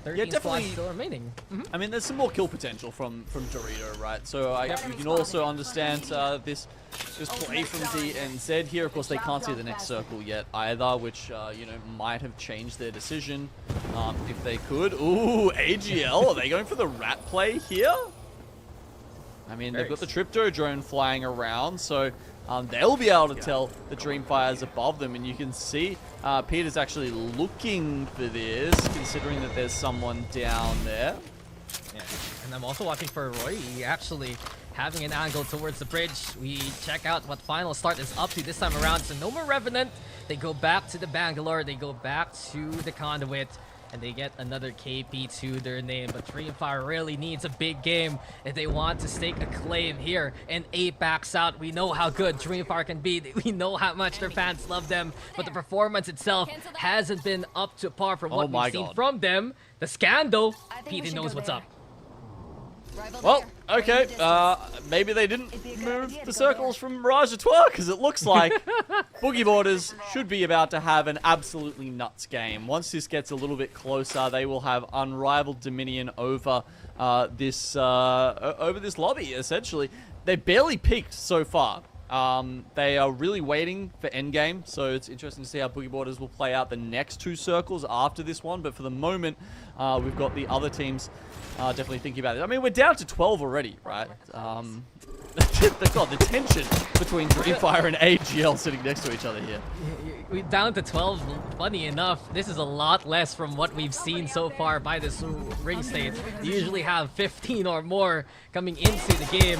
13 squads still remaining. I mean, there's some more kill potential from Dorito, right? So you can also understand this play from DNZ here. Of course, they can't see the next circle yet either, which you know, might have changed their decision if they could. Ooh, AGL, are they going for the rat play here? I mean, they've got the Tripto drone flying around, so they'll be able to tell the DreamFires above them, and you can see Peter's actually looking for this, considering that there's someone down there. Yeah, and I'm also watching for Roy. He actually having an angle towards the bridge. We check out what final start is up to this time around. So no more Revenant. They go back to the Bangalore. They go back to the Conduit. And they get another KP to their name. But DreamFire really needs a big game if they want to stake a claim here in APAC-South. We know how good DreamFire can be. We know how much their fans love them. But the performance itself hasn't been up to par from what we've seen from them. The Scandal, Pete knows what's up. Well, okay, maybe they didn't move the circles from Mirage Etoile, because it looks like Boogie Borders should be about to have an absolutely nuts game. Once this gets a little bit closer, they will have unrivaled dominion over this lobby, essentially. They barely peaked so far. They are really waiting for endgame, so it's interesting to see how Boogie Borders will play out the next 2 circles after this one, but for the moment, we've got the other teams definitely thinking about it. I mean, we're down to 12 already, right? The tension between DreamFire and AGL sitting next to each other here. We're down to 12. Funny enough, this is a lot less from what we've seen so far by this ring state. You usually have 15 or more coming into the game.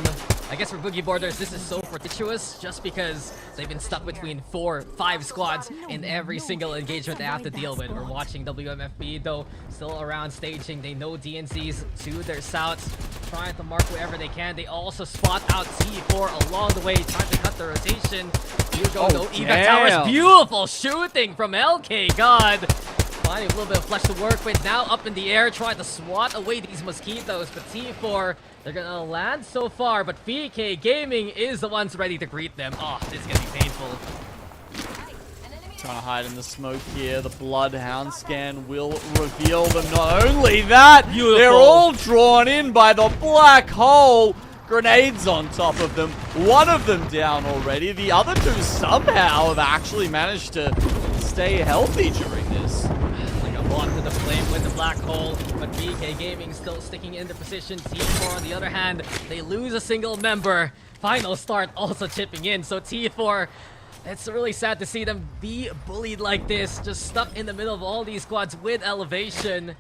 I guess for Boogie Borders, this is so fortuitous just because they've been stuck between 4-5 squads in every single engagement they have to deal with. We're watching WMFB though, still around staging. They know DNC's to their south, trying to mark wherever they can. They also spot out T4 along the way, trying to cut the rotation. Hugo though, Eva Towers, beautiful shooting from LK, God. Finding a little bit of flesh to work with. Now up in the air, trying to swat away these mosquitoes. But T4, they're gonna land so far. But VK Gaming is the ones ready to greet them. Oh, this is gonna be painful. Trying to hide in the smoke here. The Bloodhound scan will reveal them. Not only that, they're all drawn in by the black hole. Grenades on top of them. One of them down already. The other 2 somehow have actually managed to stay healthy during this. onto the flame with the black hole, but KAKKOII still sticking in the position. T4 on the other hand, they lose a single member. Final start also chipping in, so T4, it's really sad to see them be bullied like this, just stuck in the middle of all these squads with elevation.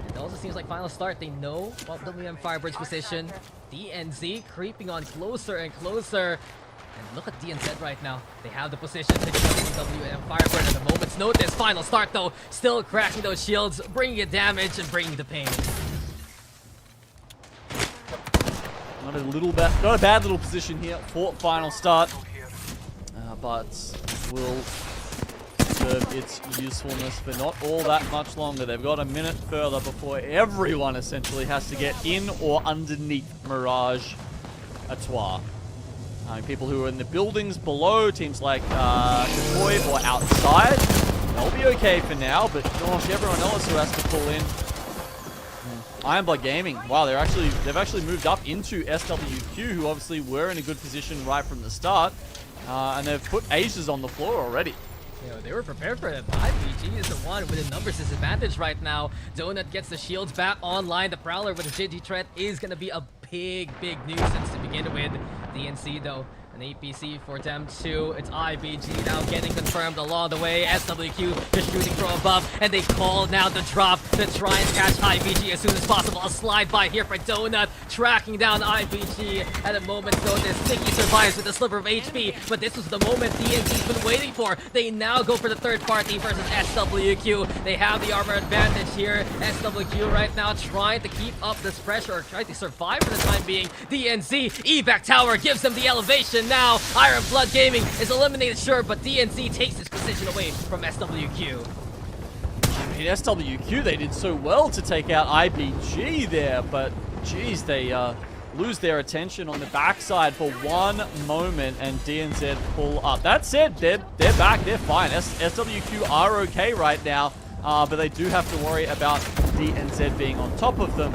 It also seems like final start, they know about WMFireBird's position. DNZ creeping on closer and closer. And look at DNZ right now. They have the position to kill WMFireBird at a moment's notice. Final start though, still cracking those shields, bringing it damage and bringing the pain. Not a bad little position here for final start, but will serve its usefulness for not all that much longer. They've got a minute further before everyone essentially has to get in or underneath Mirage Atois. People who are in the buildings below, teams like KAKKOII or outside, they'll be okay for now, but gosh, everyone else who has to pull in. IronBloodGaming, wow, they've actually moved up into SWQ, who obviously were in a good position right from the start, and they've put aces on the floor already. They were prepared for it. IPG is the one with a numbers disadvantage right now. Donut gets the shields back online. The Prowler with the GG threat is going to be a big nuisance to begin with. DNC though, an APC for them too. It's IBG now getting confirmed along the way. SWQ just shooting from above, and they call now the drop to try and catch IBG as soon as possible. A slide by here for Donut, tracking down IBG at a moment's notice. Sticky survives with a sliver of HP, but this was the moment DNC's been waiting for. They now go for the third party versus SWQ. They have the armor advantage here. SWQ right now trying to keep up this pressure, or trying to survive for the time being. DNC, evac tower gives them the elevation. Now IronBloodGaming is eliminated, sure, but DNC takes his position away from SWQ. I mean, SWQ, they did so well to take out IBG there, but geez, they lose their attention on the backside for one moment, and DNZ pull up. That said, they're back, they're fine. SWQ are okay right now, but they do have to worry about DNZ being on top of them,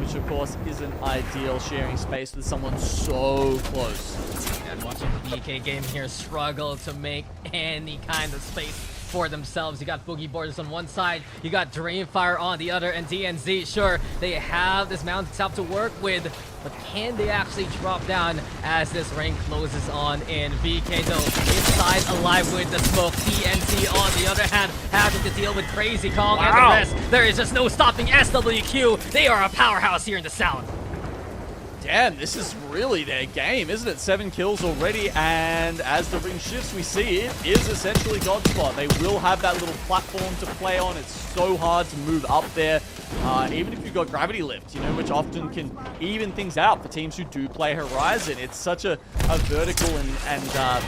which of course isn't ideal, sharing space with someone so close. And watching the KAKKOII here struggle to make any kind of space for themselves. You got Boogie Borders on one side, you got DreamFire on the other, and DNZ, sure, they have this mountain top to work with, but can they actually drop down as this ring closes on in? VK though, inside alive with the smoke. DNC on the other hand, having to deal with Crazy Kong and the rest. There is just no stopping SWQ. They are a powerhouse here in the South. Damn, this is really their game, isn't it? 7 kills already, and as the ring shifts, we see it is essentially Godspot. They will have that little platform to play on. It's so hard to move up there, even if you've got Gravity Lift, you know, which often can even things out for teams who do play Horizon. It's such a vertical and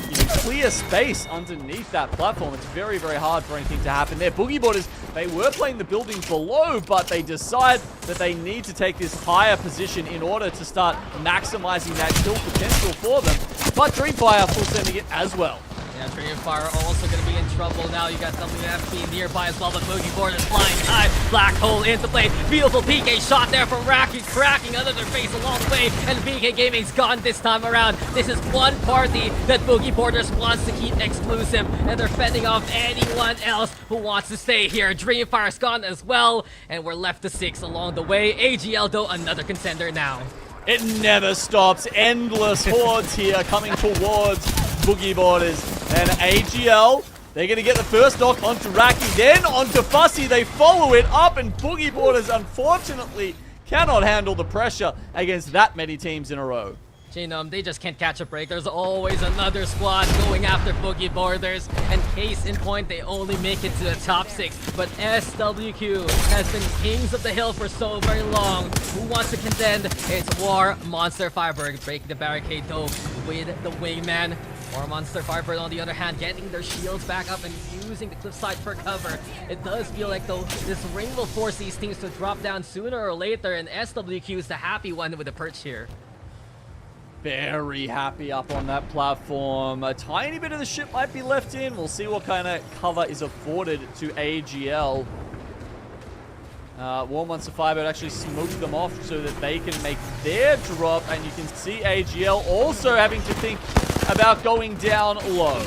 you know, clear space underneath that platform. It's very hard for anything to happen there. Boogie Borders, they were playing the buildings below, but they decide that they need to take this higher position in order to start maximizing that kill potential for them. But DreamFire full sending it as well. Yeah, DreamFire also going to be in trouble now. You got WMFireBird nearby as well, but Boogie Borders flying high. Black hole into play. Beautiful PK shot there from Racky, cracking under their face along the way, and KAKKOII's gone this time around. This is one party that Boogie Borders wants to keep exclusive, and they're fending off anyone else who wants to stay here. DreamFire's gone as well, and we're left to 6 along the way. AGL though, another contender now. It never stops. Endless hordes here coming towards Boogie Borders. And AGL, they're going to get the first knock onto Racky, then onto Fussy. They follow it up, and Boogie Borders, unfortunately, cannot handle the pressure against that many teams in a row. Genome, they just can't catch a break. There's always another squad going after Boogie Borders, and case in point, they only make it to the top 6. But SWQ has been kings of the hill for so very long. Who wants to contend? It's War MonsterFireBird breaking the barricade though with the wingman. War MonsterFireBird on the other hand getting their shields back up and using the cliffside for cover. It does feel like though this ring will force these teams to drop down sooner or later, and SWQ is the happy one with the perch here. Very happy up on that platform. A tiny bit of the ship might be left in. We'll see what kind of cover is afforded to AGL. War MonsterFireBird actually smoked them off so that they can make their drop, and you can see AGL also having to think about going down low.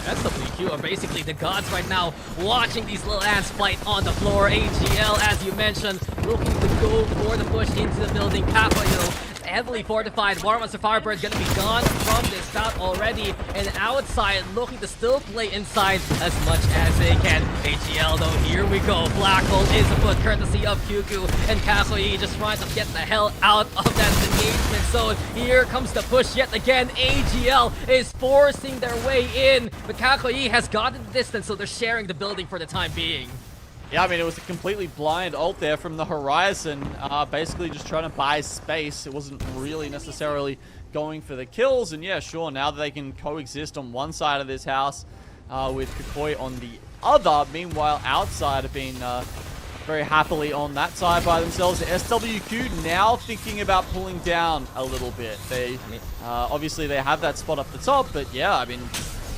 SWQ are basically the gods right now, watching these little ants fight on the floor. AGL, as you mentioned, looking to go for the push into the building. KAKKOII, heavily fortified. WMFireBird gonna be gone from this bout already, and outside looking to still play inside as much as they can. AGL though, here we go. Black hole is afoot, courtesy of QQ, and KAKKOII just trying to get the hell out of that engagement zone. Here comes the push yet again. AGL is forcing their way in, but KAKKOII has gotten the distance, so they're sharing the building for the time being. Yeah, I mean, it was a completely blind ult there from the horizon, basically just trying to buy space. It wasn't really necessarily going for the kills, and yeah, sure, now that they can coexist on one side of this house with KAKKOII on the other. Meanwhile, outside have been very happily on that side by themselves. The SWQ now thinking about pulling down a little bit. They obviously they have that spot up the top, but yeah, I mean,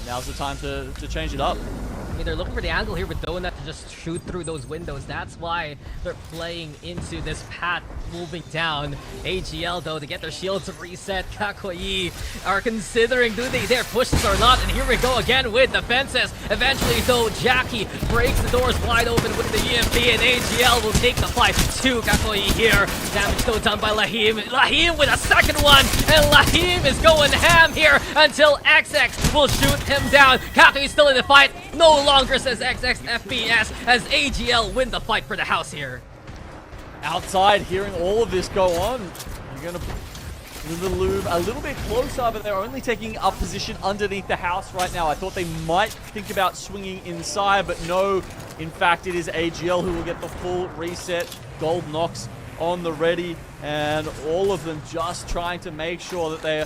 now's the time to change it up. I mean, they're looking for the angle here with Donut to just shoot through those windows. That's why they're playing into this path, moving down. AGL, though, to get their shields reset. KAKKOII are considering, do they dare push this or not? And here we go again with the fences. Eventually, though, Jackie breaks the doors wide open with the EMP, and AGL will take the fight to KAKKOII here. Damage, though, done by Lahim. Lahim with a second one, and Lahim is going ham here until XX will shoot him down. KAKKOII still in the fight. No longer says XX FPS as AGL win the fight for the house here. Outside, hearing all of this go on, you're going to move the lube a little bit closer, but they're only taking up position underneath the house right now. I thought they might think about swinging inside, but no. In fact, it is AGL who will get the full reset. Gold knocks on the ready, and all of them just trying to make sure that they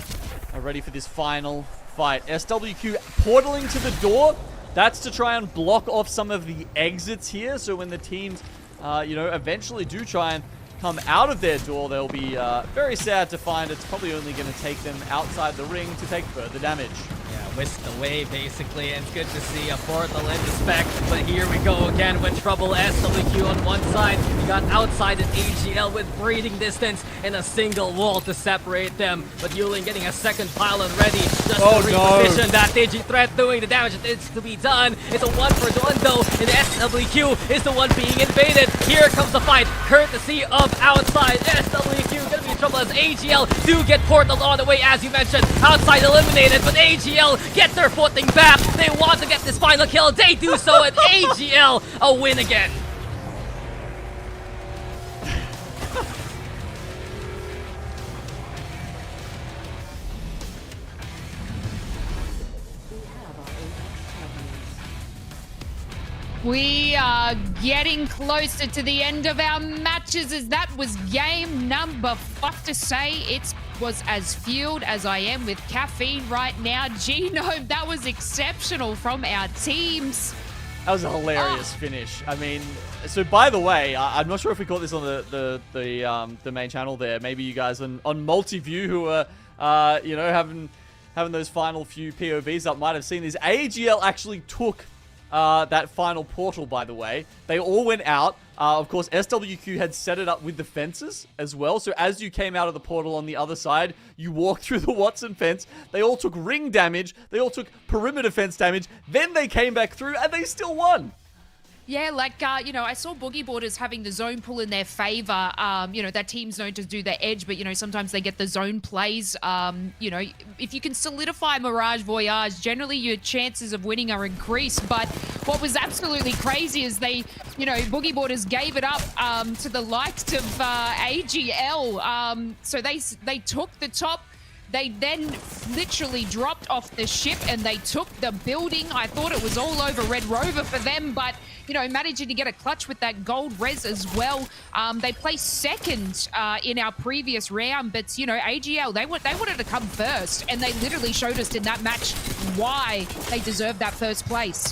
are ready for this final fight. SWQ portaling to the door. That's to try and block off some of the exits here, so when the teams, you know, eventually do try and come out of their door, they'll be very sad to find it's probably only going to take them outside the ring to take further damage. Yeah, whisked away, basically, and it's good to see a portal in the spec, but here we go again with trouble. SWQ on one side, you got outside and AGL with breathing distance and a single wall to separate them, but Yulin getting a second pylon ready, just to reposition that Digi-Threat doing the damage that needs to be done. It's a 1-for-1 though, and SWQ is the one being invaded. Here comes the fight, courtesy of outside. SWQ gonna be in trouble as AGL do get portaled all the way, as you mentioned. Outside eliminated, but AGL get their footing back. They want to get this final kill. They do so, and AGL a win again. We are getting closer to the end of our matches, as that was game number 5. To say it was as fueled as I am with caffeine right now. Genome, that was exceptional from our teams. That was a hilarious finish. I mean, so by the way, I'm not sure if we caught this on the main channel there. Maybe you guys on multi-view who are, you know, having those final few POVs up might have seen this. AGL actually took that final portal, by the way. They all went out. Of course, SWQ had set it up with the fences as well. So as you came out of the portal on the other side, you walked through the Wonton fence. They all took ring damage. They all took perimeter fence damage. Then they came back through and they still won. Yeah, like, you know, I saw Boogie Boarders having the zone pull in their favor. You know, that team's known to do the edge, but, you know, sometimes they get the zone plays. You know, if you can solidify Mirage Voyage, generally your chances of winning are increased. But what was absolutely crazy is they, you know, Boogie Boarders gave it up to the likes of AGL. So they took the top. They then literally dropped off the ship and they took the building. I thought it was all over Red Rover for them, but, you know, managing to get a clutch with that gold res as well. They placed second in our previous round, but, you know, AGL, they wanted to come first, and they literally showed us in that match why they deserved that first place.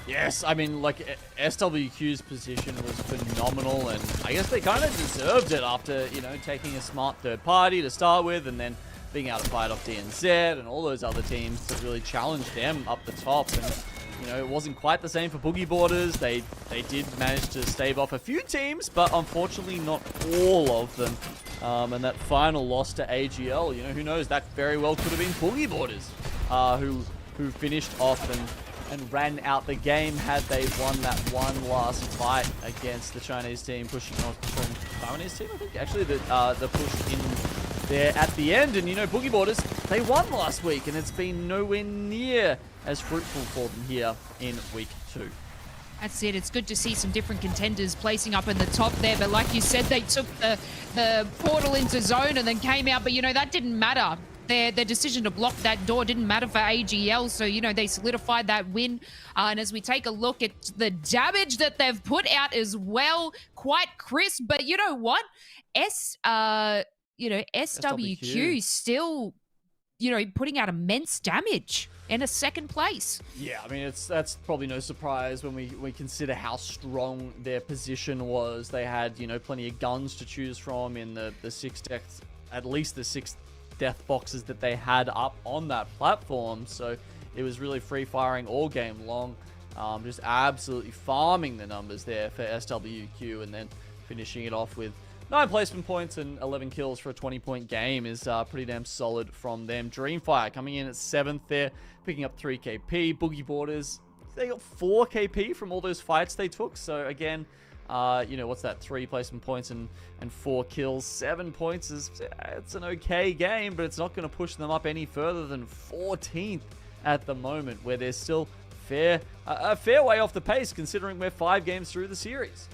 Yes, I mean, like, SWQ's position was phenomenal, and I guess they kind of deserved it after, you know, taking a smart third party to start with, and then being able to fight off DNZ and all those other teams that really challenged them up the top. And, you know, it wasn't quite the same for Boogie Boarders. They did manage to stave off a few teams, but unfortunately not all of them. And that final loss to AGL, you know, who knows, that very well could have been Boogie Boarders, who who finished off and ran out the game had they won that one last fight against the Chinese team, pushing on from Taiwanese team, I think. Actually, the push in there at the end. And, you know, Boogie Boarders, they won last week, and it's been nowhere near as fruitful for them here in week 2. That's it. It's good to see some different contenders placing up in the top there. But like you said, they took the portal into zone and then came out. But, you know, that didn't matter. Their decision to block that door didn't matter for AGL. So, you know, they solidified that win. And as we take a look at the damage that they've put out as well, quite crisp. But you know what? SWQ still, you know, putting out immense damage in a second place. Yeah, I mean, that's probably no surprise when we consider how strong their position was. They had, you know, plenty of guns to choose from in the 6 deaths, at least the 6 death boxes that they had up on that platform. So it was really free firing all game long, just absolutely farming the numbers there for SWQ, and then finishing it off with 9 placement points and 11 kills for a 20-point game is pretty damn solid from them. DreamFire coming in at 7th there, picking up 3 KP. Boogie Boarders, they got 4 KP from all those fights they took. So again, you know, what's that? 3 placement points and 4 kills. 7 points it's an okay game, but it's not going to push them up any further than 14th at the moment, where they're still a fair way off the pace considering we're 5 games through the series.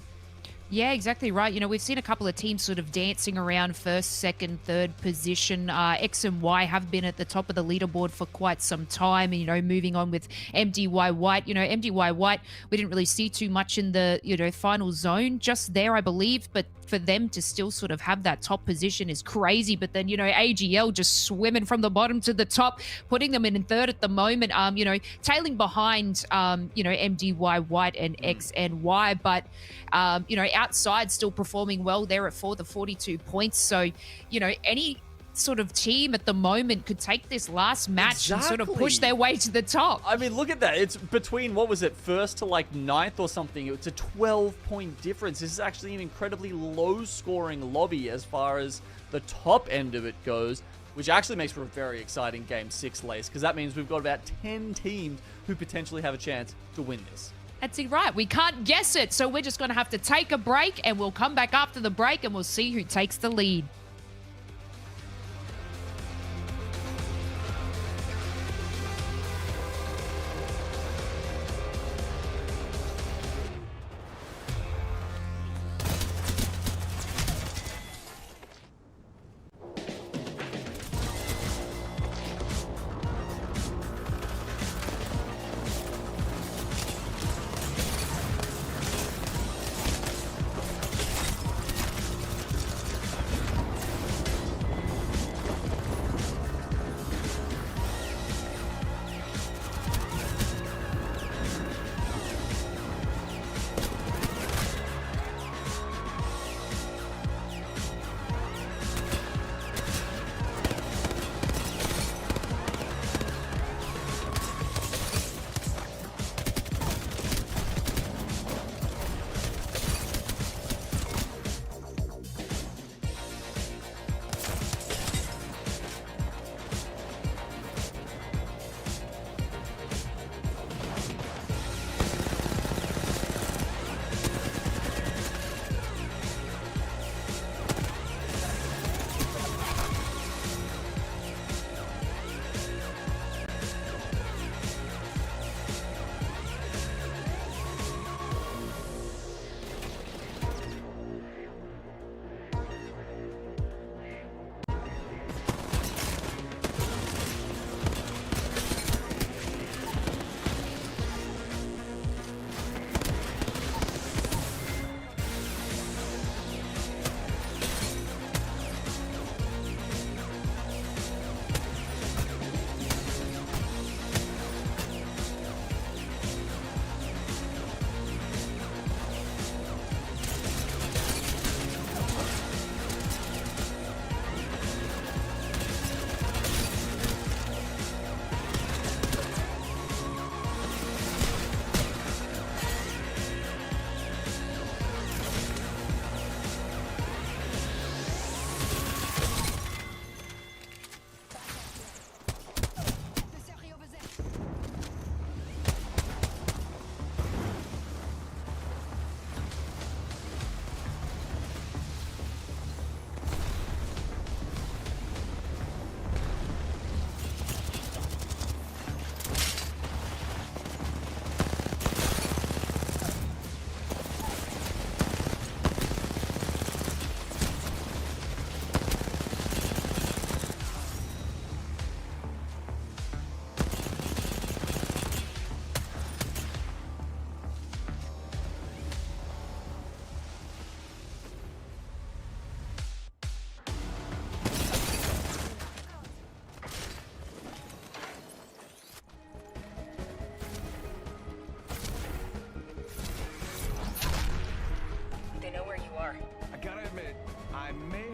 Yeah, exactly right. You know, we've seen a couple of teams sort of dancing around first, second, third position. X and Y have been at the top of the leaderboard for quite some time. And, you know, moving on with MDY-WHITE. You know, MDY-WHITE, we didn't really see too much in the, you know, final zone just there, I believe. But for them to still sort of have that top position is crazy. But then, you know, AGL just swimming from the bottom to the top, putting them in third at the moment, you know, tailing behind, you know, MDY-WHITE and X and Y. But, you know, outside still performing well there at 42 points. So, you know, any sort of team at the moment could take this last match and sort of push their way to the top. I mean, look at that. It's between, what was it, 1st to like 9th or something. It's a 12-point difference. This is actually an incredibly low-scoring lobby as far as the top end of it goes, which actually makes for a very exciting Game 6, Lace, because that means we've got about 10 teams who potentially have a chance to win this. That's it, right. We can't guess it, so we're just going to have to take a break, and we'll come back after the break, and we'll see who takes the lead.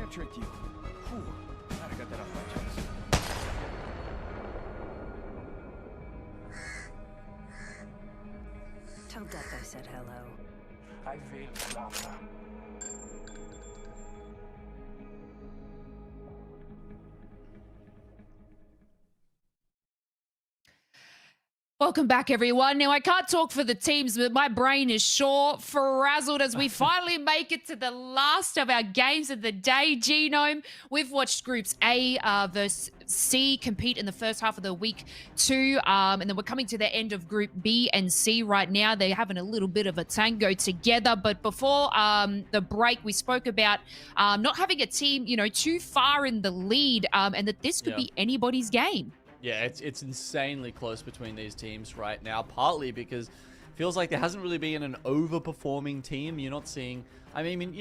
tricked you. Whew. Glad I got that off my chest. Tell Death I said hello. I will, Blanca. Welcome back, everyone. Now, I can't talk for the teams, but my brain is sure frazzled as we finally make it to the last of our games of the day. Genome, we've watched Groups A versus C compete in the first half of the week 2, and then we're coming to the end of Group B and C right now. They're having a little bit of a tango together, but before the break, we spoke about not having a team, too far in the lead, and that this could be anybody's game. Yeah, it's insanely close between these teams right now, partly because it feels like there hasn't really been an overperforming team. You're not seeing, I mean,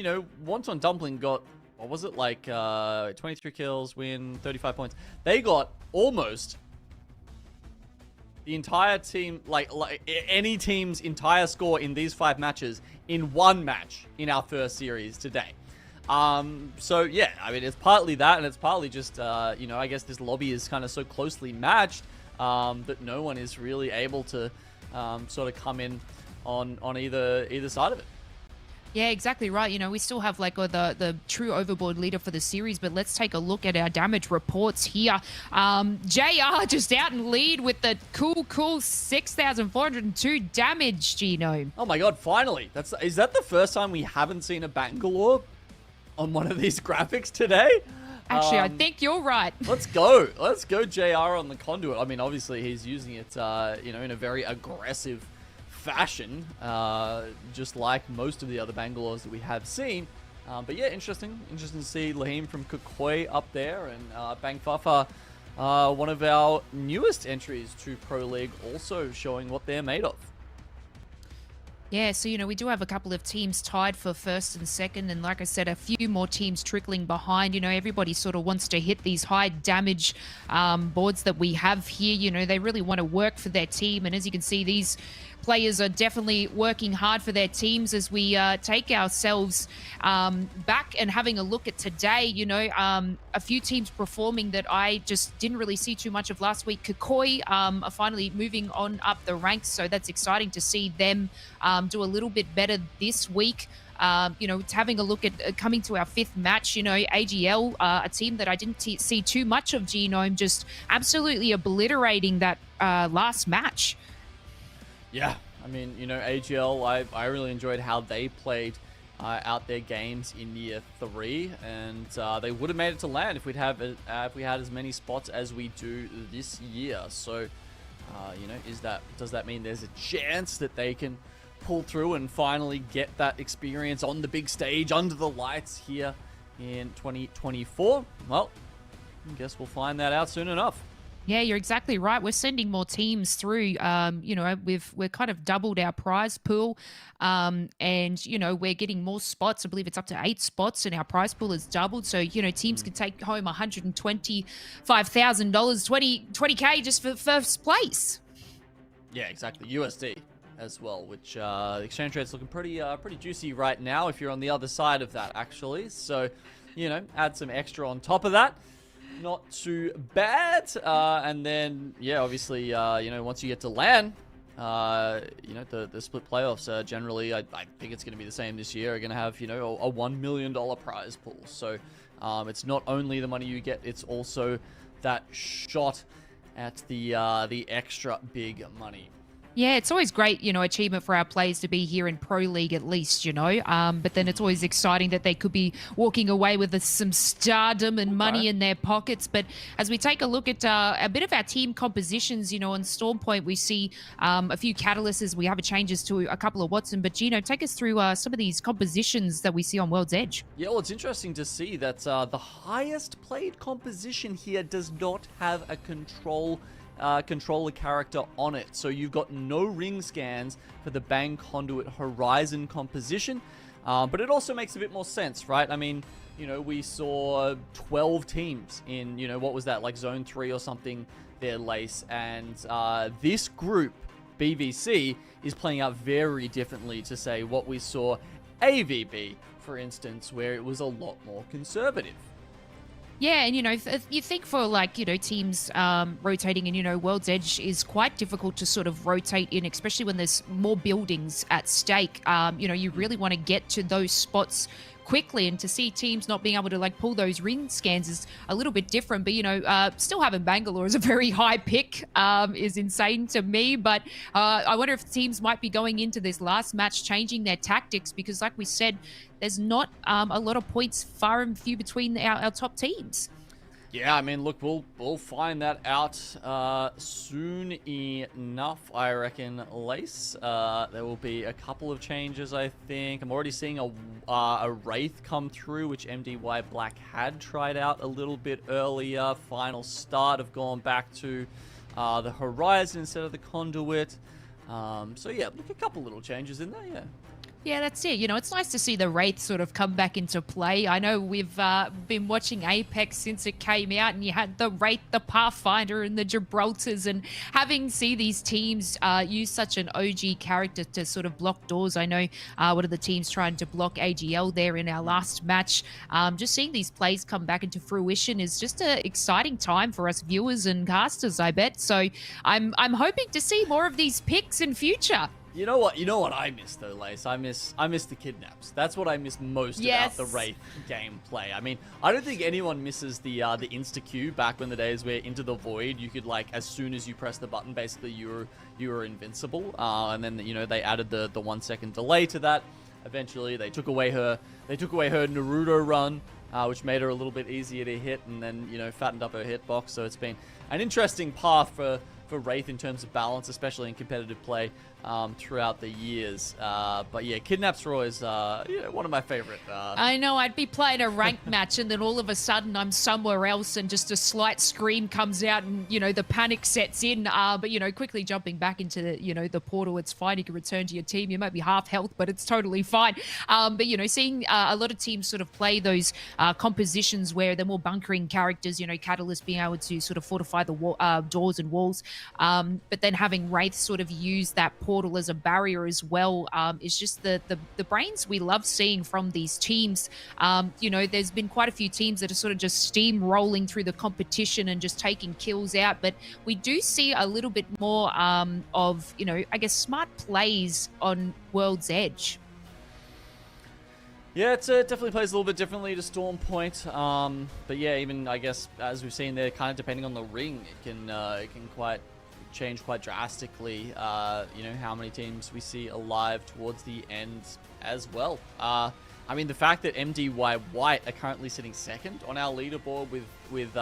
Wonton Dumpling got, what was it, like 23 kills, win, 35 points. They got almost the entire team, like any team's entire score in these 5 matches in one match in our first series today. So yeah, I mean, it's partly that, and it's partly just, I guess this lobby is kind of so closely matched, that no one is really able to, sort of come in on either side of it. Yeah, exactly right. We still have like the true overboard leader for the series, but let's take a look at our damage reports here. JR just out in lead with the cool 6,402 damage, Genome. Oh my god, finally. Is that the first time we haven't seen a Bangalore on one of these graphics today? Actually, I think you're right. Let's go JR on the conduit. I mean, obviously he's using it, in a very aggressive fashion, just like most of the other Bangalores that we have seen. But yeah, interesting to see Lahim from KAKKOII up there, and Bang Fafa, one of our newest entries to Pro League, also showing what they're made of. Yeah, so, we do have a couple of teams tied for first and second. And like I said, a few more teams trickling behind. Everybody sort of wants to hit these high damage boards that we have here. They really want to work for their team. And as you can see, these players are definitely working hard for their teams as we take ourselves back and having a look at today. A few teams performing that I just didn't really see too much of last week. KAKKOII are finally moving on up the ranks, so that's exciting to see them do a little bit better this week. Having a look at coming to our 5th match, AGL, a team that I didn't see too much of, Genome, just absolutely obliterating that last match. Yeah, I mean, AGL, I really enjoyed how they played out their games in year 3, and they would have made it to LAN if we had as many spots as we do this year. So, does that mean there's a chance that they can pull through and finally get that experience on the big stage under the lights here in 2024? Well, I guess we'll find that out soon enough. Yeah, you're exactly right. We're sending more teams through. We're kind of doubled our prize pool, and we're getting more spots. I believe it's up to 8 spots, and our prize pool is doubled. So teams can take home $125,000, 20K just for first place. Yeah, exactly. USD as well, which the exchange rate's looking pretty juicy right now. If you're on the other side of that, actually, so add some extra on top of that. Not too bad. And then, yeah, obviously, once you get to LAN, the split playoffs, generally, I think it's going to be the same this year, are going to have, a $1 million prize pool. So it's not only the money you get, it's also that shot at the extra big money. Yeah, it's always great, achievement for our players to be here in Pro League at least, but then it's always exciting that they could be walking away with some stardom and money in their pockets. But as we take a look at a bit of our team compositions, on Storm Point, we see a few catalysts. We have changes to a couple of Wonton. But, Gino, take us through some of these compositions that we see on World's Edge. Yeah, well, it's interesting to see that the highest played composition here does not have a controller character on it. So you've got no ring scans for the Bang Conduit Horizon composition, but it also makes a bit more sense, right? I mean, we saw 12 teams in, what was that, like Zone 3 or something there, Lace, and this group, BVC, is playing out very differently to, say, what we saw AVB, for instance, where it was a lot more conservative. Yeah, and you think for teams rotating, and World's Edge is quite difficult to sort of rotate in, especially when there's more buildings at stake. You really want to get to those spots quickly, and to see teams not being able to pull those ring scans is a little bit different. But still having Bangalore as a very high pick is insane to me. But I wonder if teams might be going into this last match changing their tactics, because like we said, there's not a lot of points far and few between our top teams. Yeah, I mean, look, we'll find that out soon enough, I reckon, Lace. There will be a couple of changes, I think. I'm already seeing a Wraith come through, which MDY Black had tried out a little bit earlier. Final start have gone back to the Horizon instead of the Conduit. So yeah, look, a couple little changes in there, yeah. Yeah, that's it. It's nice to see the Wraith sort of come back into play. I know we've been watching Apex since it came out, and you had the Wraith, the Pathfinder, and the Gibraltars, and having these teams use such an OG character to sort of block doors. I know one of the teams trying to block AGL there in our last match. Just seeing these plays come back into fruition is just an exciting time for us viewers and casters, I bet. So I'm hoping to see more of these picks in future. You know what I miss though, Lace? I miss the kidnaps. That's what I miss most about the Wraith gameplay. I mean, I don't think anyone misses the insta-Q back when the days where Into the Void, you could as soon as you press the button, basically you were invincible. And then they added the 1 second delay to that. Eventually they took away her Naruto run, which made her a little bit easier to hit, and then fattened up her hitbox. So it's been an interesting path for Wraith in terms of balance, especially in competitive play throughout the years. But yeah, Kidnaps Raw is one of my favorite. I know, I'd be playing a ranked match and then all of a sudden I'm somewhere else and just a slight scream comes out and, the panic sets in. But, quickly jumping back into the portal, it's fine. You can return to your team. You might be half health, but it's totally fine. But, seeing a lot of teams sort of play those compositions where they're more bunkering characters, Catalyst being able to sort of fortify the doors and walls. But then having Wraith sort of use that portal as a barrier as well is just the brains we love seeing from these teams. There's been quite a few teams that are sort of just steamrolling through the competition and just taking kills out, but we do see a little bit more of, I guess, smart plays on World's Edge. Yeah, it definitely plays a little bit differently to Storm Point. But yeah, even, I guess, as we've seen there, kind of depending on the ring, it can quite change quite drastically, how many teams we see alive towards the end as well. I mean, the fact that MDY-WHITE are currently sitting second on our leaderboard with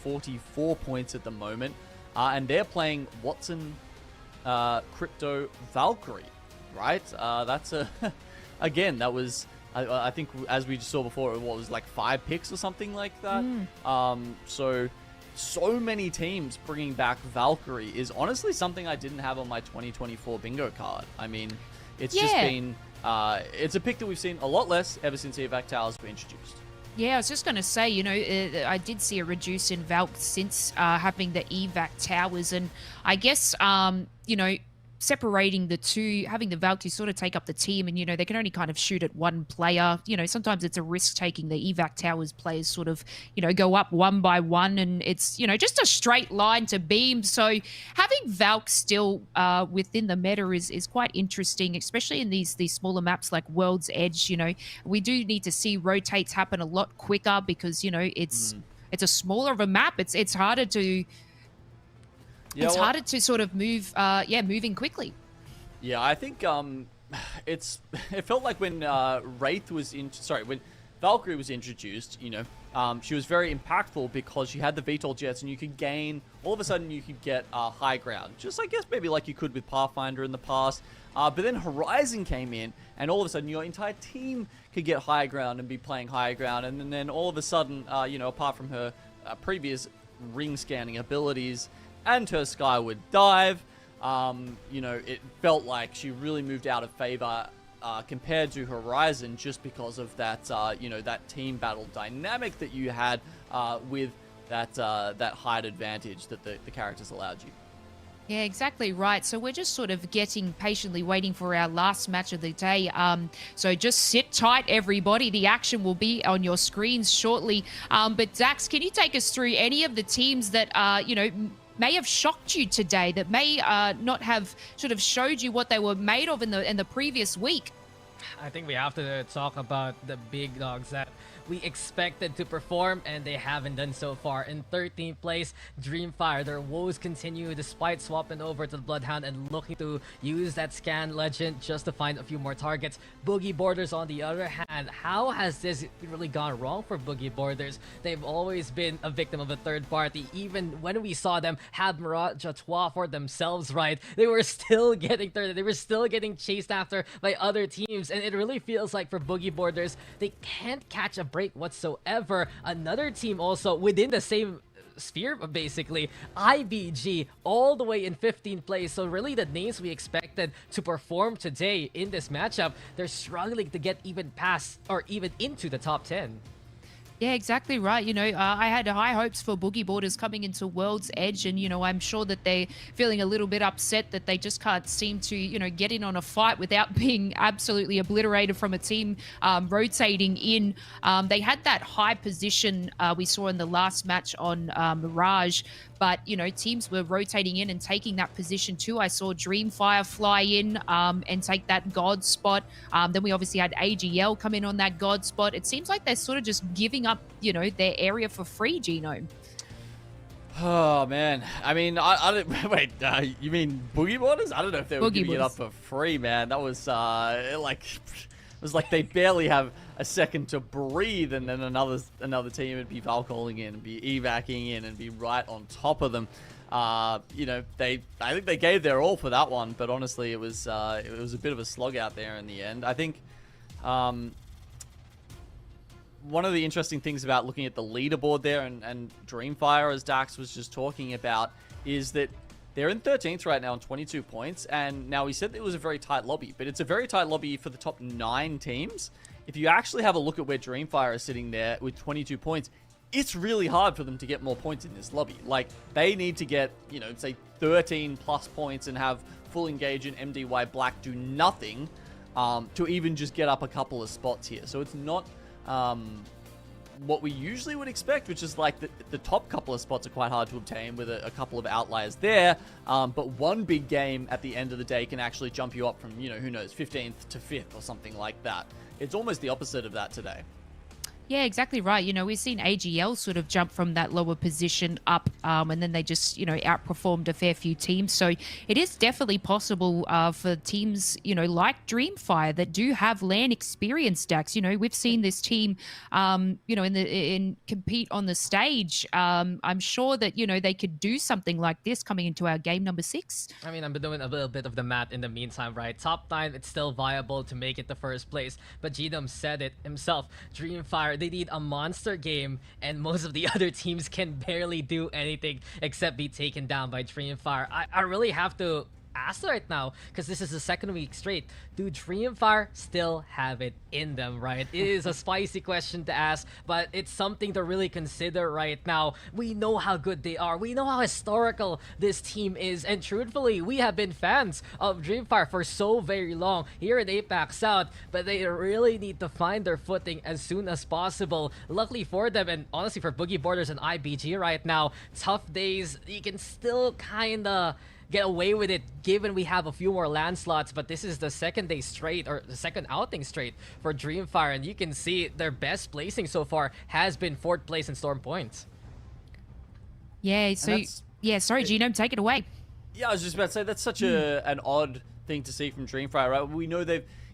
44 points at the moment, and they're playing Wonton Crypto Valkyrie, right? That's again, that was, I think, as we just saw before, it was 5 picks or something like that. So many teams bringing back Valkyrie is honestly something I didn't have on my 2024 bingo card. I mean, it's just been, it's a pick that we've seen a lot less ever since evac towers were introduced. Yeah, I was just going to say, I did see a reduce in Valk since having the evac towers, and I guess, separating the two, having the Valkyrie sort of take up the team, and they can only kind of shoot at one player. Sometimes it's a risk taking the evac towers players sort of go up one by one, and it's just a straight line to beam. So having Valk still within the meta is quite interesting, especially in these smaller maps like World's Edge. We do need to see rotates happen a lot quicker because it's a smaller of a map. It's harder to harder to sort of move, moving quickly. Yeah, I think it felt like when when Valkyrie was introduced, she was very impactful because she had the VTOL jets and you could gain, all of a sudden you could get high ground, just I guess maybe like you could with Pathfinder in the past. But then Horizon came in and all of a sudden your entire team could get high ground and be playing high ground, and then all of a sudden, apart from her previous ring scanning abilities and her skyward dive, it felt like she really moved out of favor compared to Horizon, just because of that, that team battle dynamic that you had with that height advantage that the characters allowed you. Yeah, exactly right. So we're just sort of getting patiently waiting for our last match of the day. So just sit tight, everybody. The action will be on your screens shortly. But Dax, can you take us through any of the teams that may have shocked you today, that may not have sort of showed you what they were made of in the previous week? I think we have to talk about the big dogs that we expected to perform, and they haven't done so far. In 13th place, DreamFire. Their woes continue despite swapping over to the Bloodhound and looking to use that scan legend just to find a few more targets. Boogie Borders, on the other hand, how has this really gone wrong for Boogie Borders? They've always been a victim of a third party. Even when we saw them have Mirage Joie for themselves, right, they were still getting third. They were still getting chased after by other teams, and it really feels like for Boogie Borders, they can't catch a break whatsoever. Another team also within the same sphere, basically, IBG, all the way in 15th place. So really the names we expected to perform today in this matchup, they're struggling to get even past or even into the top 10. Yeah, exactly right. I had high hopes for Boogie Borders coming into World's Edge, and, I'm sure that they're feeling a little bit upset that they just can't seem to, get in on a fight without being absolutely obliterated from a team rotating in. They had that high position we saw in the last match on Mirage, but, teams were rotating in and taking that position too. I saw DreamFire fly in and take that God spot. Then we obviously had AGL come in on that God spot. It seems like they're sort of just giving up, their area for free, Genome. Oh, man. I mean, I don't... Wait, you mean Boogie Borders? I don't know if they were giving it up for free, man. That was, it was like they barely have a second to breathe, and then another team would be calling in, be evacing in, and be right on top of them. I think they gave their all for that one, but honestly, it was a bit of a slog out there in the end. I think one of the interesting things about looking at the leaderboard there and DreamFire, as Dax was just talking about, is that they're in 13th right now on 22 points. And now we said it was a very tight lobby, but it's a very tight lobby for the top 9 teams. If you actually have a look at where DreamFire is sitting there with 22 points, it's really hard for them to get more points in this lobby. Like, they need to get, say 13 plus points and have full engage in MDY Black do nothing to even just get up a couple of spots here. So it's not what we usually would expect, which is like the top couple of spots are quite hard to obtain with a couple of outliers there. But one big game at the end of the day can actually jump you up from, who knows, 15th to 5th or something like that. It's almost the opposite of that today. Yeah, exactly right. We've seen AGL sort of jump from that lower position up, and then they just, outperformed a fair few teams. So it is definitely possible for teams, like DreamFire that do have LAN experience, Dax. We've seen this team, in compete on the stage. I'm sure that, they could do something like this coming into our game number 6. I mean, I've been doing a little bit of the math in the meantime, right? Top 9, it's still viable to make it the first place. But Genome said it himself. DreamFire, they need a monster game, and most of the other teams can barely do anything except be taken down by DreamFire. I really have to ask right now, because this is the second week straight, do DreamFire still have it in them, right? It is a spicy question to ask, but it's something to really consider right now. We know how good they are. We know how historical this team is, and truthfully, we have been fans of DreamFire for so very long here in APAC-South, but they really need to find their footing as soon as possible. Luckily for them, and honestly for Boogie Borders and IBG right now, tough days, you can still kinda get away with it given we have a few more land slots, but this is the second day straight, or the second outing straight for DreamFire, and you can see their best placing so far has been 4th place in Storm points. Yeah, so sorry Genome, take it away. Yeah, I was just about to say, that's such an odd thing to see from DreamFire, right? We know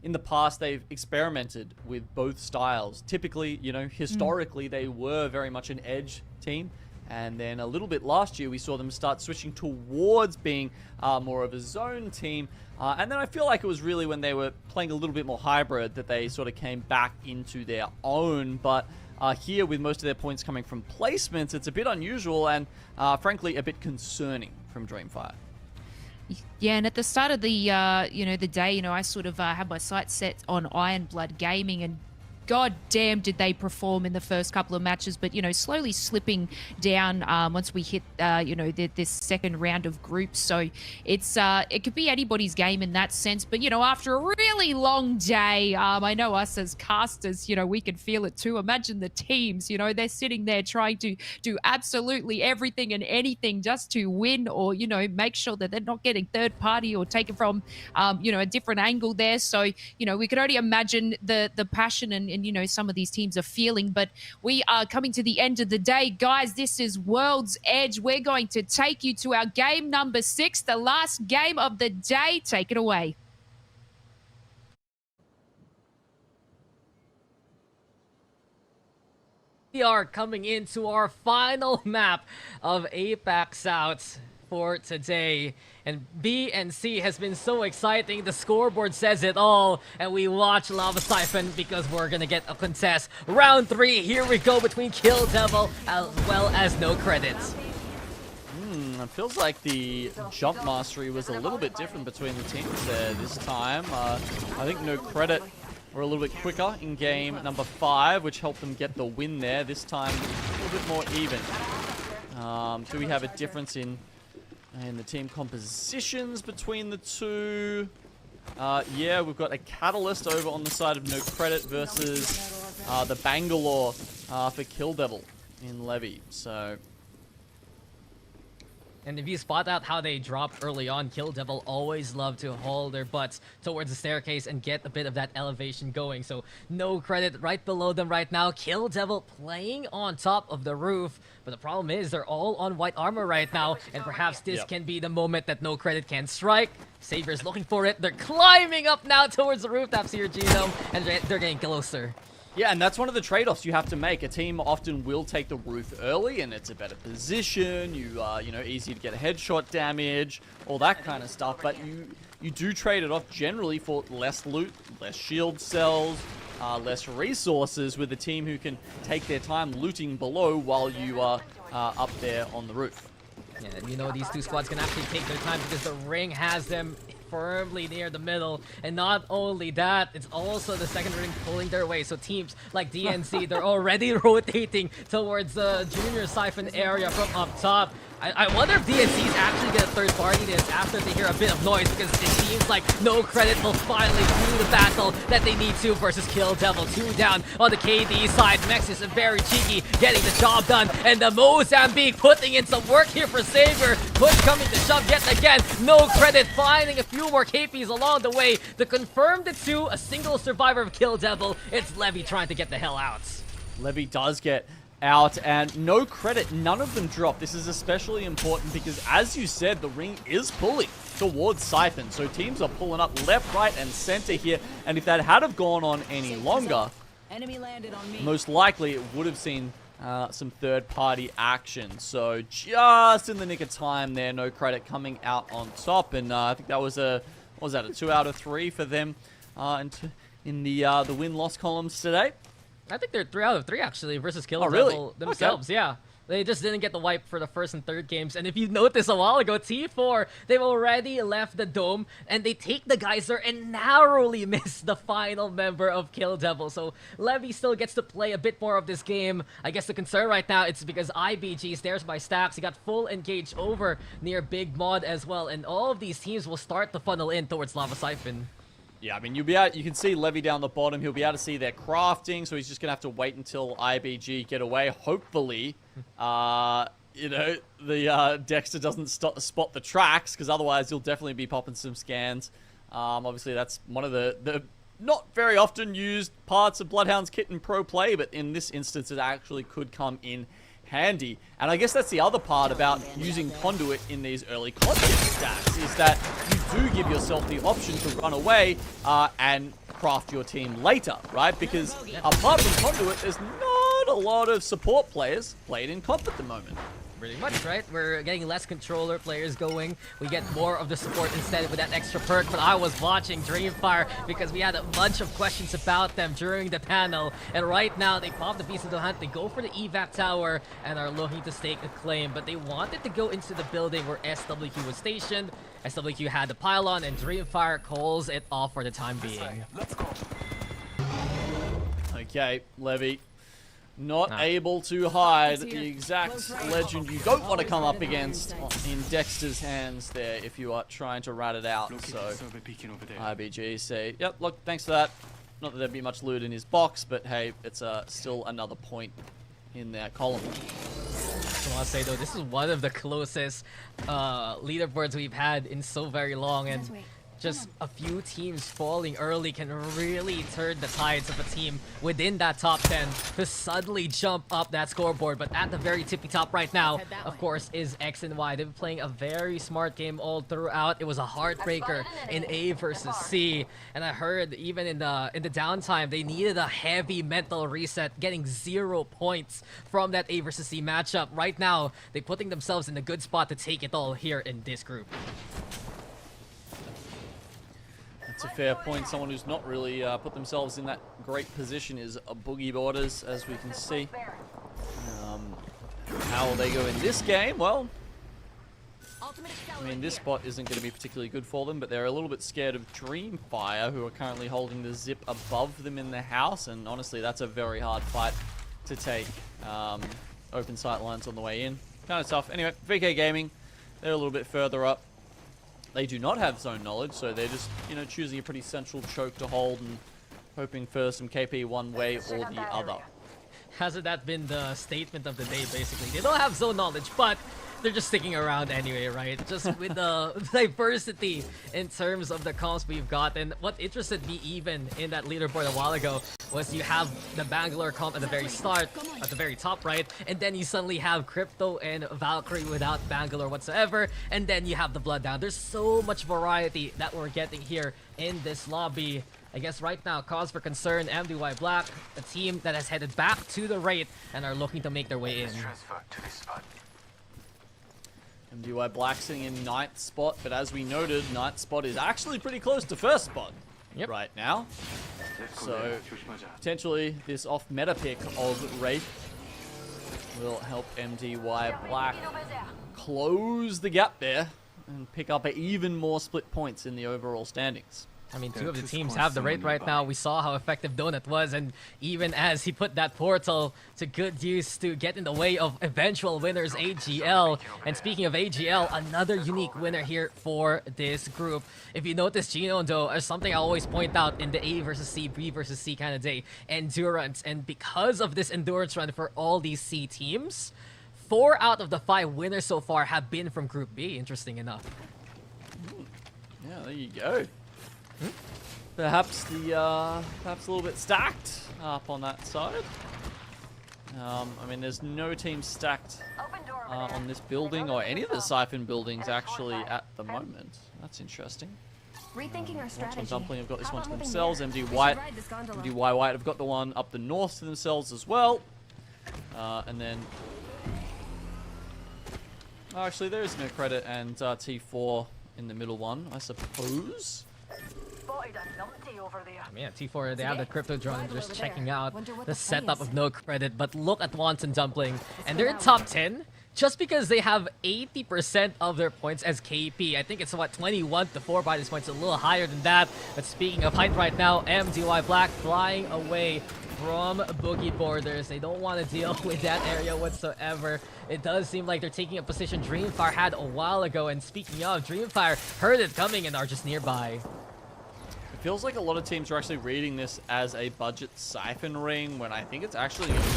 in the past they've experimented with both styles. Typically, historically they were very much an edge team. And then a little bit last year, we saw them start switching towards being more of a zone team. And then I feel like it was really when they were playing a little bit more hybrid that they sort of came back into their own. But here, with most of their points coming from placements, it's a bit unusual and, frankly, a bit concerning from DreamFire. Yeah, and at the start of the, the day, I sort of had my sights set on IronBloodGaming, and god damn did they perform in the first couple of matches, but, you know, slowly slipping down once we hit, you know, this second round of groups. So it's it could be anybody's game in that sense. But, you know, after a really long day, I know us as casters, you know, we can feel it too. Imagine the teams, you know, they're sitting there trying to do absolutely everything and anything just to win, or, you know, make sure that they're not getting third party or taken from, you know, a different angle there. So, you know, we could only imagine the passion and, you know, some of these teams are feeling. But we are coming to the end of the day. Guys, this is World's Edge. We're going to take you to our game number 6, the last game of the day. Take it away. We are coming into our final map of APAC South for today. And B and C has been so exciting. The scoreboard says it all. And we watch Lava Siphon because we're gonna get a contest. Round 3, here we go between Kill Devil as well as NoCredit. It feels like the jump mastery was a little bit different between the teams there this time. I think NoCredit were a little bit quicker in game number 5, which helped them get the win there. This time, a little bit more even. Do we have a difference in the team compositions between the two? Yeah, we've got a Catalyst over on the side of NoCredit versus the Bangalore for Kill Devil in Levy. So... And if you spot out how they drop early on, Kill Devil always love to hold their butts towards the staircase and get a bit of that elevation going. So NoCredit right below them right now. Kill Devil playing on top of the roof. But the problem is they're all on white armor right now. And perhaps this can be the moment that NoCredit can strike. Savior's looking for it. They're climbing up now towards the rooftops here, Genome. And they're getting closer. Yeah, and that's one of the trade-offs you have to make. A team often will take the roof early, and it's a better position. You know, easy to get a headshot damage, all that kind of stuff. But you do trade it off generally for less loot, less shield cells, less resources with a team who can take their time looting below while you are up there on the roof. Yeah, and you know these two squads can actually take their time because the ring has them firmly near the middle. And not only that, it's also the second ring pulling their way. So teams like DNC, they're already rotating towards the junior siphon area from up top. I wonder if DNC's actually get a third party this after they hear a bit of noise, because it seems like NoCredit will finally do the battle that they need to versus Kill Devil. 2 down on the KD side. Mex is very cheeky, getting the job done, and the Mozambique putting in some work here for Savior. Push coming to shove yet again. NoCredit finding a few more KPs along the way to confirm the 2, a single survivor of Kill Devil. It's Levy trying to get the hell out. Levy does get out, and NoCredit, none of them drop. This is especially important because, as you said, the ring is pulling towards Siphon. So teams are pulling up left, right, and center here. And if that had have gone on any longer, most likely it would have seen some third-party action. So just in the nick of time there, NoCredit coming out on top. And I think that was a, what was that, a 2 out of 3 for them in the win-loss columns today. I think they're 3 out of 3 actually versus Kill really? Devil themselves. Okay. Yeah, they just didn't get the wipe for the first and third games. And if you noticed a while ago, T4, they've already left the dome and they take the geyser and narrowly miss the final member of Kill Devil. So Levy still gets to play a bit more of this game. I guess the concern right now it's because IBG stares by stacks. He got full engage over near Big Mod as well, and all of these teams will start to funnel in towards Lava Siphon. Yeah, I mean, you'll be able, you can see Levy down the bottom. He'll be able to see their crafting, so he's just going to have to wait until IBG get away. Hopefully, you know, the Dexter doesn't spot the tracks, because otherwise he'll definitely be popping some scans. Obviously, that's one of the not very often used parts of Bloodhound's kit in pro play, but in this instance, it actually could come in handy. And I guess that's the other part about using Conduit in these early content stacks, is that you do give yourself the option to run away and craft your team later, right? Because apart from Conduit, there's not a lot of support players played in comp at the moment. Pretty much, right? We're getting less controller players going. We get more of the support instead with that extra perk. But I was watching DreamFire because we had a bunch of questions about them during the panel. And right now, they pop the Beast of the Hunt. They go for the evac tower and are looking to stake a claim. But they wanted to go into the building where SWQ was stationed. SWQ had the pylon, and DreamFire calls it off for the time being. Oh Okay, Levy. Not able to hide the exact legend you don't want to come up against in Dexter's hands there if you are trying to rat it out. So, IBG say, yep, look, thanks for that. Not that there'd be much loot in his box, but hey, it's still another point in their column. I want to say though, this is one of the closest leaderboards we've had in so very long, and just a few teams falling early can really turn the tides of a team within that top 10 to suddenly jump up that scoreboard. But at the very tippy top right now, of course, is X and Y. They've been playing a very smart game all throughout. It was a heartbreaker in A versus C, and I heard even in the downtime they needed a heavy mental reset, getting 0 points from that A versus C matchup. Right now, they're putting themselves in a good spot to take it all here in this group. That's a fair point. Someone who's not really put themselves in that great position is a Boogie Borders, as we can see. How will they go in this game? Well, I mean, this spot isn't going to be particularly good for them, but they're a little bit scared of DreamFire, who are currently holding the zip above them in the house, and honestly, that's a very hard fight to take. Open sight lines on the way in. Kind of tough. Anyway, VK Gaming, they're a little bit further up. They do not have zone knowledge, so they're just, you know, choosing a pretty central choke to hold and hoping for some KP one way or the other. Hasn't that been the statement of the day, basically? They don't have zone knowledge, but they're just sticking around anyway, right? Just with the diversity in terms of the comps we've got. And what interested me even in that leaderboard a while ago was you have the Bangalore comp at the very start, at the very top, right? And then you suddenly have Crypto and Valkyrie without Bangalore whatsoever. And then you have the Bloodhound. There's so much variety that we're getting here in this lobby. I guess right now, cause for concern, MDY Black, a team that has headed back to the right and are looking to make their way in. MDY Black sitting in 9th spot, but as we noted, 9th spot is actually pretty close to 1st spot right now. So potentially this off-meta pick of Wraith will help MDY Black close the gap there and pick up even more split points in the overall standings. I mean, two of the teams have the Wraith right now. We saw how effective Donut was, and even as he put that portal to good use to get in the way of eventual winners AGL. And speaking of AGL, another unique winner here for this group. If you notice, Gino, though, is something I always point out in the A versus C, B versus C kind of day, endurance. And because of this endurance run for all these C teams, 4 out of the 5 winners so far have been from Group B, interesting enough. Yeah, there you go. Perhaps a little bit stacked up on that side. I mean, there's no team stacked on this building or any of the Siphon buildings actually at the moment. That's interesting. Rethinking our strategy. Wonton Dumpling have got this one to themselves. MDY-WHITE have got the one up the north to themselves as well. And then, actually, there is NoCredit and T4 in the middle one, I suppose. Yeah, T4, they have the crypto drone and just checking out the setup of NoCredit, but look at Wonton Dumpling, and they're in top 10 just because they have 80% of their points as KP. I think it's what, 21 to 4 by this point, so a little higher than that. But speaking of height right now, MDY Black flying away from Boogie Borders. They don't want to deal with that area whatsoever. It does seem like they're taking a position DreamFire had a while ago, and speaking of, DreamFire heard it coming and are just nearby. Feels like a lot of teams are actually reading this as a budget Siphon ring when I think it's actually going to be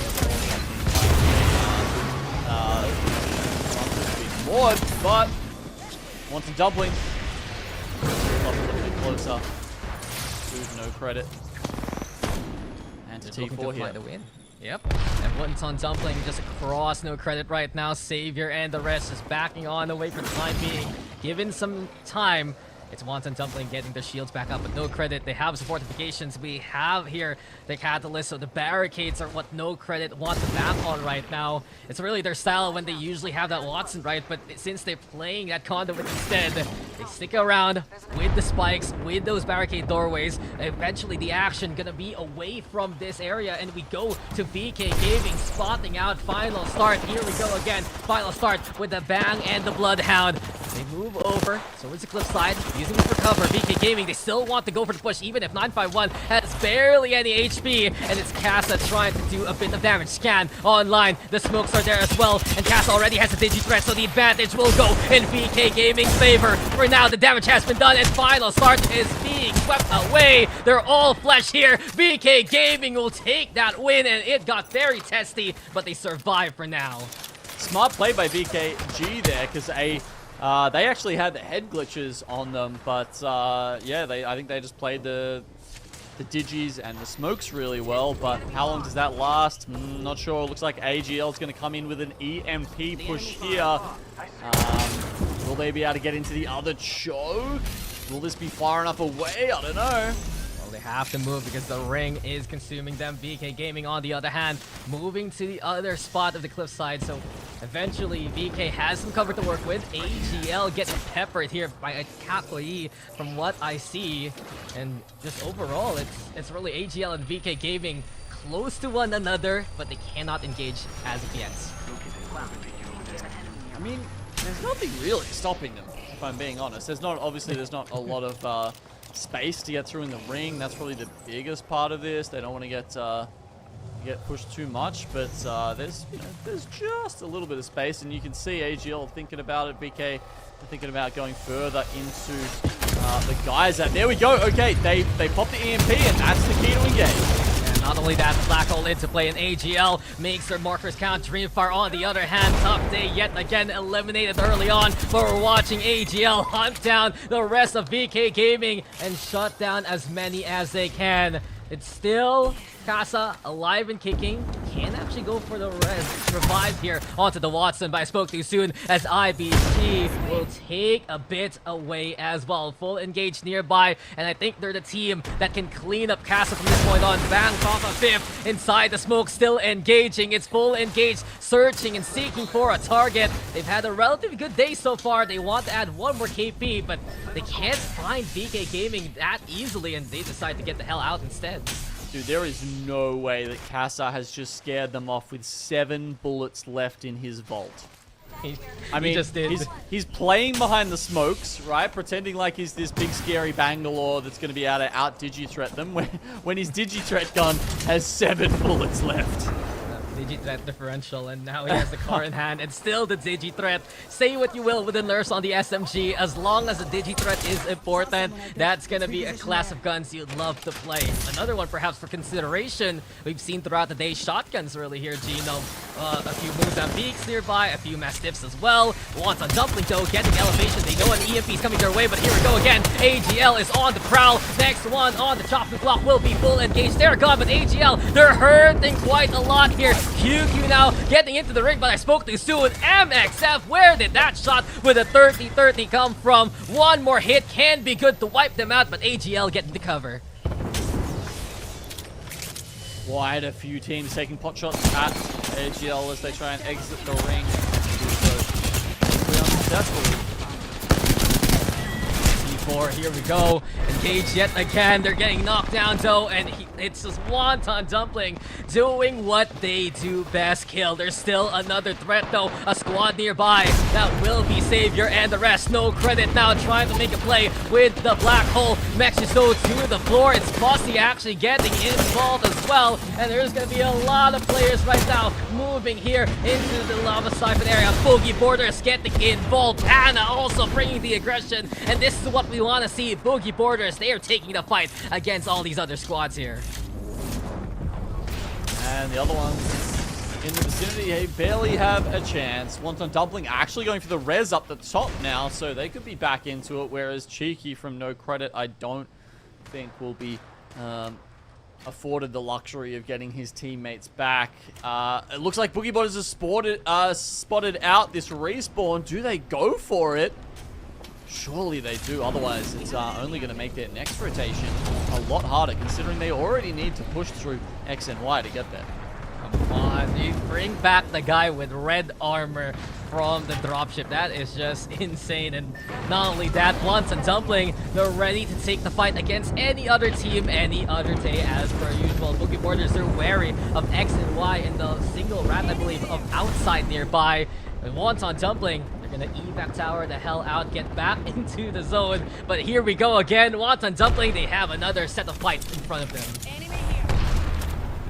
more. But Wonton Dumpling a little bit closer to NoCredit and to T4 here. The win. Yep, and Wonton Dumpling just across NoCredit right now. Savior and the rest just backing on away for the time being. Given some time, it's Wonton Dumpling getting their shields back up, but NoCredit, they have fortifications. We have here the Catalyst, so the barricades are what NoCredit want to back on right now. It's really their style when they usually have that Watson, right? But since they're playing that Conduit instead, they stick around with the spikes, with those barricade doorways. Eventually, the action gonna be away from this area, and we go to VK Gaming, spotting out Final Start. Here we go again. Final Start with the Bang and the Bloodhound. They move over, so it's a cliff side, using it for cover. VK Gaming, they still want to go for the push, even if 951 has barely any HP, and it's Kassa trying to do a bit of damage. Scan online, the smokes are there as well, and Kassa already has a digi threat, so the advantage will go in VK Gaming's favor. For now, the damage has been done, and final start is being swept away. They're all flesh here. VK Gaming will take that win, and it got very testy, but they survive for now. Smart play by VKG there, because they actually had the head glitches on them, but yeah, I think they just played the digis and the smokes really well, but how long does that last? Not sure. Looks like AGL is going to come in with an EMP push here. Will they be able to get into the other choke? Will this be far enough away? I don't know. Well, they have to move because the ring is consuming them. VK Gaming, on the other hand, moving to the other spot of the cliffside, so eventually VK has some cover to work with. AGL gets peppered here by a KAKKOII from what I see, and just overall, it's really AGL and VK Gaming close to one another, but they cannot engage as of yet. I mean, there's nothing really stopping them, if I'm being honest. There's not a lot of space to get through in the ring. That's probably the biggest part of this. They don't want to get pushed too much, but there's just a little bit of space, and you can see AGL thinking about it. BK thinking about going further into the guys. There we go. Okay, they pop the EMP, and that's the key to engage. Not only that, the black hole into play, and AGL makes their markers count. DreamFire, on the other hand, Tough Day yet again eliminated early on, but we're watching AGL hunt down the rest of VK Gaming and shut down as many as they can. It's still Kassa alive and kicking. Can actually go for the revive here onto the Wonton, but I spoke too soon as IBG will take a bit away as well. Full engage nearby, and I think they're the team that can clean up Kassa from this point on. Bangkok on 5th, inside the smoke, still engaging. It's full engage, searching and seeking for a target. They've had a relatively good day so far. They want to add one more KP, but they can't find VK Gaming that easily, and they decide to get the hell out instead. Dude, there is no way that Kassa has just scared them off with 7 bullets left in his vault. I mean, just did. He's playing behind the smokes, right? Pretending like he's this big scary Bangalore that's going to be able to out-digi-threat them when his digi-threat gun has 7 bullets left. Digi-threat differential, and now he has the car in hand, and still the Digi-threat. Say what you will with the nerfs on the SMG, as long as the Digi-threat is important, that's gonna be a class of guns you'd love to play. Another one perhaps for consideration, we've seen throughout the day shotguns really here, Gino. A few Mozambiques nearby, a few Mastiffs as well. Wonton Dumpling though, getting elevation. They know an EMP is coming their way, but here we go again. AGL is on the prowl. Next one on the chopping block will be full engaged. They're gone, but AGL, they're hurting quite a lot here. QQ now getting into the ring, but I spoke too soon. MXF, where did that shot with a 30-30 come from? One more hit can be good to wipe them out, but AGL getting the cover. Quite a few teams taking pot shots at AGL as they try and exit the ring. Unsuccessfully. Here we go. Engage yet again. They're getting knocked down though, and it's just Wonton Dumpling doing what they do best, kill. There's still another threat though. A squad nearby that will be Savior and the rest. NoCredit now trying to make a play with the black hole. Mexiso to the floor. It's Bossy actually getting involved as well. And there's going to be a lot of players right now moving here into the lava siphon area. Boogie Borders getting involved. Anna also bringing the aggression. And this is what we want to see. Boogie Borders, they are taking the fight against all these other squads here. And the other ones in the vicinity, they barely have a chance. Wonton Dumpling actually going for the res up the top now, so they could be back into it, whereas Cheeky from NoCredit, I don't think will be afforded the luxury of getting his teammates back. It looks like Boogie Borders has spotted out this respawn. Do they go for it? Surely they do, otherwise it's only going to make their next rotation a lot harder, considering they already need to push through X and Y to get there. Come on, you bring back the guy with red armor from the dropship. That is just insane. And not only that, Wonton Dumpling, they're ready to take the fight against any other team, any other day as per usual. Boogie Borders, they're wary of X and Y in the single rat, I believe, of outside nearby. And Wonton Dumpling, They're gonna evac tower the hell out, get back into the zone. But here we go again. Wonton Dumpling, they have another set of fights in front of them.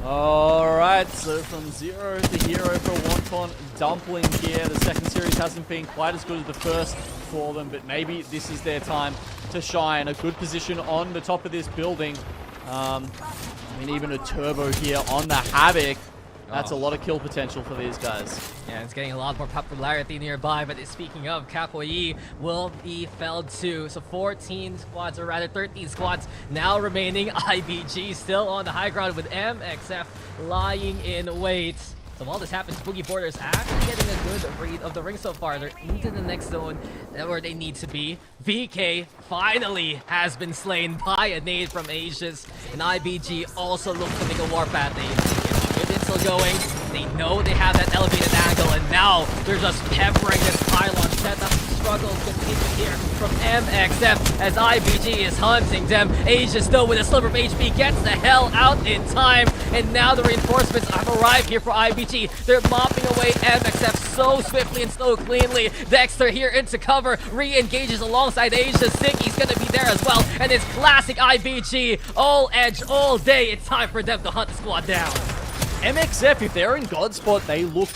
Alright, so from 0 to hero for Wonton Dumpling here. The second series hasn't been quite as good as the first for them, but maybe this is their time to shine. A good position on the top of this building. I mean, even a turbo here on the Havoc. That's a lot of kill potential for these guys. Yeah, it's getting a lot more popularity nearby, but speaking of, KAKKOII will be felled too. So 14 squads, or rather 13 squads now remaining. IBG still on the high ground with MXF lying in wait. So while this happens, Boogie Borders actually getting a good read of the ring so far. They're into the next zone where they need to be. VK finally has been slain by a nade from Aegis, and IBG also looks to make a warpath nade. It's still going. They know they have that elevated angle, and now they're just peppering this pylon setup. Struggles continue here from MXF as IBG is hunting them. Aegis, though, with a sliver of HP, gets the hell out in time, and now the reinforcements have arrived here for IBG. They're mopping away MXF so swiftly and so cleanly. Dexter here into cover, re-engages alongside Aegis. Ziggy's gonna be there as well, and it's classic IBG. All edge, all day. It's time for them to hunt the squad down. MXF, if they're in God spot, they look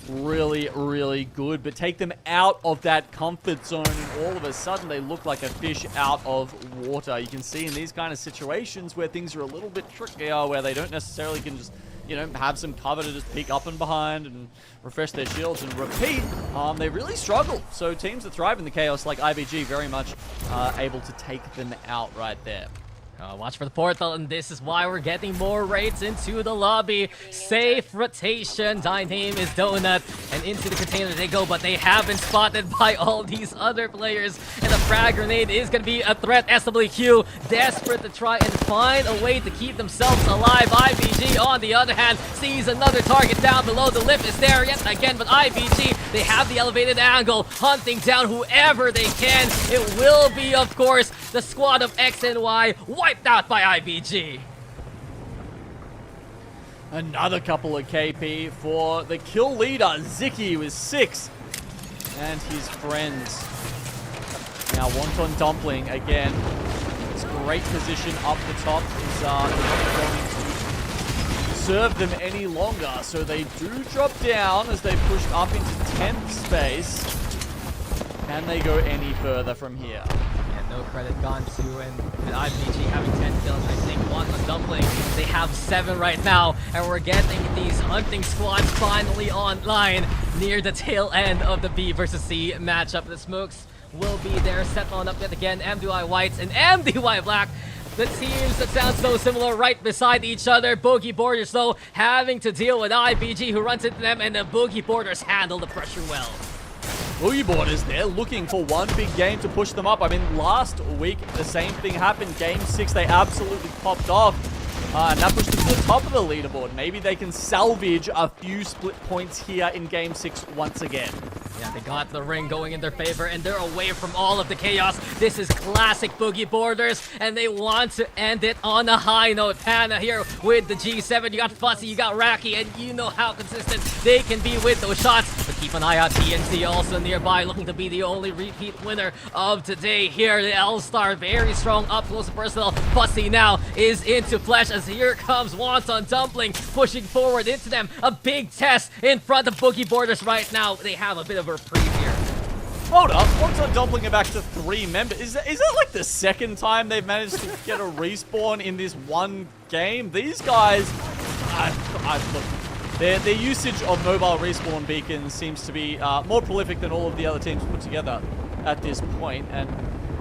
really, really good, but take them out of that comfort zone and all of a sudden they look like a fish out of water. You can see in these kind of situations where things are a little bit trickier, where they don't necessarily can just, you know, have some cover to just peek up and behind and refresh their shields and repeat, they really struggle. So teams that thrive in the chaos like IBG very much able to take them out right there. Watch for the portal, and this is why we're getting more raids into the lobby. Safe rotation. Name is Donut, and into the container they go, but they have been spotted by all these other players, and a frag grenade is going to be a threat. SWQ desperate to try and find a way to keep themselves alive. IBG, on the other hand, sees another target down below. The lift is there yet again, but IBG, they have the elevated angle, hunting down whoever they can. It will be, of course, the squad of X and Y, wiped out by IBG. Another couple of KP for the kill leader, Zicky, with 6, and his friends. Now Wonton Dumpling again. It's great position up the top is not going to serve them any longer, so they do drop down as they push up into 10th space. Can they go any further from here? NoCredit gone to, and IBG having 10 kills. I think Wonton Dumpling, they have 7 right now, and we're getting these hunting squads finally online near the tail end of the B versus C matchup. The smokes will be there, set on up yet again. MDY-WHITE and MDY-Black. The teams that sound so similar right beside each other. Boogie Borders, though, having to deal with IBG, who runs into them, and the Boogie Borders handle the pressure well. Boogie Borders, they're looking for one big game to push them up. I mean, last week, the same thing happened. Game 6, they absolutely popped off. And that pushed them to the top of the leaderboard. Maybe they can salvage a few split points here in Game 6 once again. Yeah, they got the ring going in their favor, and they're away from all of the chaos. This is classic Boogie Borders, and they want to end it on a high note. Hannah here with the G7. You got Fussy, you got Raki, and you know how consistent they can be with those shots. But keep an eye out. TNT also nearby, looking to be the only repeat winner of today here. The L-Star, very strong up close and personal. Fussy now is into flesh as here comes Wonton Dumpling, pushing forward into them. A big test in front of Boogie Borders right now. They have a bit of a reprieve here. Hold up, Wonton Dumpling are back to 3 members. Is that like the second time they've managed to get a respawn in this one game? These guys, look, their usage of mobile respawn beacons seems to be more prolific than all of the other teams put together at this point, and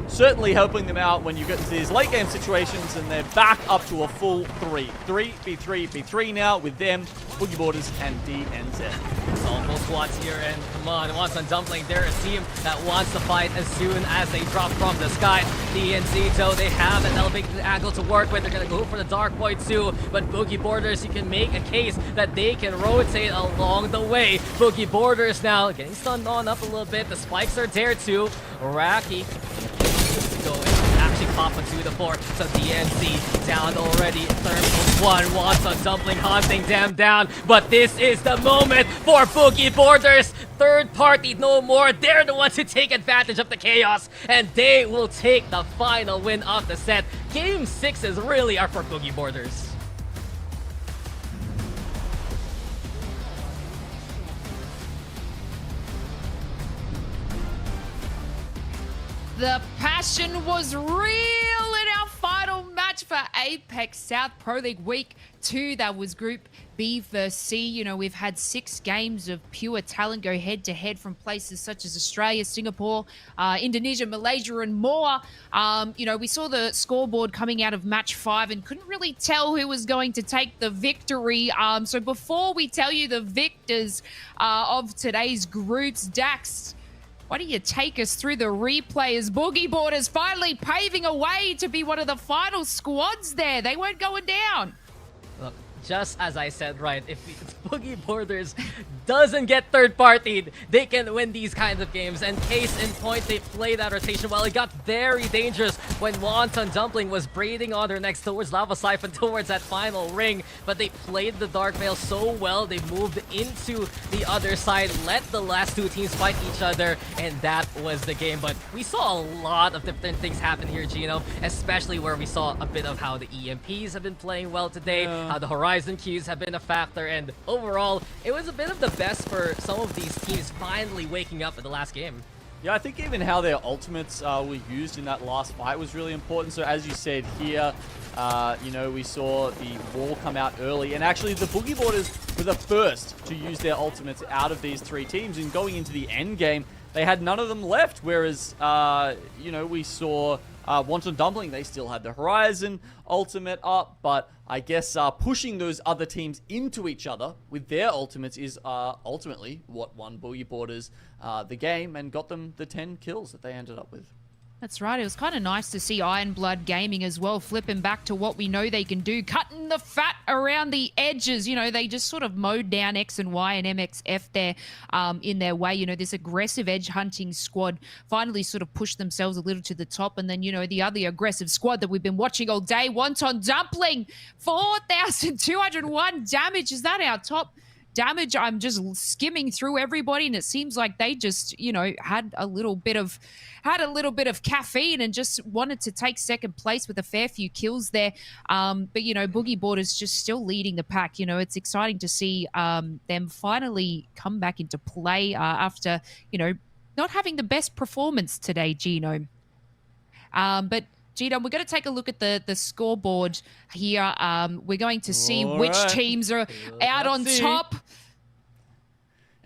certainly helping them out when you get to these late game situations and they're back up to a full 3. 3v3 now with them, Boogie Borders, and DNZ. It's all full squads here, and come on, Wonton Dumpling, they're a team that wants to fight as soon as they drop from the sky. DNZ, though, they have an elevated angle to work with. They're going to go for the Dark Void too, but Boogie Borders, you can make a case that they can rotate along the way. Boogie Borders now getting stunned on up a little bit. The spikes are there too. Raki going, actually popping to the 4, so DNC down already. Thermal 1, Wonton Dumpling hunting them down, but this is the moment for Boogie Borders. third party no more. They're the ones who take advantage of the chaos, and they will take the final win of the set. Game 6s really are for Boogie Boarders. The passion was real in our final match for APAC-South Pro League Week 2. That was Group B vs C. You know, we've had 6 games of pure talent go head-to-head from places such as Australia, Singapore, Indonesia, Malaysia, and more. You know, we saw the scoreboard coming out of match 5 and couldn't really tell who was going to take the victory. So before we tell you the victors of today's groups, Dax, why don't you take us through the replay as Boogie Boarders finally paving a way to be one of the final squads there. They weren't going down. Look, just as I said, right, if Boogie Boarders doesn't get third-partied, they can win these kinds of games. And case in point, they played that rotation well. It got very dangerous when Wonton Dumpling was braiding on their necks towards Lava Siphon, towards that final ring. But they played the Dark Veil so well, they moved into the other side, let the last 2 teams fight each other, and that was the game. But we saw a lot of different things happen here, Gino, especially where we saw a bit of how the EMPs have been playing well today, how the Horizon Qs have been a factor, and overall, it was a bit of the best for some of these teams finally waking up at the last game. Yeah, I think even how their ultimates were used in that last fight was really important. So as you said here, you know, we saw the wall come out early, and actually the Boogie Boarders were the first to use their ultimates out of these 3 teams, and going into the end game, they had none of them left, whereas, you know, we saw Wonton Dumpling, they still had the Horizon ultimate up, but I guess pushing those other teams into each other with their ultimates is ultimately what won Boogie Boarders the game and got them the 10 kills that they ended up with. That's right. It was kind of nice to see IronBloodGaming as well, flipping back to what we know they can do, cutting the fat around the edges. You know, they just sort of mowed down X and Y and MXF there in their way. You know, this aggressive edge hunting squad finally sort of pushed themselves a little to the top. And then, you know, the other aggressive squad that we've been watching all day, Wonton Dumpling, 4,201 damage. Is that our top damage? I'm just skimming through everybody, and it seems like they just, you know, had a little bit of caffeine and just wanted to take second place with a fair few kills there. But you know, Boogie Boarders just still leading the pack. You know, it's exciting to see them finally come back into play after, you know, not having the best performance today, Gino. But Gino, we're going to take a look at the scoreboard here. We're going to see which teams are out on top.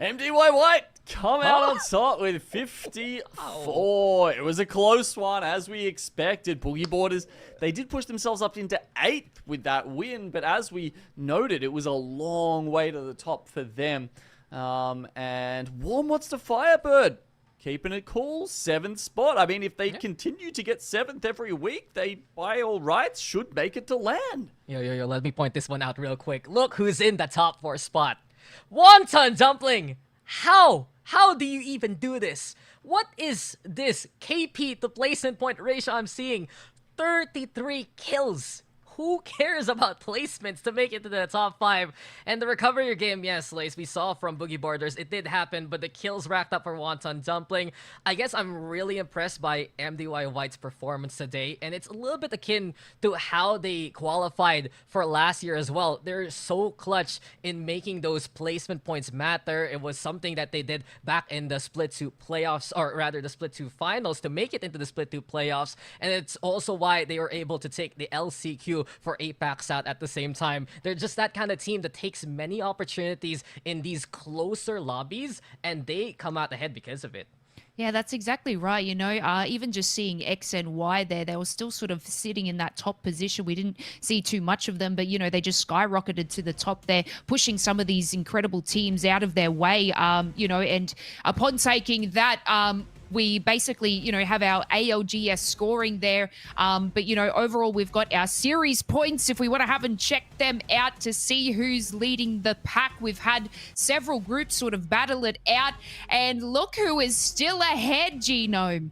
MDY-WHITE come out on top with 54. It was a close one, as we expected. Boogie Boarders, they did push themselves up into 8th with that win, but as we noted, it was a long way to the top for them. And WMFireBird, keeping it cool, 7th spot. I mean, if they continue to get 7th every week, they, by all rights, should make it to land. Yo, let me point this one out real quick. Look who's in the top 4 spot. Wonton Dumpling! How do you even do this? What is this KP to placement point ratio I'm seeing? 33 kills. Who cares about placements to make it to the top 5? And the recover your game, yes, Lace, we saw from Boogie Boarders, it did happen, but the kills racked up for Wonton Dumpling. I guess I'm really impressed by MDY-WHITE's performance today, and it's a little bit akin to how they qualified for last year as well. They're so clutch in making those placement points matter. It was something that they did back in the Split 2 playoffs, or rather the Split 2 finals, to make it into the Split 2 playoffs, and it's also why they were able to take the LCQ for APAC-South at the same time. They're just that kind of team that takes many opportunities in these closer lobbies, and they come out ahead because of it. Yeah, that's exactly right. You know, even just seeing X and Y there, they were still sort of sitting in that top position. We didn't see too much of them, but, you know, they just skyrocketed to the top there, pushing some of these incredible teams out of their way, you know, and upon taking that, we basically, you know, have our ALGS scoring there. But, you know, overall, we've got our series points. If we want to have and check them out to see who's leading the pack, we've had several groups sort of battle it out. And look who is still ahead, Gino.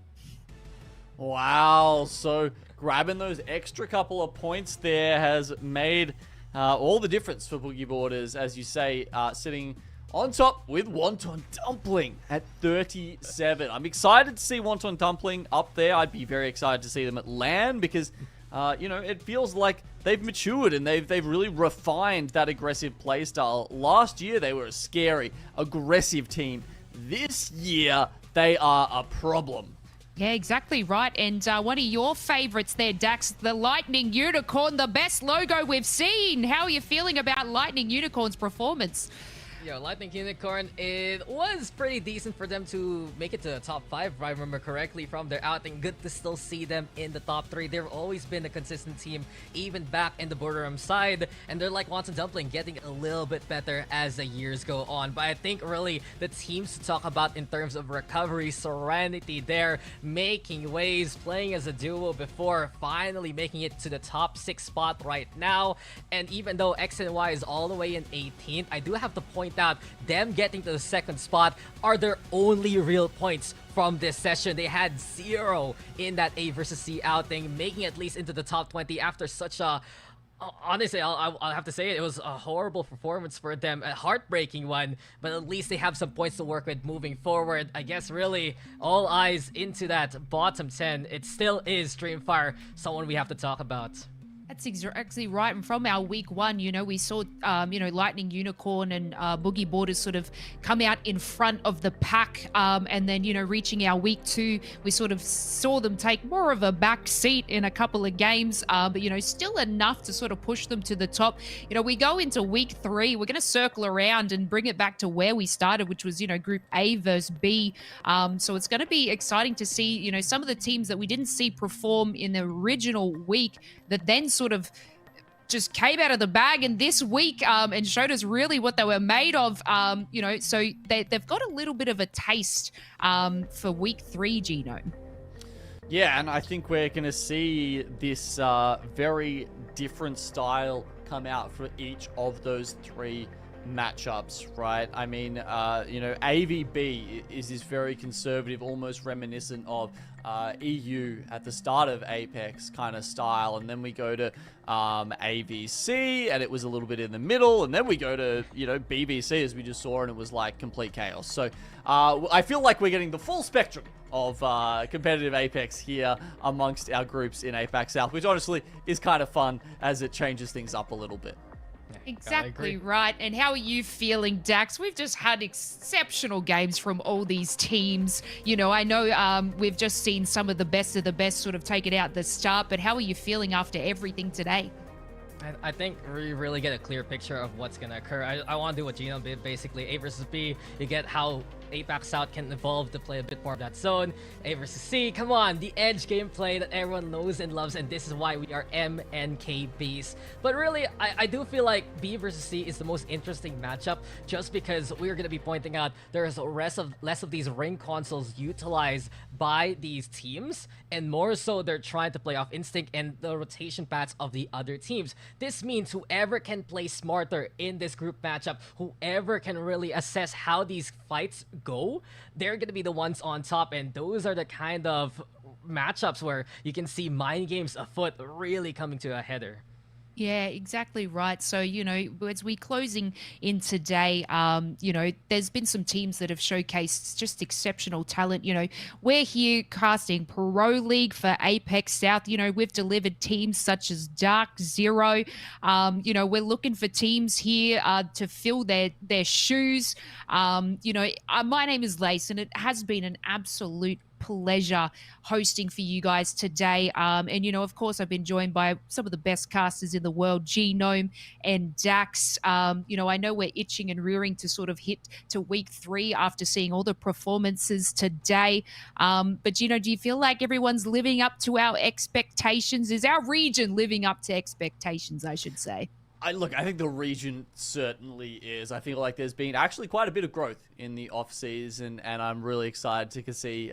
Wow. So grabbing those extra couple of points there has made all the difference for Boogie Boarders, as you say, sitting On top with Wonton Dumpling at 37. I'm excited to see Wonton Dumpling up there. I'd be very excited to see them at LAN because, you know, it feels like they've matured and they've really refined that aggressive playstyle. Last year, they were a scary, aggressive team. This year, they are a problem. Yeah, exactly right. And one of your favorites there, Dax, the Lightning Unicorn, the best logo we've seen. How are you feeling about Lightning Unicorn's performance? Yo, Lightning Unicorn, it was pretty decent for them to make it to the top 5, if I remember correctly from their outing. Good to still see them in the top 3. They've always been a consistent team, even back in the Borderham side. And they're like Wonton Dumpling, getting a little bit better as the years go on. But I think really the teams to talk about in terms of recovery, Serenity, they're making waves, playing as a duo before, finally making it to the top 6 spot right now. And even though X and Y is all the way in 18th, I do have to point out them getting to the 2nd spot are their only real points from this session. They had 0 in that A versus C outing, making at least into the top 20 after such a honestly, I'll have to say it was a horrible performance for them, a heartbreaking one, but at least they have some points to work with moving forward. I guess really all eyes into that bottom 10. It still is DreamFire, someone we have to talk about. That's exactly right. And from our week 1, you know, we saw, you know, Lightning Unicorn and Boogie Borders sort of come out in front of the pack. And then, you know, reaching our week 2, we sort of saw them take more of a back seat in a couple of games. But, you know, still enough to sort of push them to the top. You know, we go into week 3, we're going to circle around and bring it back to where we started, which was, you know, Group A versus B. So it's going to be exciting to see, you know, some of the teams that we didn't see perform in the original week that then sort of just came out of the bag in this week and showed us really what they were made of. You know, so they've got a little bit of a taste for week 3, Gino. Yeah, and I think we're going to see this very different style come out for each of those 3 matchups, right? I mean, you know, AVB is this very conservative, almost reminiscent of EU at the start of Apex kind of style, and then we go to AVC, and it was a little bit in the middle, and then we go to, you know, BBC, as we just saw, and it was like complete chaos. So I feel like we're getting the full spectrum of competitive Apex here amongst our groups in APAC-South, which honestly is kind of fun as it changes things up a little bit. Exactly right. And how are you feeling, Dax? We've just had exceptional games from all these teams. You know, I know we've just seen some of the best sort of take it out at the start, but how are you feeling after everything today? I think we really get a clear picture of what's going to occur. I want to do what Gino did, basically. A versus B, you get how APAC-South can evolve to play a bit more of that zone. A versus C, come on, the edge gameplay that everyone knows and loves, and this is why we are MNKBs. But really, I do feel like B versus C is the most interesting matchup, just because we're going to be pointing out there's less of these ring consoles utilized by these teams, and more so they're trying to play off instinct and the rotation paths of the other teams. This means whoever can play smarter in this group matchup, whoever can really assess how these fights go, they're going to be the ones on top. And those are the kind of matchups where you can see mind games afoot really coming to a header. Yeah, exactly right. So, you know, as we closing in today, you know, there's been some teams that have showcased just exceptional talent. You know, we're here casting Pro League for APAC-South. You know, we've delivered teams such as Dark Zero. You know, we're looking for teams here to fill their shoes. You know, my name is Lace, and it has been an absolute pleasure hosting for you guys today. And, you know, of course, I've been joined by some of the best casters in the world, Genome and Dax. You know, I know we're itching and rearing to sort of hit to week 3 after seeing all the performances today. But, you know, do you feel like everyone's living up to our expectations? Is our region living up to expectations, I should say? Look, I think the region certainly is. I feel like there's been actually quite a bit of growth in the off-season, and I'm really excited to see, you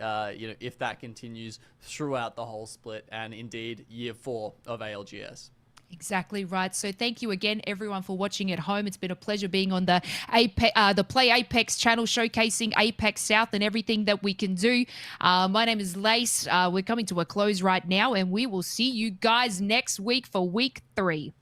know, if that continues throughout the whole split and indeed year 4 of ALGS. Exactly right. So thank you again, everyone, for watching at home. It's been a pleasure being on the Play Apex channel, showcasing APAC-South and everything that we can do. My name is Lace. We're coming to a close right now, and we will see you guys next week for week 3.